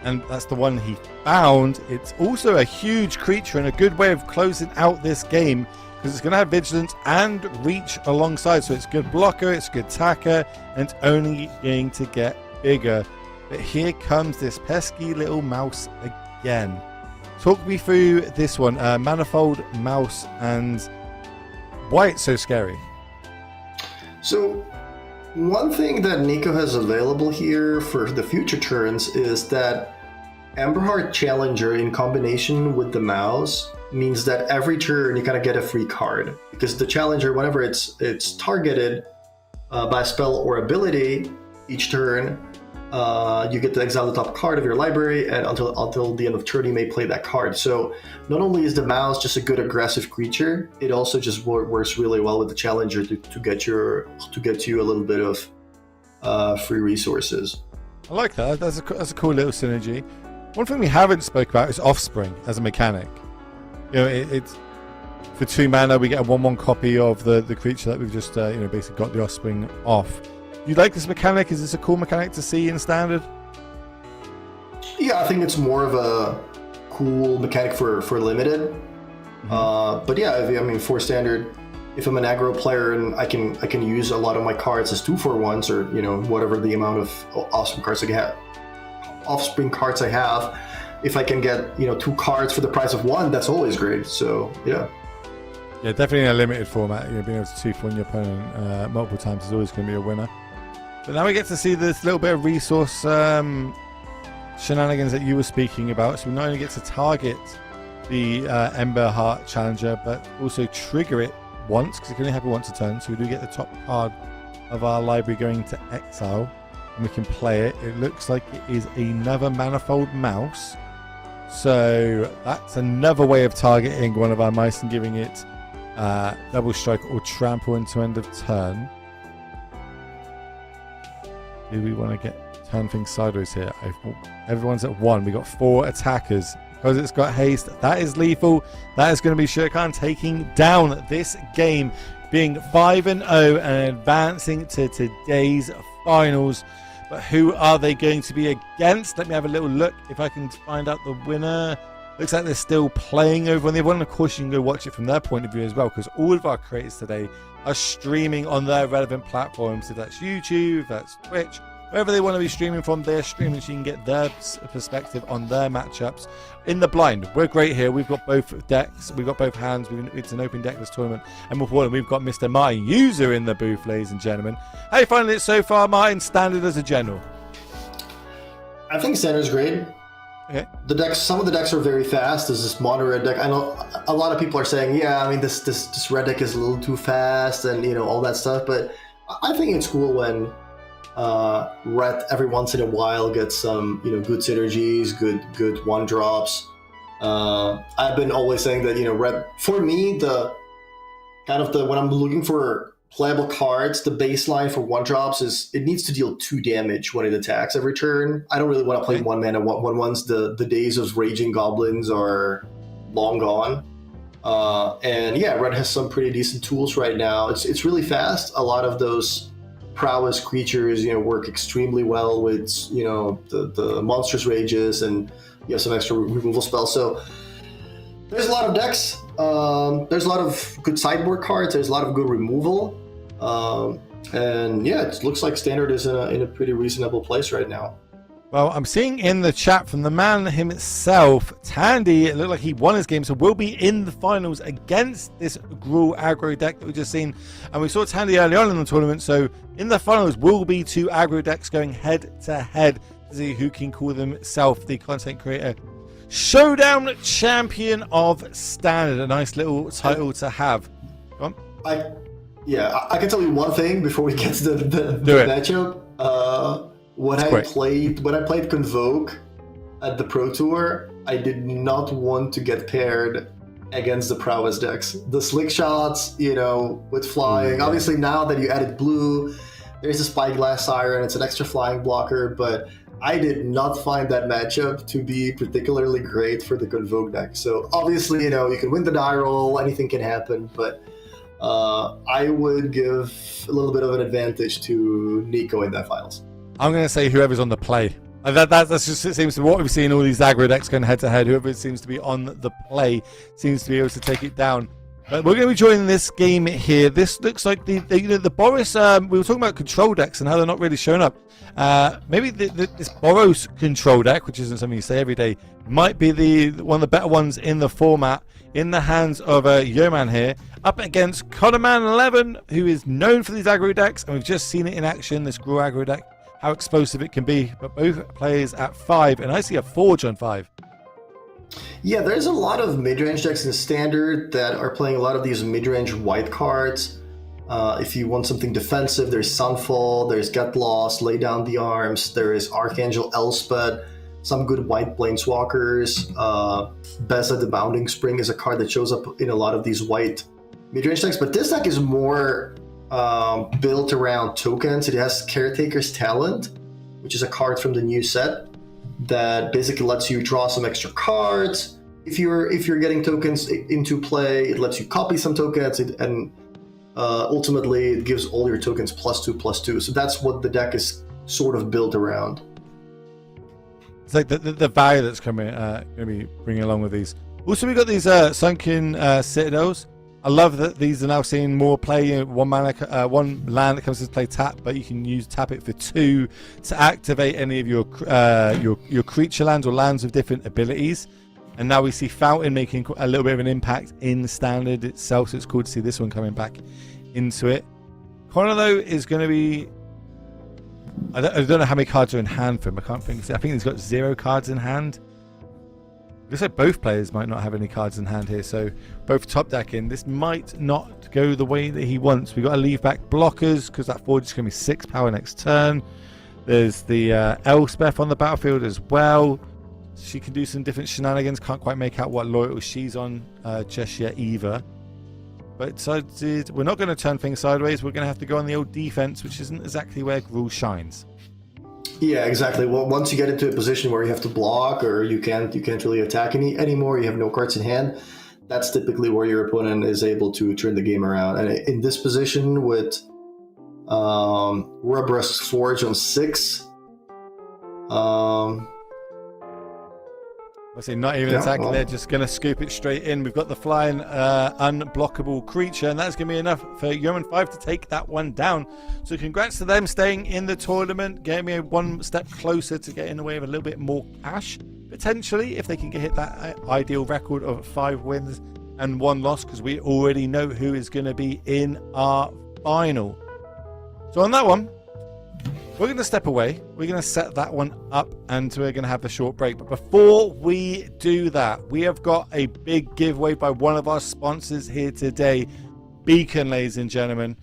Speaker 1: And that's the one he found. It's also a huge creature and a good way of closing out this game, because it's going to have Vigilance and Reach alongside. So it's good blocker, it's good attacker, and it's only going to get bigger. But here comes this pesky little mouse again. Talk me through this one, Manifold Mouse, and why it's so scary.
Speaker 2: So, one thing that Nico has available here for the future turns is that Emberheart Challenger in combination with the mouse means that every turn you kind of get a free card, because the Challenger, whenever it's targeted by a spell or ability, each turn you get to exile the top card of your library, and until the end of turn you may play that card. So not only is the mouse just a good aggressive creature, it also just works really well with the Challenger to get you a little bit of free resources.
Speaker 1: I like that. That's a cool little synergy. One thing we haven't spoke about is Offspring as a mechanic. You know, it's for 2 mana we get a 1/1 copy of the creature that we've just basically got the Offspring off. You like this mechanic? Is this a cool mechanic to see in Standard?
Speaker 2: Yeah, I think it's more of a cool mechanic for Limited. Mm-hmm. But yeah, I mean, for Standard, if I'm an aggro player and I can use a lot of my cards as 2/1s, or whatever the amount of Offspring cards I have, if I can get 2 cards for the price of 1, that's always great. So yeah.
Speaker 1: Yeah, definitely in a limited format. Being able to 2/1 your opponent multiple times is always going to be a winner. But now we get to see this little bit of resource shenanigans that you were speaking about. So we not only get to target the Emberheart Challenger, but also trigger it once, because it can only happen once a turn. So we do get the top card of our library going to exile, and we can play it. It looks like it is another Manifold Mouse. So that's another way of targeting one of our mice and giving it double strike or trample into end of turn. Do we want to turn things sideways here? Everyone's at 1. We got 4 attackers. Because it's got haste, that is lethal. That is going to be Shurkan taking down this game, being 5-0 and advancing to today's finals. But who are they going to be against? Let me have a little look if I can find out the winner. Looks like they're still playing over on the other one. Of course, you can go watch it from their point of view as well, because all of our creators today are streaming on their relevant platforms. If that's YouTube, that's Twitch, wherever they want to be streaming from, they're streaming, so you can get their perspective on their matchups. In the blind, we're great here. We've got both decks, we've got both hands. It's an open deck this tournament, and we've got Mr. Martin User in the booth, ladies and gentlemen. How are you finding it so far, Martin? Standard as a general?
Speaker 2: I think Standard's great.
Speaker 1: Okay.
Speaker 2: Some of the decks are very fast. There's this mono red deck. I know a lot of people are saying, yeah, I mean, this red deck is a little too fast, and all that stuff. But I think it's cool when red every once in a while gets some good synergies, good 1-drops. I've been always saying that red, for me, when I'm looking for playable cards, the baseline for 1-drops is it needs to deal 2 damage when it attacks every turn. I don't really want to play 1-mana 1/1s. The days of Raging Goblins are long gone. And yeah, red has some pretty decent tools right now. It's really fast. A lot of those prowess creatures work extremely well with the monstrous rages, and some extra removal spells. So there's a lot of decks. There's a lot of good sideboard cards. There's a lot of good removal. And yeah, it looks like Standard is in a pretty reasonable place right now.
Speaker 1: Well, I'm seeing in the chat from the man himself, Tandy, it looked like he won his game, so we'll be in the finals against this Gruul aggro deck that we've just seen. And we saw Tandy early on in the tournament, so in the finals will be 2 aggro decks going head-to-head to see who can call themselves the content creator Showdown Champion of Standard. A nice little title to have. Go on.
Speaker 2: I can tell you one thing before we get to the matchup. When I played Convoke at the Pro Tour, I did not want to get paired against the prowess decks. The slick shots, with flying. Obviously, now that you added blue, there's a Spyglass Siren. It's an extra flying blocker, but I did not find that matchup to be particularly great for the Convoke deck. So obviously, you can win the die roll, anything can happen, but I would give a little bit of an advantage to Nico in that finals.
Speaker 1: I'm going to say whoever's on the play. That's just, it seems to be what we've seen all these aggro decks going head-to-head. Whoever seems to be on the play seems to be able to take it down. But we're going to be joining this game here. This looks like the Boros. We were talking about control decks and how they're not really showing up. Maybe this Boros control deck, which isn't something you say every day, might be one of the better ones in the format, in the hands of Yeoman here, up against Connorman 11, who is known for these aggro decks, and we've just seen it in action. This Gruul aggro deck how explosive it can be. But both players at 5, and I see a Forge on 5.
Speaker 2: Yeah, there's a lot of mid-range decks in Standard that are playing a lot of these mid-range white cards. If you want something defensive, there's Sunfall, there's Get Lost, Lay Down the Arms, there is Archangel Elspeth, some good white Planeswalkers. Beza the Bounding Spring is a card that shows up in a lot of these white mid-range decks, but this deck is more built around tokens. It has Caretaker's Talent, which is a card from the new set that basically lets you draw some extra cards. If you're getting tokens into play, it lets you copy some tokens, and ultimately it gives all your tokens +2/+2. So that's what the deck is sort of built around.
Speaker 1: It's like the value that's going to be bringing along with these. Also, we've got these Sunken Citadels. I love that these are now seeing more play. One land that comes into play tap, but you can tap it for 2 to activate any of your creature lands or lands with different abilities. And now we see Fountain making a little bit of an impact in Standard itself, so it's cool to see this one coming back into it. Connor, though, is going to be... I don't know how many cards are in hand for him. I can't think. I think he's got 0 cards in hand. Looks like both players might not have any cards in hand here, so both top decking. This might not go the way that he wants. We've got to leave back blockers because that Forge is going to be 6 power next turn. There's the Elspeth on the battlefield as well. She can do some different shenanigans. Can't quite make out what loyalty she's on just yet either. But decided we're not going to turn things sideways. We're going to have to go on the old defense, which isn't exactly where Gruul shines.
Speaker 2: Yeah, exactly. Well, once you get into a position where you have to block or you can't really attack anymore, you have no cards in hand, that's typically where your opponent is able to turn the game around. And in this position with Rubber's Forge on 6,
Speaker 1: I say not even attacking there, just going to scoop it straight in. We've got the flying unblockable creature, and that's going to be enough for Yeoman 5 to take that one down. So congrats to them staying in the tournament, getting me one step closer to getting away with a little bit more cash, potentially, if they can hit that ideal record of 5 wins and 1 loss, because we already know who is going to be in our final. So on that one, we're going to step away. We're going to set that one up, and we're going to have a short break. But before we do that, we have got a big giveaway by one of our sponsors here today, Beacon, ladies and gentlemen.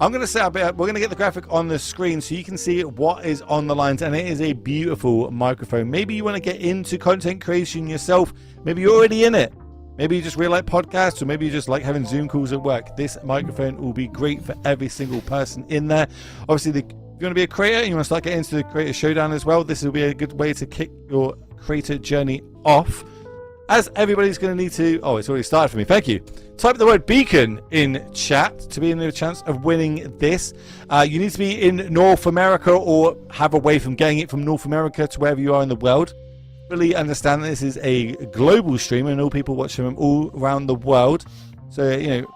Speaker 1: I'm going to set up, we're going to get the graphic on the screen so you can see what is on the lines, and it is a beautiful microphone. Maybe you want to get into content creation yourself. Maybe you're already in it. Maybe you just really like podcasts, or maybe you just like having Zoom calls at work. This microphone will be great for every single person in there. Obviously, if you want to be a creator and you want to start getting into the Creator Showdown as well, this will be a good way to kick your creator journey off. As everybody's going to need to... Oh, it's already started for me. Thank you. Type the word Beacon in chat to be in the chance of winning this. You need to be in North America or have a way from getting it from North America to wherever you are in the world. Fully understand that this is a global stream and all people watch them all around the world. So, you know,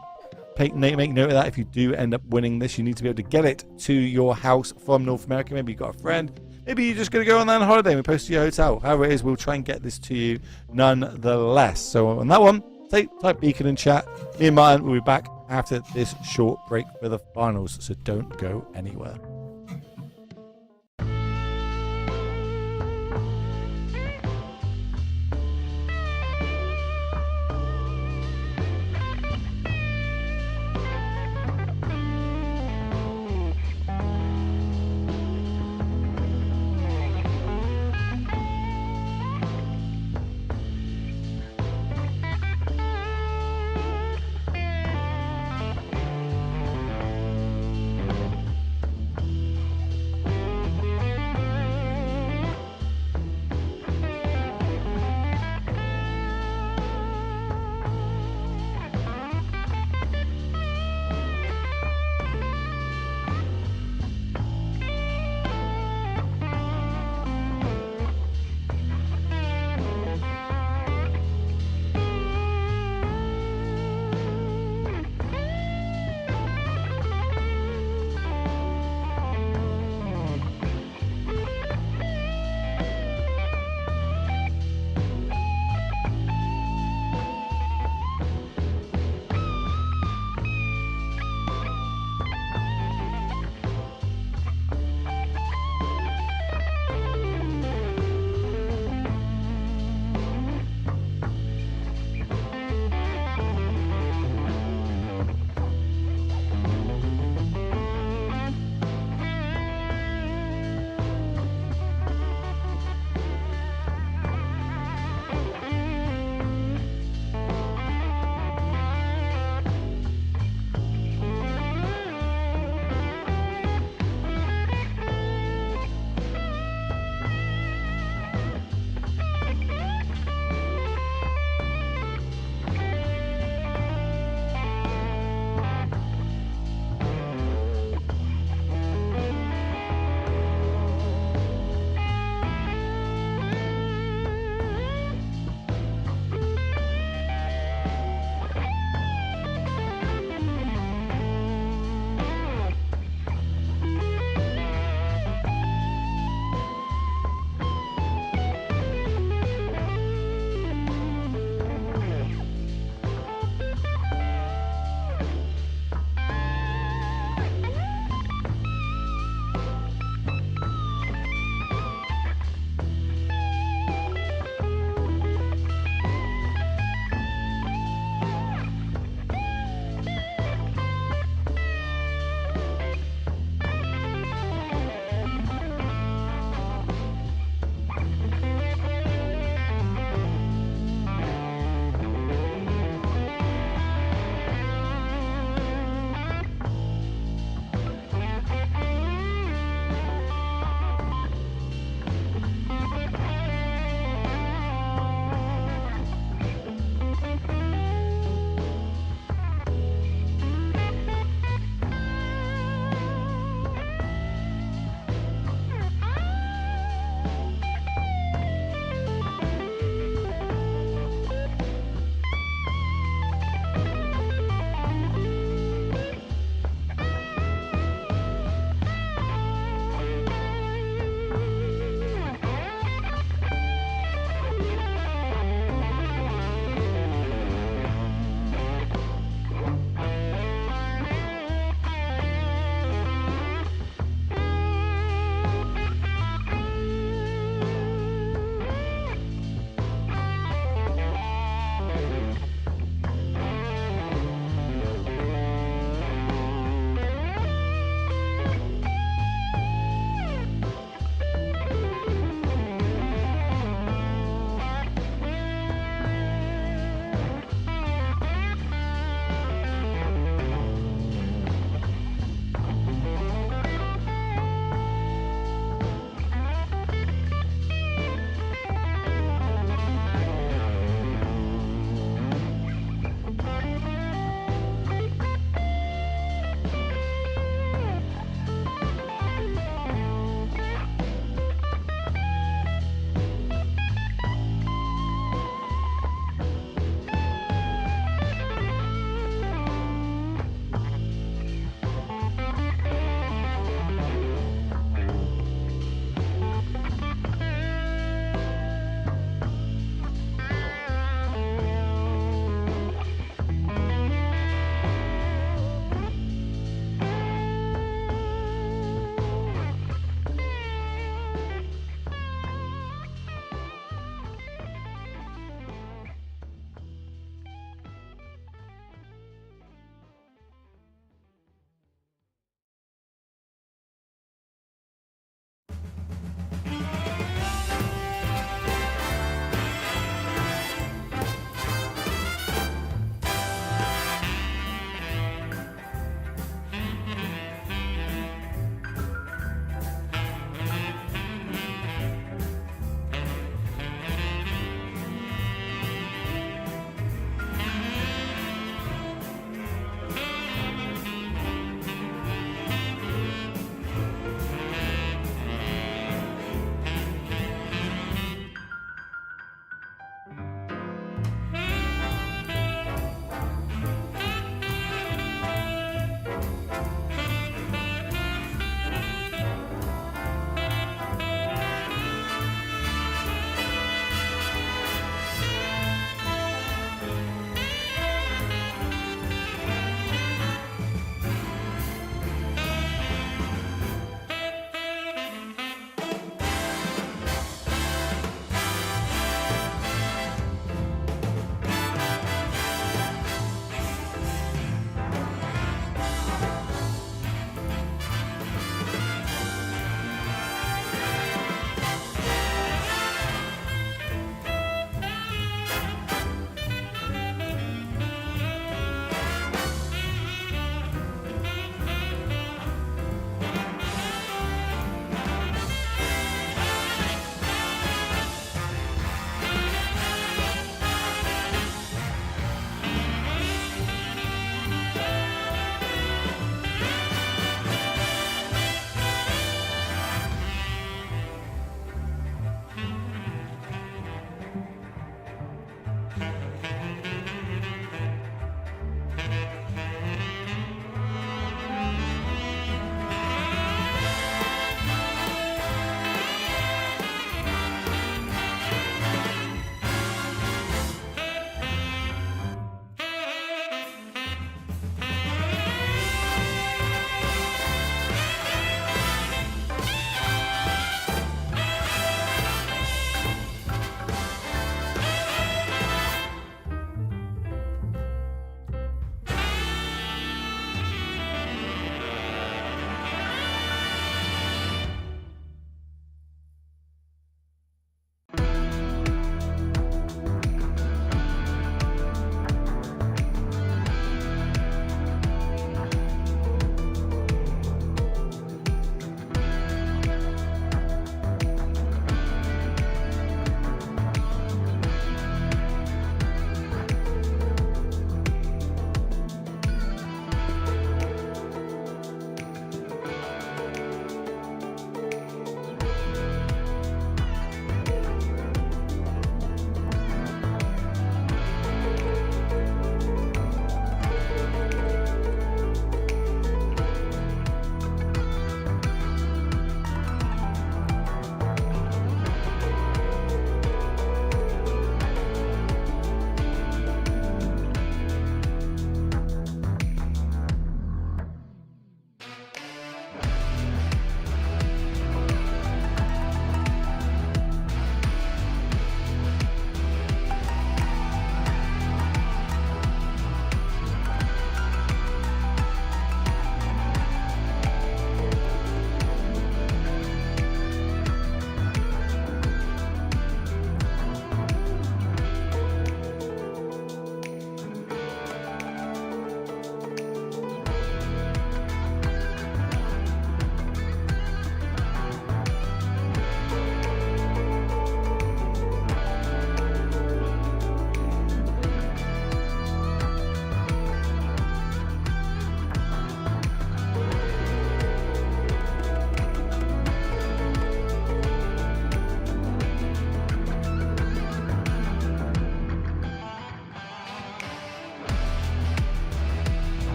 Speaker 1: make note of that. If you do end up winning this, you need to be able to get it to your house from North America. Maybe you've got a friend. Maybe you're just going to go on that holiday and we post to your hotel. However it is, we'll try and get this to you nonetheless. So on that one, type Beacon in chat. Me and Martin will be back after this short break for the finals. So don't go anywhere.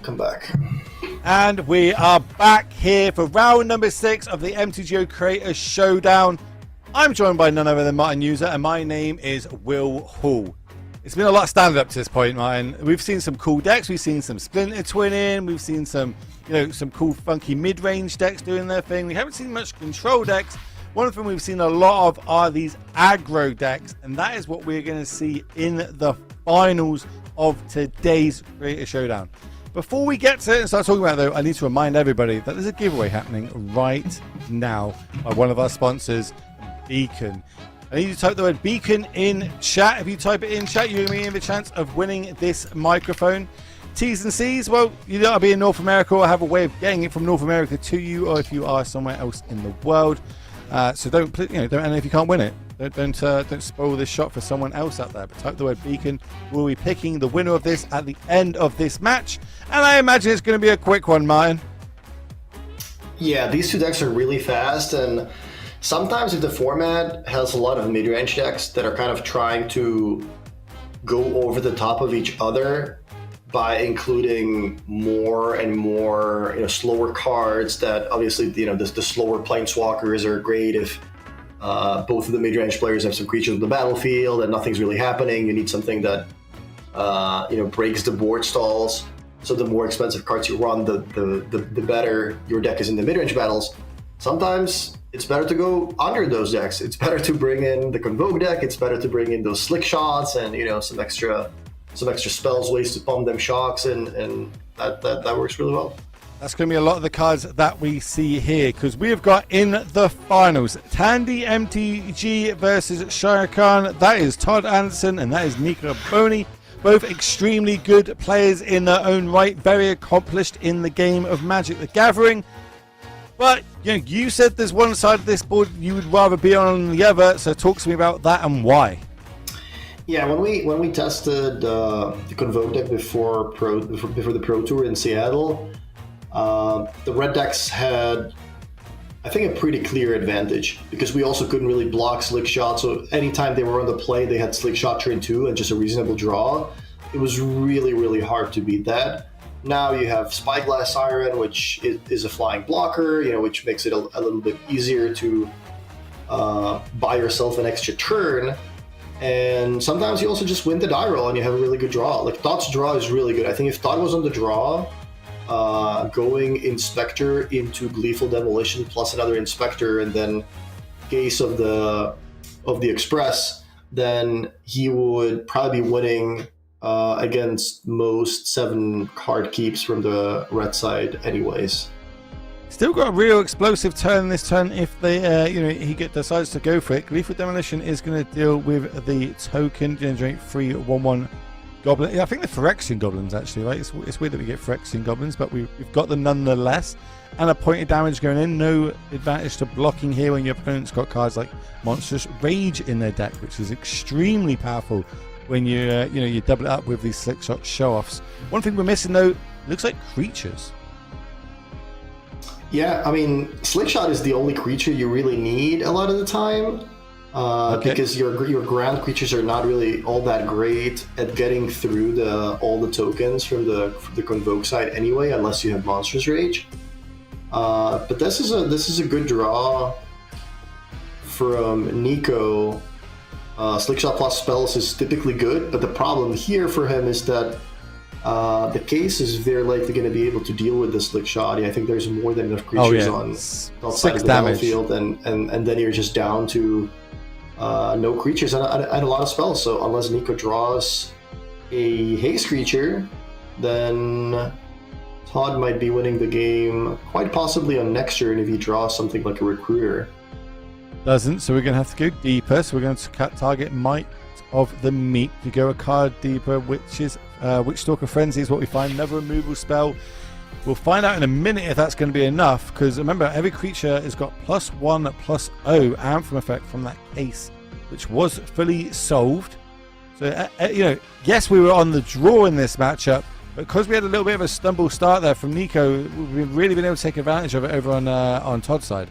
Speaker 2: Welcome back.
Speaker 1: And we are back here for round number 6 of the MTGO Creator Showdown. I'm joined by none other than Martin User, and my name is Will Hall. It's been a lot of stand up to this point, Martin. We've seen some cool decks. We've seen some Splinter Twinning. We've seen some, some cool, funky mid-range decks doing their thing. We haven't seen much control decks. One of them we've seen a lot of are these aggro decks, and that is what we're going to see in the finals of today's Creator Showdown. Before we get to it and start talking about it, though, I need to remind everybody that there's a giveaway happening right now by one of our sponsors, Beacon. I need you to type the word Beacon in chat. If you type it in chat, you're going to be in the chance of winning this microphone. T's and C's, well, you don't have to be in North America or have a way of getting it from North America to you, or if you are somewhere else in the world. So don't, and if you can't win it, don't spoil this shot for someone else out there. But type the word Beacon. We'll be picking the winner of this at the end of this match, and I imagine it's going to be a quick one, Martin.
Speaker 2: Yeah, these two decks are really fast, and sometimes if the format has a lot of mid-range decks that are kind of trying to go over the top of each other by including more and more slower cards, that obviously the slower planeswalkers are great if both of the mid-range players have some creatures on the battlefield and nothing's really happening. You need something that breaks the board stalls. So the more expensive cards you run, the better your deck is in the mid-range battles. Sometimes it's better to go under those decks. It's better to bring in the Convoke deck. It's better to bring in those slick shots and some extra spells, ways to pump them shocks, and that works really well.
Speaker 1: That's going to be a lot of the cards that we see here, because we have got in the finals Tandy MTG versus Shire Khan. That is Todd Anderson and that is Nico Boney. Both extremely good players in their own right, very accomplished in the game of Magic the Gathering. But you said there's one side of this board you would rather be on the other, so talk to me about that and why.
Speaker 2: Yeah, when we tested the Convoke deck before the Pro Tour in Seattle, the red decks had, I think, a pretty clear advantage because we also couldn't really block Slick Shot. So anytime they were on the play, they had Slick Shot turn 2 and just a reasonable draw. It was really, really hard to beat that. Now you have Spyglass Siren, which is a flying blocker, which makes it a little bit easier to buy yourself an extra turn. And sometimes you also just win the die roll and you have a really good draw. Like Todd's draw is really good. I think if Todd was on the draw, going Inspector into Gleeful Demolition plus another Inspector and then case of the Express, then he would probably be winning against most 7 card keeps from the red side anyways.
Speaker 1: Still got a real explosive turn this turn if they, he decides to go for it. Gleeful Demolition is going to deal with the token, generate 3/1/1 goblin. Yeah, I think the Phyrexian goblins actually, right? It's weird that we get Phyrexian goblins, but we've got them nonetheless. And a point of damage going in. No advantage to blocking here when your opponent's got cards like Monstrous Rage in their deck, which is extremely powerful when you double it up with these Slick Shot show-offs. One thing we're missing though, looks like creatures.
Speaker 2: Yeah, I mean, Slick Shot is the only creature you really need a lot of the time, because your ground creatures are not really all that great at getting through all the tokens from the Convoke side anyway, unless you have Monstrous Rage. But this is a good draw from Nico. Slick Shot plus spells is typically good, but the problem here for him is that the case is very likely going to be able to deal with the Slick Shot. I think there's more than enough creatures on outside of the battlefield, and then you're just down to no creatures and a lot of spells. So unless Nico draws a haste creature, then Todd might be winning the game quite possibly on next turn if he draws something like a Recruiter.
Speaker 1: Doesn't, so we're going to have to go deeper. So we're going to target Might of the Meek to go a card deeper, which is Witchstalker Frenzy is what we find. Another removal spell. We'll find out in a minute if that's going to be enough, because remember, every creature has got +1/+0 Anthem effect from that case, which was fully solved. So, yes, we were on the draw in this matchup, but because we had a little bit of a stumble start there from Nico, we've really been able to take advantage of it over on Todd's side.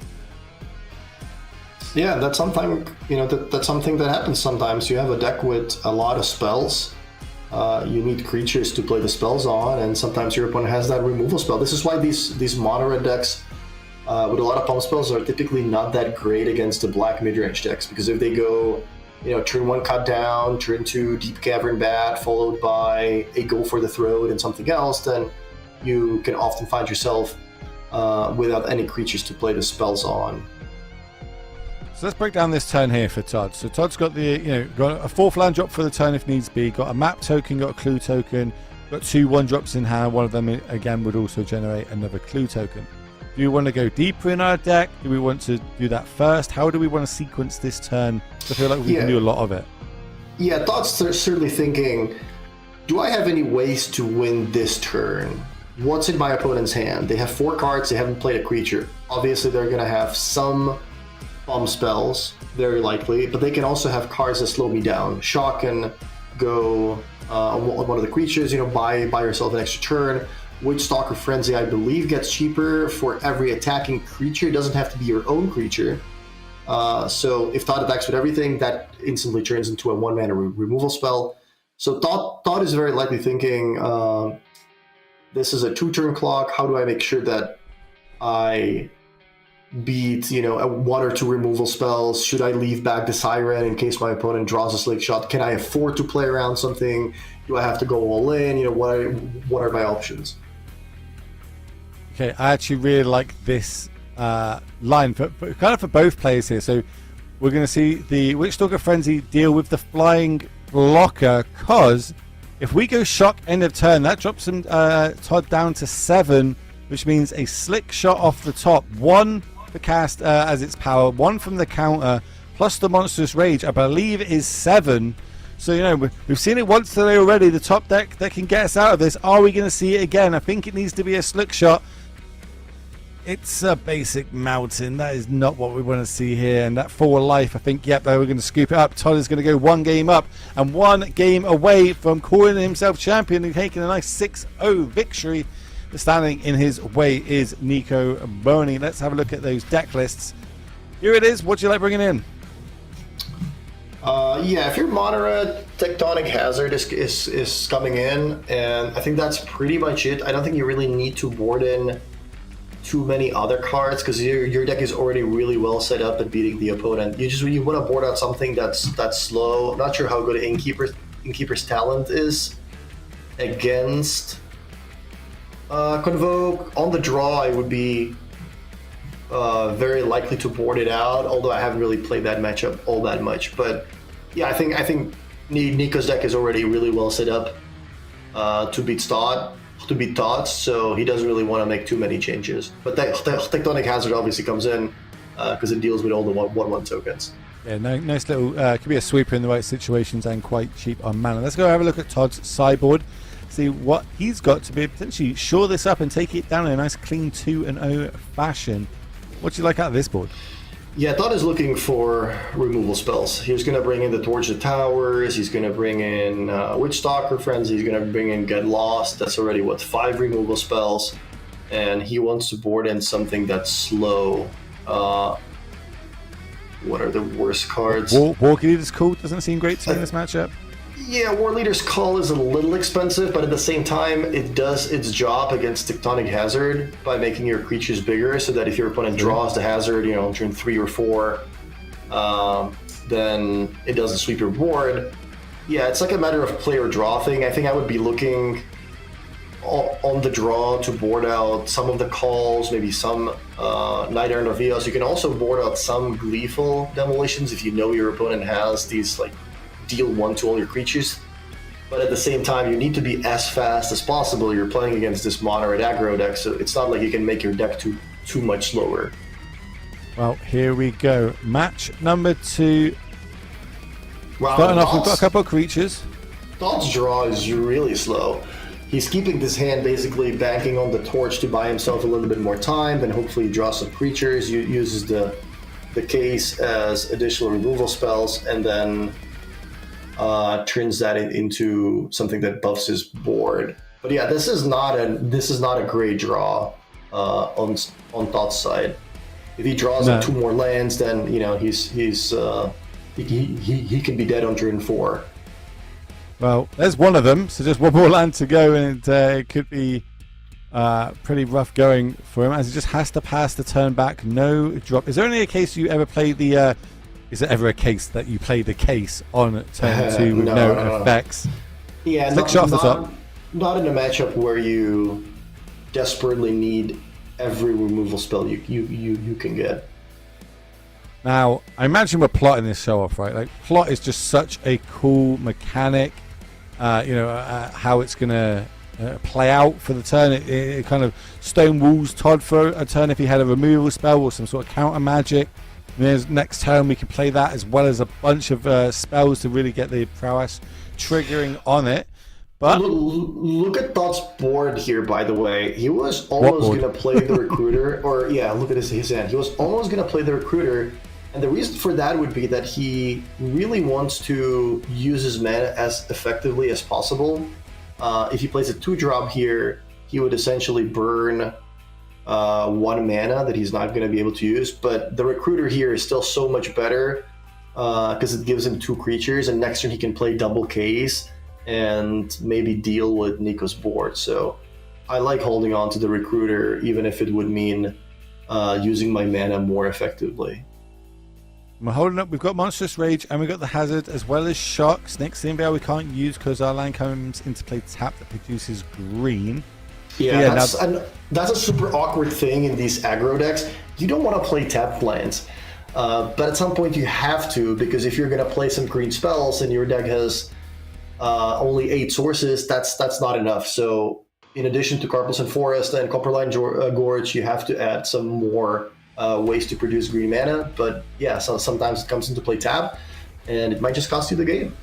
Speaker 2: Yeah, that's something, that's something that happens sometimes. You have a deck with a lot of spells, you need creatures to play the spells on, and sometimes your opponent has that removal spell. This is why these mono red decks with a lot of pump spells are typically not that great against the black mid-range decks, because if they go, turn 1 cut down, turn 2 deep cavern bat, followed by a go for the throat and something else, then you can often find yourself without any creatures to play the spells on.
Speaker 1: So let's break down this turn here for Todd. So Todd's got got a 4th land drop for the turn if needs be, got a map token, got a clue token, got 2 1-drops in hand. One of them again would also generate another clue token. Do we want to go deeper in our deck? Do we want to do that first? How do we want to sequence this turn? I feel like we can do a lot of it.
Speaker 2: Yeah, Todd's certainly thinking, do I have any ways to win this turn? What's in my opponent's hand? They have 4 cards, they haven't played a creature. Obviously, they're going to have some bomb spells, very likely, but they can also have cards that slow me down. Shock can go on one of the creatures, buy yourself an extra turn. Witchstalker Frenzy, I believe, gets cheaper for every attacking creature. It doesn't have to be your own creature. So if Todd attacks with everything, that instantly turns into a 1-mana removal spell. So Todd is very likely thinking, this is a 2-turn clock. How do I make sure that I beat, 1 or 2 removal spells? Should I leave back the Siren in case my opponent draws a Slick Shot? Can I afford to play around something? Do I have to go all in? What are my options?
Speaker 1: Okay, I actually really like this line for both players here. So we're going to see the Witchstalker Frenzy deal with the flying blocker, because if we go Shock end of turn, that drops him Todd down to 7, which means a Slick Shot off the top. 1 for cast as its power, 1 from the counter, plus the Monstrous Rage, I believe is 7. So, we've seen it once today already, the top deck that can get us out of this. Are we going to see it again? I think it needs to be a Slick Shot. It's a basic mountain. That is not what we want to see here. And that 4 life, I think, we're going to scoop it up. Todd is going to go 1 game up and 1 game away from calling himself champion and taking a nice 6-0 victory. The standing in his way is Nico Boney. Let's have a look at those deck lists. Here it is. What do you like bringing in?
Speaker 2: If your mono red, Tectonic Hazard is coming in, and I think that's pretty much it. I don't think you really need to board in too many other cards, because your deck is already really well set up at beating the opponent. You want to board out something that's slow. I'm not sure how good Innkeeper's Talent is against Convoke. On the draw, I would be very likely to board it out, although I haven't really played that matchup all that much. But yeah, I think Nico's deck is already really well set up to beat Todd, so he doesn't really want to make too many changes. But Tectonic Hazard obviously comes in because it deals with all the 1/1 tokens.
Speaker 1: Yeah, nice little, could be a sweeper in the right situations and quite cheap on mana. Let's go have a look at Todd's sideboard, see what he's got to be potentially shore this up and take it down in a nice clean 2-0 fashion. What do you like out of this board?
Speaker 2: Yeah, Todd is looking for removal spells. He's going to bring in the Torch the Towers, he's going to bring in Witchstalker Frenzy, he's going to bring in Get Lost. That's already, 5 removal spells. And he wants to board in something that's slow. What are the worst cards?
Speaker 1: War Leader's Call doesn't seem great to me in this matchup.
Speaker 2: Yeah, War Leader's Call is a little expensive, but at the same time, it does its job against Tectonic Hazard by making your creatures bigger, so that if your opponent draws the hazard, on turn 3 or 4, then it doesn't sweep your board. Yeah, it's like a matter of play or draw thing. I think I would be looking on the draw to board out some of the calls, maybe some Night Errant Novios. You can also board out some Gleeful Demolitions if you know your opponent has these, deal 1 to all your creatures. But at the same time, you need to be as fast as possible. You're playing against this mono red aggro deck, so it's not like you can make your deck too much slower.
Speaker 1: Well, here we go. Match number 2.
Speaker 2: Wow,
Speaker 1: Starting off, we've got a couple of creatures.
Speaker 2: Todd's draw is really slow. He's keeping this hand basically banking on the Torch to buy himself a little bit more time, then hopefully draw some creatures, uses the case as additional removal spells, and then turns that into something that buffs his board. But yeah, this is not a great draw on Todd's side. If he draws 2 more lands, then he can be dead on turn 4.
Speaker 1: Well, there's one of them, so just one more land to go, and it could be pretty rough going for him, as he just has to pass the turn back. No drop. Is there only a case you ever played the... is there ever a case that you play the case on turn 2 with no effects?
Speaker 2: Yeah, not in a matchup where you desperately need every removal spell you can get.
Speaker 1: Now, I imagine we're plotting this show off, right? Like, plot is just such a cool mechanic. How it's going to play out for the turn. It kind of stonewalls Todd for a turn if he had a removal spell or some sort of counter magic. And then next turn we can play that, as well as a bunch of spells to really get the prowess triggering on it. But
Speaker 2: look at Todd's board here, by the way. He was almost going to play the recruiter. Look at his hand. He was almost going to play the recruiter. And the reason for that would be that he really wants to use his mana as effectively as possible. If he plays a 2-drop here, he would essentially burn 1 mana that he's not going to be able to use. But the recruiter here is still so much better because it gives him 2 creatures, and next turn he can play double Ks and maybe deal with Nico's board. So I like holding on to the recruiter, even if it would mean using my mana more effectively.
Speaker 1: We're holding up. We've got Monstrous Rage and we've got the Hazard, as well as Shock. Snake Symbiote we can't use because our land comes into play tap that produces green.
Speaker 2: Yeah, that's a super awkward thing in these aggro decks. You don't want to play tap lands, but at some point you have to, because if you're going to play some green spells and your deck has only 8 sources, that's not enough. So in addition to Carpelson Forest and Copperline Gorge, you have to add some more ways to produce green mana. But yeah, so sometimes it comes into play tap, and it might just cost you the game.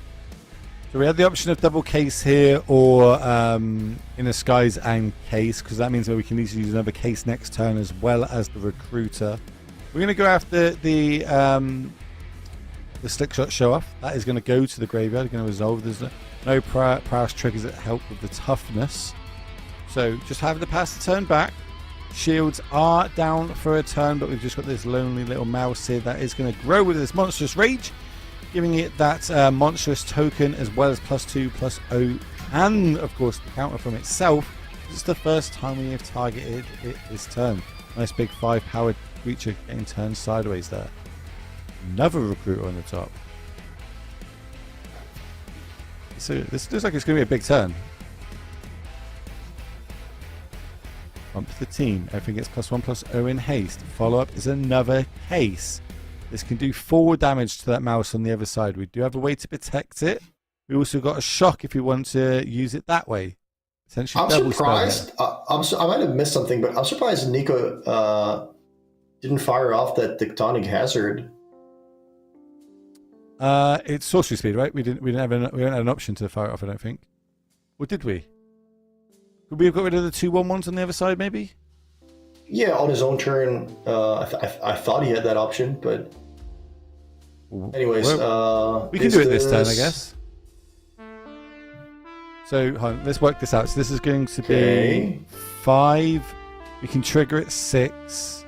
Speaker 1: So we have the option of double Case here, or Inner Skies and Case, because that means that we can easily use another Case next turn, as well as the Recruiter. We're going to go after the Slick Shot Show Off. That is going to go to the graveyard. Going to resolve. There's no prowess triggers that help with the toughness. So just having to pass the turn back. Shields are down for a turn, but we've just got this lonely little mouse here that is going to grow with this Monstrous Rage, giving it that monstrous token, as well as +2/+0, and of course the counter from itself. This is the first time we have targeted it this turn. Nice big 5-powered creature getting turned sideways there. Another Recruiter on the top. So this looks like it's going to be a big turn. Bump the team. Everything gets +1/+0 in haste. Follow-up is another Case. This can do 4 damage to that mouse on the other side. We do have a way to protect it. We also got a Shock if we want to use it that way. Essentially,
Speaker 2: I'm surprised. I might have missed something, but I'm surprised Nico didn't fire off that Tectonic Hazard.
Speaker 1: It's sorcery speed, right? We don't have an option to fire it off, I don't think. Or did we? Could we have got rid of the 2/1/1s on the other side, maybe?
Speaker 2: Yeah, on his own turn. I thought he had that option, but anyways,
Speaker 1: we can do it this turn, I guess. So let's work this out. So this is going to be 5. We can trigger it 6,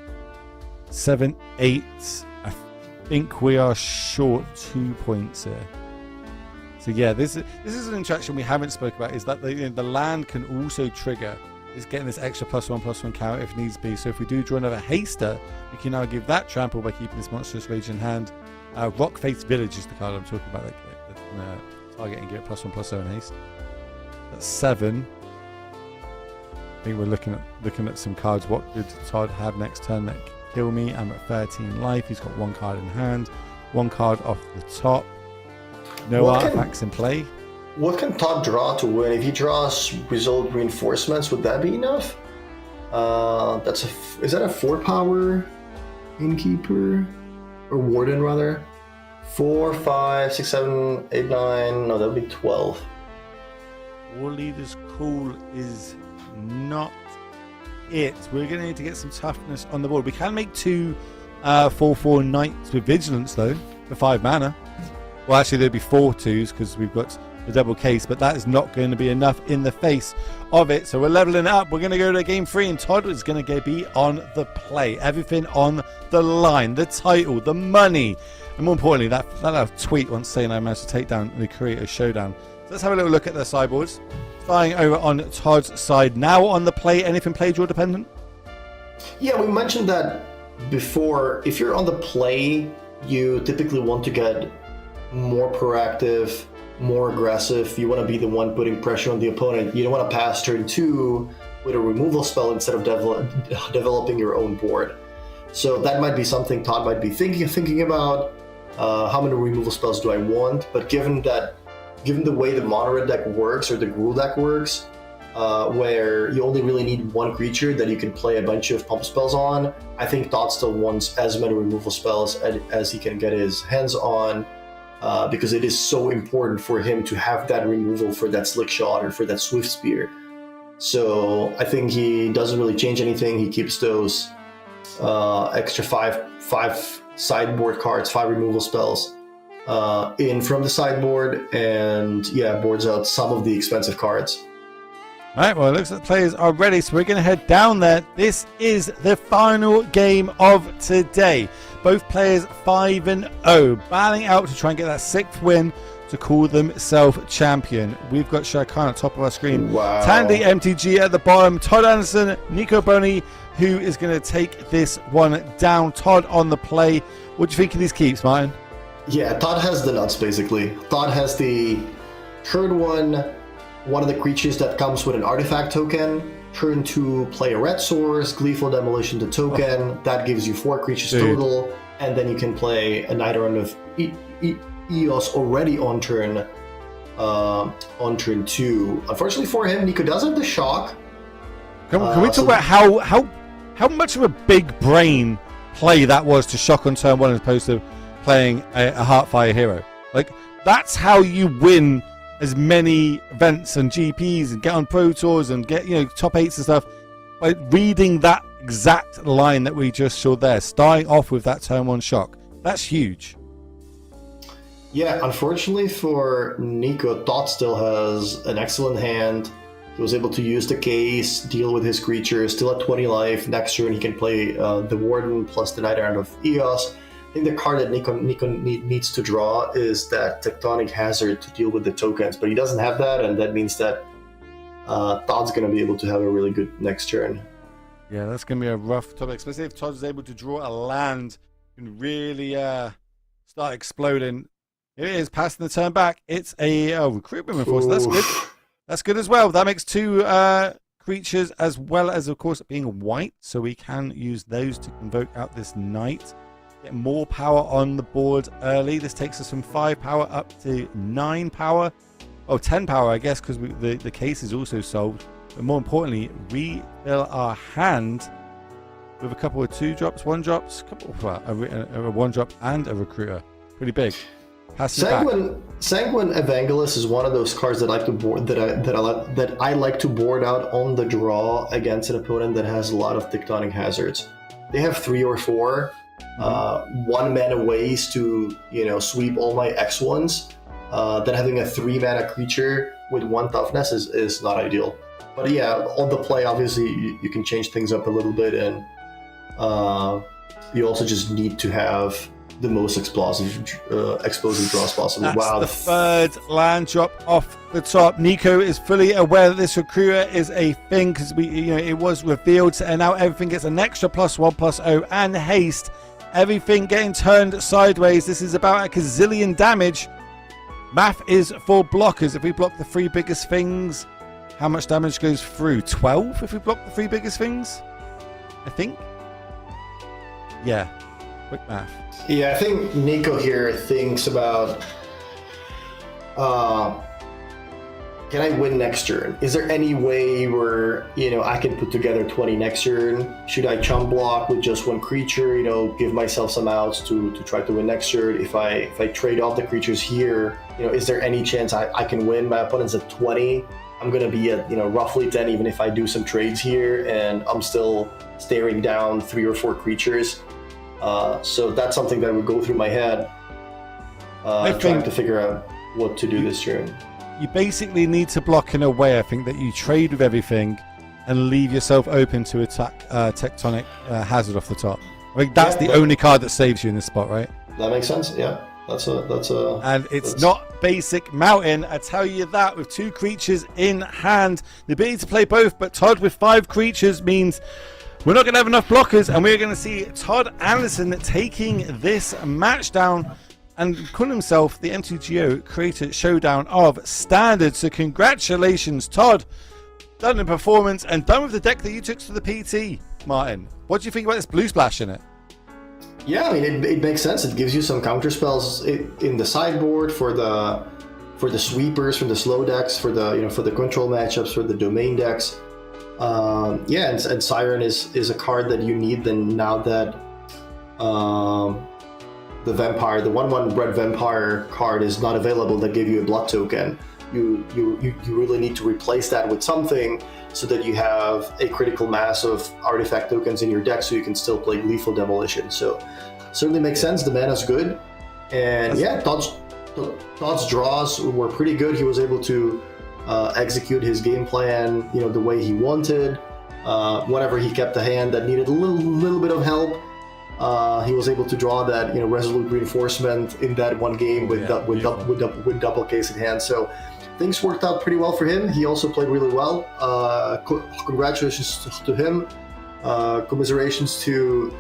Speaker 1: 7, 8. I think we are short 2 points here. So yeah, this is an interaction we haven't spoke about, is that the land can also trigger. It's getting this extra +1/+1 counter if needs be. So if we do draw another Haster, we can now give that trample by keeping this Monstrous Rage in hand. Rock Face Village is the card I'm talking about, that target and give it +1/+0 in haste. That's 7. I think we're looking at some cards. What could Todd have next turn that can kill me? I'm at 13 life. He's got 1 card in hand, 1 card off the top. No artifacts in play.
Speaker 2: What can Todd draw to win? If he draws Result Reinforcements, would that be enough? Is that a 4-power Innkeeper? Or Warden, rather? 4, 5, 6, 7, 8, 9... No, that would be 12.
Speaker 1: War Leader's Call is not it. We're going to need to get some toughness on the board. We can make 2 4/4 Knights with Vigilance, though, for 5 mana. Well, actually, there'd be 4 2s because we've got the double Case, but that is not going to be enough in the face of it. So we're leveling it up. We're going to go to game 3, and Todd is going to be on the play. Everything on the line. The title, the money, and more importantly, that tweet once saying I managed to take down the creator Showdown. So let's have a little look at their sideboards. Starting over on Todd's side. Now on the play, anything play draw dependent?
Speaker 2: Yeah, we mentioned that before. If you're on the play, you typically want to get more proactive, more aggressive. You want to be the one putting pressure on the opponent. You don't want to pass turn 2 with a removal spell instead of developing your own board. So that might be something Todd might be thinking about. How many removal spells do I want? But given the way the mono red deck works, or the Gruul deck works, where you only really need one creature that you can play a bunch of pump spells on, I think Todd still wants as many removal spells as he can get his hands on, because it is so important for him to have that removal for that Slick Shot or for that Swift Spear. So I think he doesn't really change anything. He keeps those extra five sideboard cards, 5 removal spells in from the sideboard, and boards out some of the expensive cards.
Speaker 1: Right, well, it looks like the players are ready, so we're going to head down there. This is the final game of today. Both players 5-0, battling out to try and get that 6th win to call themselves champion. We've got Shaikan on top of our screen.
Speaker 2: Wow.
Speaker 1: Tandy MTG at the bottom. Todd Anderson, Nico Boney, who is going to take this one down. Todd on the play. What do you think of these keeps, Martin?
Speaker 2: Yeah, Todd has the nuts, basically. Todd has the turn 1, one of the creatures that comes with an artifact token. Turn 2, play a red source, Gleeful Demolition to token. That gives you 4 creatures total. And then you can play a Night Round of Eos already on turn 2. Unfortunately for him, Nico does have the shock.
Speaker 1: Can we talk about how much of a big brain play that was to shock on turn 1 as opposed to playing a Heartfire hero? Like, that's how you win as many events and GPs and get on Pro Tours and get, top 8s and stuff, by reading that exact line that we just saw there, starting off with that turn 1 shock. That's huge.
Speaker 2: Yeah, unfortunately for Nico, Todd still has an excellent hand. He was able to use the case, deal with his creatures, still at 20 life. Next turn he can play the Warden plus the Night Round of Eos. I think the card that Nico needs to draw is that Tectonic Hazard to deal with the tokens, but he doesn't have that, and that means that Todd's going to be able to have a really good next turn.
Speaker 1: Yeah, that's going to be a rough topic, especially if Todd is able to draw a land and really start exploding. Here it is, passing the turn back. It's a recruitment reinforcement. That's good. That's good as well. That makes 2 creatures, as well as, of course, being white, so we can use those to convoke out this knight. Get more power on the board early. This takes us from 5 power up to 9 power. Oh, 10 power, I guess, because the case is also solved. But more importantly, refill our hand with a couple of 2-drops, 1-drops, a 1-drop and a recruiter. Pretty big.
Speaker 2: Sanguine Evangelist is one of those cards that I like to board that I like to board out on the draw against an opponent that has a lot of Tectonic Hazards. They have 3 or 4 1-mana ways to sweep all my X1s. Then having a 3-mana creature with 1 toughness is not ideal. But yeah, on the play, obviously you can change things up a little bit, and you also just need to have the most explosive draws possible.
Speaker 1: That's
Speaker 2: wow,
Speaker 1: the 3rd land drop off the top. Nico is fully aware that this recruiter is a thing, because it was revealed, and now everything gets an extra +1/+0 and haste. Everything getting turned sideways. This is about a gazillion damage. Math is for blockers. If we block the 3 biggest things, how much damage goes through? 12 if we block the 3 biggest things? I think. Yeah. Quick math.
Speaker 2: Yeah, I think Nico here thinks about, can I win next turn? Is there any way where, I can put together 20 next turn? Should I chump block with just 1 creature, give myself some outs to try to win next turn? If I trade off the creatures here, is there any chance I can win? My opponent's at 20. I'm going to be at, roughly 10, even if I do some trades here, and I'm still staring down 3 or 4 creatures. So that's something that would go through my head, trying to figure out what to do this turn.
Speaker 1: You basically need to block in a way, I think, that you trade with everything and leave yourself open to attack Tectonic Hazard off the top. I think that's the only card that saves you in this spot, right?
Speaker 2: That makes sense, yeah.
Speaker 1: And it's not basic mountain, I tell you that, with 2 creatures in hand. The ability to play both, but Todd with 5 creatures means we're not going to have enough blockers, and we're going to see Todd Anderson taking this match down and calling himself the MTGO Creator Showdown of Standard. So congratulations, Todd. Done in performance and done with the deck that you took to the PT, Martin. What do you think about this blue splash in it?
Speaker 2: Yeah, I mean, it makes sense. It gives you some counter spells in the sideboard for the sweepers, for the slow decks, for the control matchups, for the domain decks. Yeah, and Siren is a card that you need. Then now that the vampire, the 1/1 red vampire card is not available, that gave you a blood token. You really need to replace that with something so that you have a critical mass of artifact tokens in your deck, so you can still play Lethal Demolition. So certainly makes sense. The mana's good, and yeah, Todd's draws were pretty good. He was able to execute his game plan, the way he wanted. Whenever he kept a hand that needed a little bit of help, he was able to draw that resolute reinforcement in that one game with double case in hand. So things worked out pretty well for him. He also played really well. Congratulations to him. Commiserations to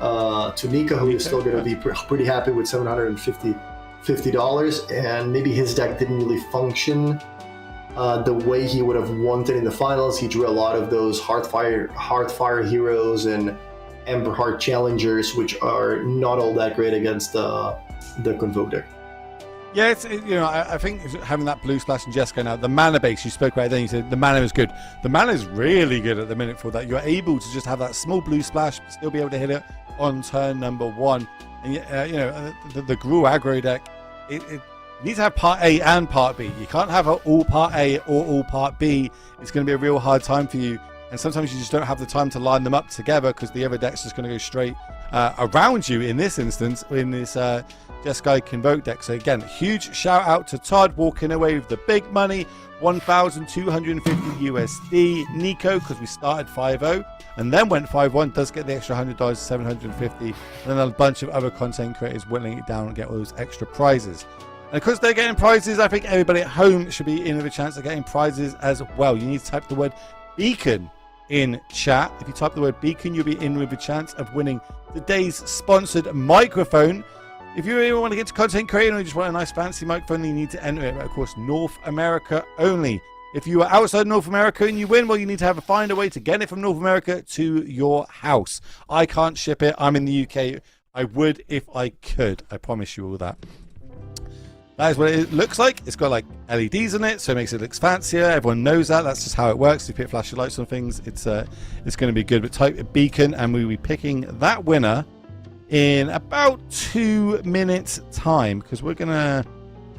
Speaker 2: Nika, who is still going to be pretty happy with $750, and maybe his deck didn't really function the way he would have wanted in the finals. He drew a lot of those Heartfire heroes and Emberheart challengers, which are not all that great against the Convoke deck.
Speaker 1: Yeah, I think having that blue splash and Jessica now, the mana base you spoke about, then you said the mana is good. The mana is really good at the minute for that. You're able to just have that small blue splash, but still be able to hit it on turn number 1. And the Gruul aggro deck, it needs to have part A and part B. You can't have all part A or all part B. It's going to be a real hard time for you. And sometimes you just don't have the time to line them up together because the other deck's just going to go straight around you in this instance, in this Jeskai Convoke deck. So again, huge shout out to Todd walking away with the big money, 1,250 USD. Nico, because we started 5-0 and then went 5-1, does get the extra $100, 750. And then a bunch of other content creators whittling it down and get all those extra prizes. And because they're getting prizes, I think everybody at home should be in with a chance of getting prizes as well. You need to type the word beacon in chat. If you type the word beacon, you'll be in with a chance of winning today's sponsored microphone. If you really want to get to content creating or you just want a nice fancy microphone, then you need to enter it. But of course, North America only. If you are outside North America and you win, well, you need to find a way to get it from North America to your house. I can't ship it. I'm in the UK. I would if I could. I promise you all that. That is what it looks like. It's got like LEDs in it, so it makes it look fancier. Everyone knows that. That's just how it works. If you put flashy lights on things, it's going to be good. But type beacon, and we'll be picking that winner in about 2 minutes time, because we're going to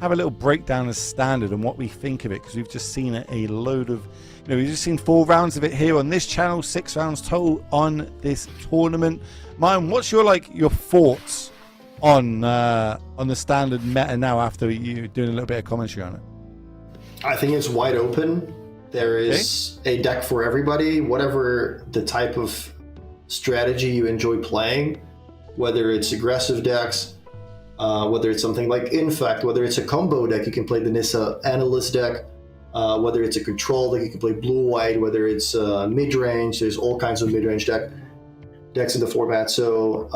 Speaker 1: have a little breakdown of Standard and what we think of it, because we've just seen a load of, we've just seen 4 rounds of it here on this channel, 6 rounds total on this tournament. Martin, what's your thoughts on the Standard meta now after you doing a little bit of commentary on it?
Speaker 2: I think it's wide open. There is a deck for everybody, whatever the type of strategy you enjoy playing, whether it's aggressive decks, whether it's something like Infect, whether it's a combo deck, you can play the Nissa Analyst deck, whether it's a control deck, you can play blue-white, whether it's mid-range, there's all kinds of mid-range decks in the format. So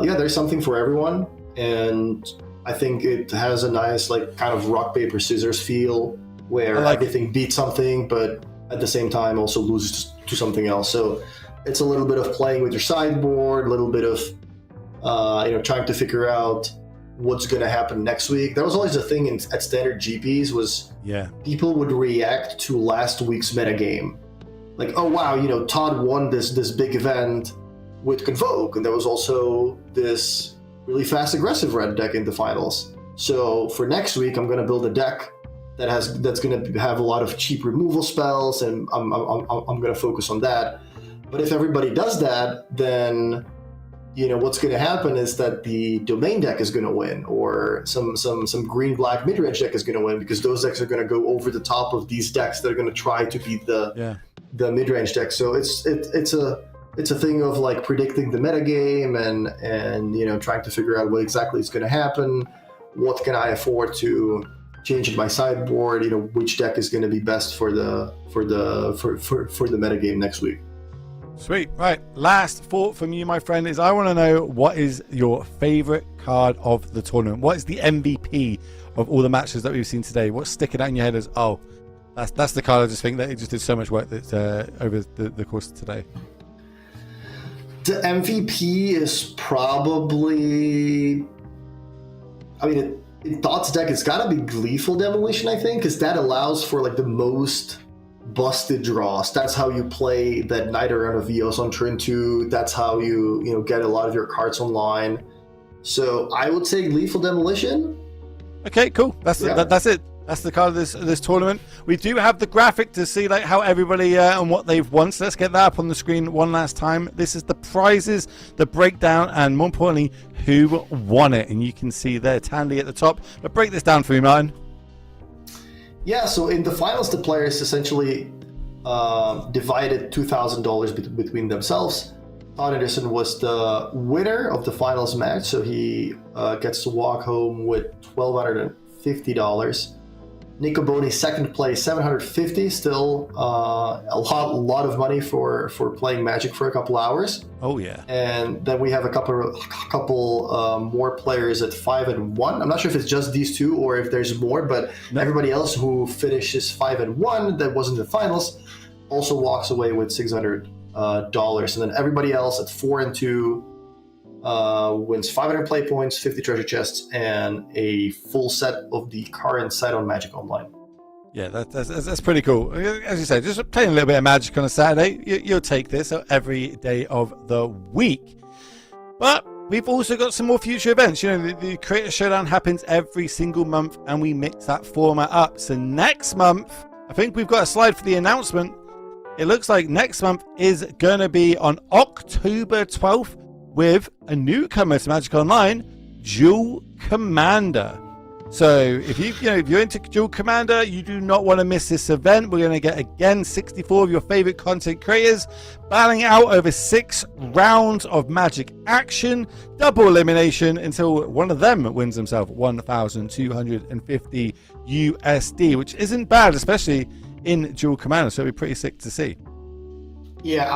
Speaker 2: yeah, there's something for everyone, and I think it has a nice kind of rock paper scissors feel where everything beats something, but at the same time also loses to something else. So it's a little bit of playing with your sideboard, a little bit of trying to figure out what's going to happen next week. That was always the thing at standard GPs was people would react to last week's metagame. Like, oh wow, Todd won this big event with Convoke, and there was also this really fast aggressive red deck in the finals. So for next week, I'm going to build a deck that's going to have a lot of cheap removal spells, and I'm going to focus on that. But if everybody does that, then what's going to happen is that the domain deck is going to win, or some green-black mid-range deck is going to win, because those decks are going to go over the top of these decks that are going to try to beat the mid-range deck. So it's a thing of predicting the metagame and trying to figure out what exactly is going to happen, what can I afford to change in my sideboard, which deck is going to be best for the metagame next week.
Speaker 1: Sweet. Right. Last thought from you, my friend, is I want to know, what is your favorite card of the tournament? What is the MVP of all the matches that we've seen today? What's sticking out in your head as, oh, that's the card I just think that it just did so much work that over the course of today?
Speaker 2: The MVP is probably, in Thought's deck, it's got to be Gleeful Demolition, I think, because that allows for like the most busted draws. That's how you play that Night Around of Eos on turn 2. That's how you get a lot of your cards online. So I would say Gleeful Demolition.
Speaker 1: Okay, cool. That's it. That's the card of this tournament. We do have the graphic to see like how everybody and what they've won. So let's get that up on the screen one last time. This is the prizes, the breakdown, and more importantly, who won it. And you can see there Tandy at the top. But break this down for me, Martin.
Speaker 2: Yeah, so in the finals, the players essentially divided $2,000 between themselves. Todd Anderson was the winner of the finals match, so he gets to walk home with $1,250. Nico Boni, second place, $750. Still a lot of money for playing Magic for a couple hours.
Speaker 1: Oh yeah. And
Speaker 2: then we have a couple more players at 5 and 1. I'm not sure if it's just these two or if there's more, but everybody else who finishes 5 and 1 that wasn't in the finals also walks away with $600. And then everybody else at 4 and 2 wins 500 play points, 50 treasure chests, and a full set of the current set on Magic Online.
Speaker 1: Yeah, that's pretty cool. As you say, just playing a little bit of Magic on a Saturday, you'll take this every day of the week. But we've also got some more future events. The Creator Showdown happens every single month, and we mix that format up. So next month, I think we've got a slide for the announcement. It looks like next month is going to be on October 12th with a newcomer to Magic Online, Dual Commander. So if you're into Dual Commander, you do not want to miss this event. We're going to get again 64 of your favorite content creators battling out over 6 rounds of Magic action, double elimination until one of them wins himself 1,250 USD, which isn't bad, especially in Dual Commander. So it'll be pretty sick to see.
Speaker 2: Yeah,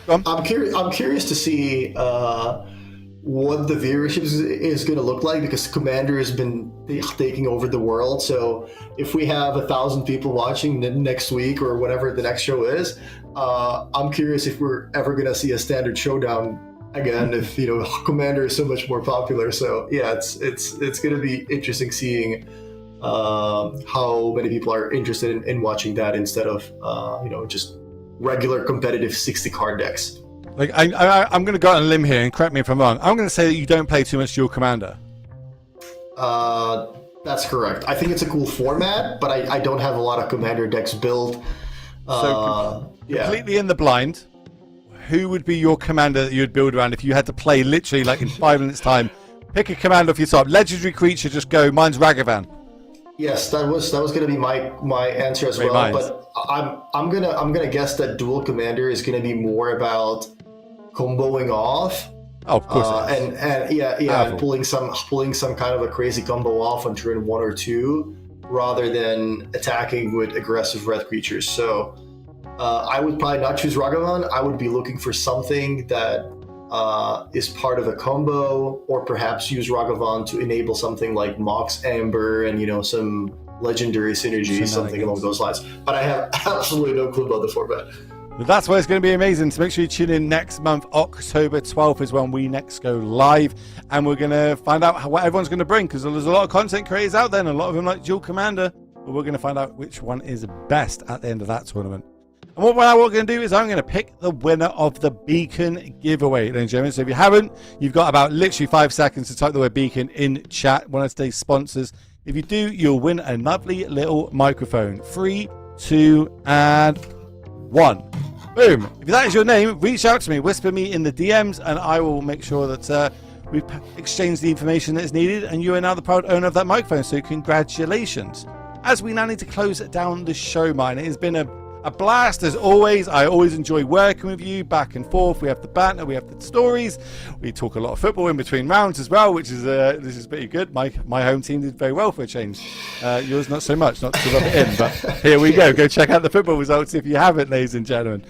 Speaker 2: I'm curious to see what the viewership is going to look like, because Commander has been taking over the world. So if we have 1,000 people watching next week or whatever the next show is, I'm curious if we're ever going to see a standard Showdown again. If Commander is so much more popular. So yeah, it's going to be interesting seeing how many people are interested in watching that instead of just regular competitive 60 card decks.
Speaker 1: Like I'm going to go out on a limb here and correct me if I'm wrong. I'm going to say that you don't play too much Dual Commander.
Speaker 2: That's correct. I think it's a cool format, but I don't have a lot of Commander decks built.
Speaker 1: Completely in the blind, who would be your commander that you would build around if you had to play literally like in 5 minutes time? Pick a commander off your top. Legendary creature, just go. Mine's Ragavan.
Speaker 2: Yes, that was going to be my answer as well.
Speaker 1: Minds.
Speaker 2: But I'm gonna guess that Dual Commander is going to be more about comboing off.
Speaker 1: Oh, of course.
Speaker 2: And pulling some kind of a crazy combo off on turn 1 or 2, rather than attacking with aggressive red creatures. So I would probably not choose Ragavan. I would be looking for something that is part of a combo, or perhaps use Ragavan to enable something like Mox Amber and some legendary synergy, something along those lines. But I have absolutely no clue about the format.
Speaker 1: That's why it's going to be amazing. So make sure you tune in next month. October 12th is when we next go live, and we're going to find out what everyone's going to bring, because there's a lot of content creators out there, and a lot of them like Dual Commander. But we're going to find out which one is best at the end of that tournament. And what we're going to do is I'm going to pick the winner of the Beacon giveaway, ladies and gentlemen. So if you haven't, you've got about literally 5 seconds to type the word Beacon in chat, one of today's sponsors. If you do, you'll win a lovely little microphone. 3, 2, and 1. Boom. If that is your name, reach out to me, whisper me in the DMs, and I will make sure that we've exchanged the information that is needed, and you are now the proud owner of that microphone. So congratulations. As we now need to close down the show, mine, it has been a a blast as always. I always enjoy working with you back and forth. We have the banter, we have the stories, we talk a lot of football in between rounds as well, which is this is pretty good. My home team did very well for a change. Yours not so much, not to rub it in, but here we go. Go check out the football results if you haven't, ladies and gentlemen.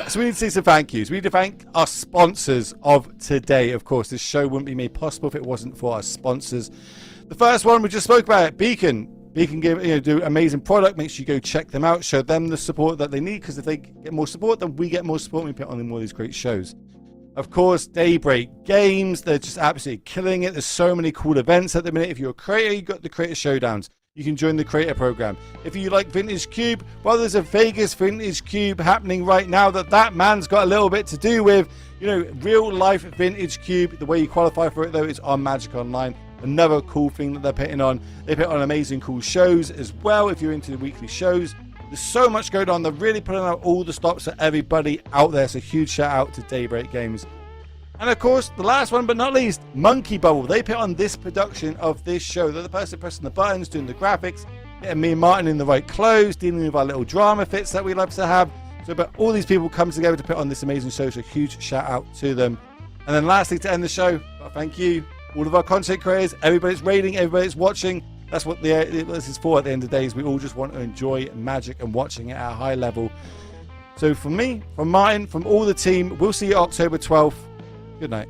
Speaker 1: So we need to say some thank yous. We need to thank our sponsors of today. Of course, this show wouldn't be made possible if it wasn't for our sponsors. The first one we just spoke about, it, Beacon. Beacon do amazing product. Make sure you go check them out. Show them the support that they need, because if they get more support, then we get more support. And we put on more of these great shows. Of course, Daybreak Games. They're just absolutely killing it. There's so many cool events at the minute. If you're a creator, you've got the Creator Showdowns. You can join the creator program. If you like Vintage Cube, well, there's a Vegas Vintage Cube happening right now that man's got a little bit to do with. Real life Vintage Cube. The way you qualify for it, though, is on Magic Online. Another cool thing that they're putting on. They put on amazing cool shows as well if you're into the weekly shows. There's so much going on. They're really putting out all the stops for everybody out there. So huge shout out to Daybreak Games. And of course, the last one but not least, Monkey Bubble. They put on this production of this show. They're the person pressing the buttons, doing the graphics, getting me and Martin in the right clothes, dealing with our little drama fits that we love to have. So but all these people come together to put on this amazing show. So huge shout out to them. And then lastly, to end the show, thank you. All of our content creators, everybody's rating, everybody's watching. That's what this is for at the end of the day, is we all just want to enjoy Magic and watching it at a high level. So from me, from Martin, from all the team, we'll see you October 12th. Good night.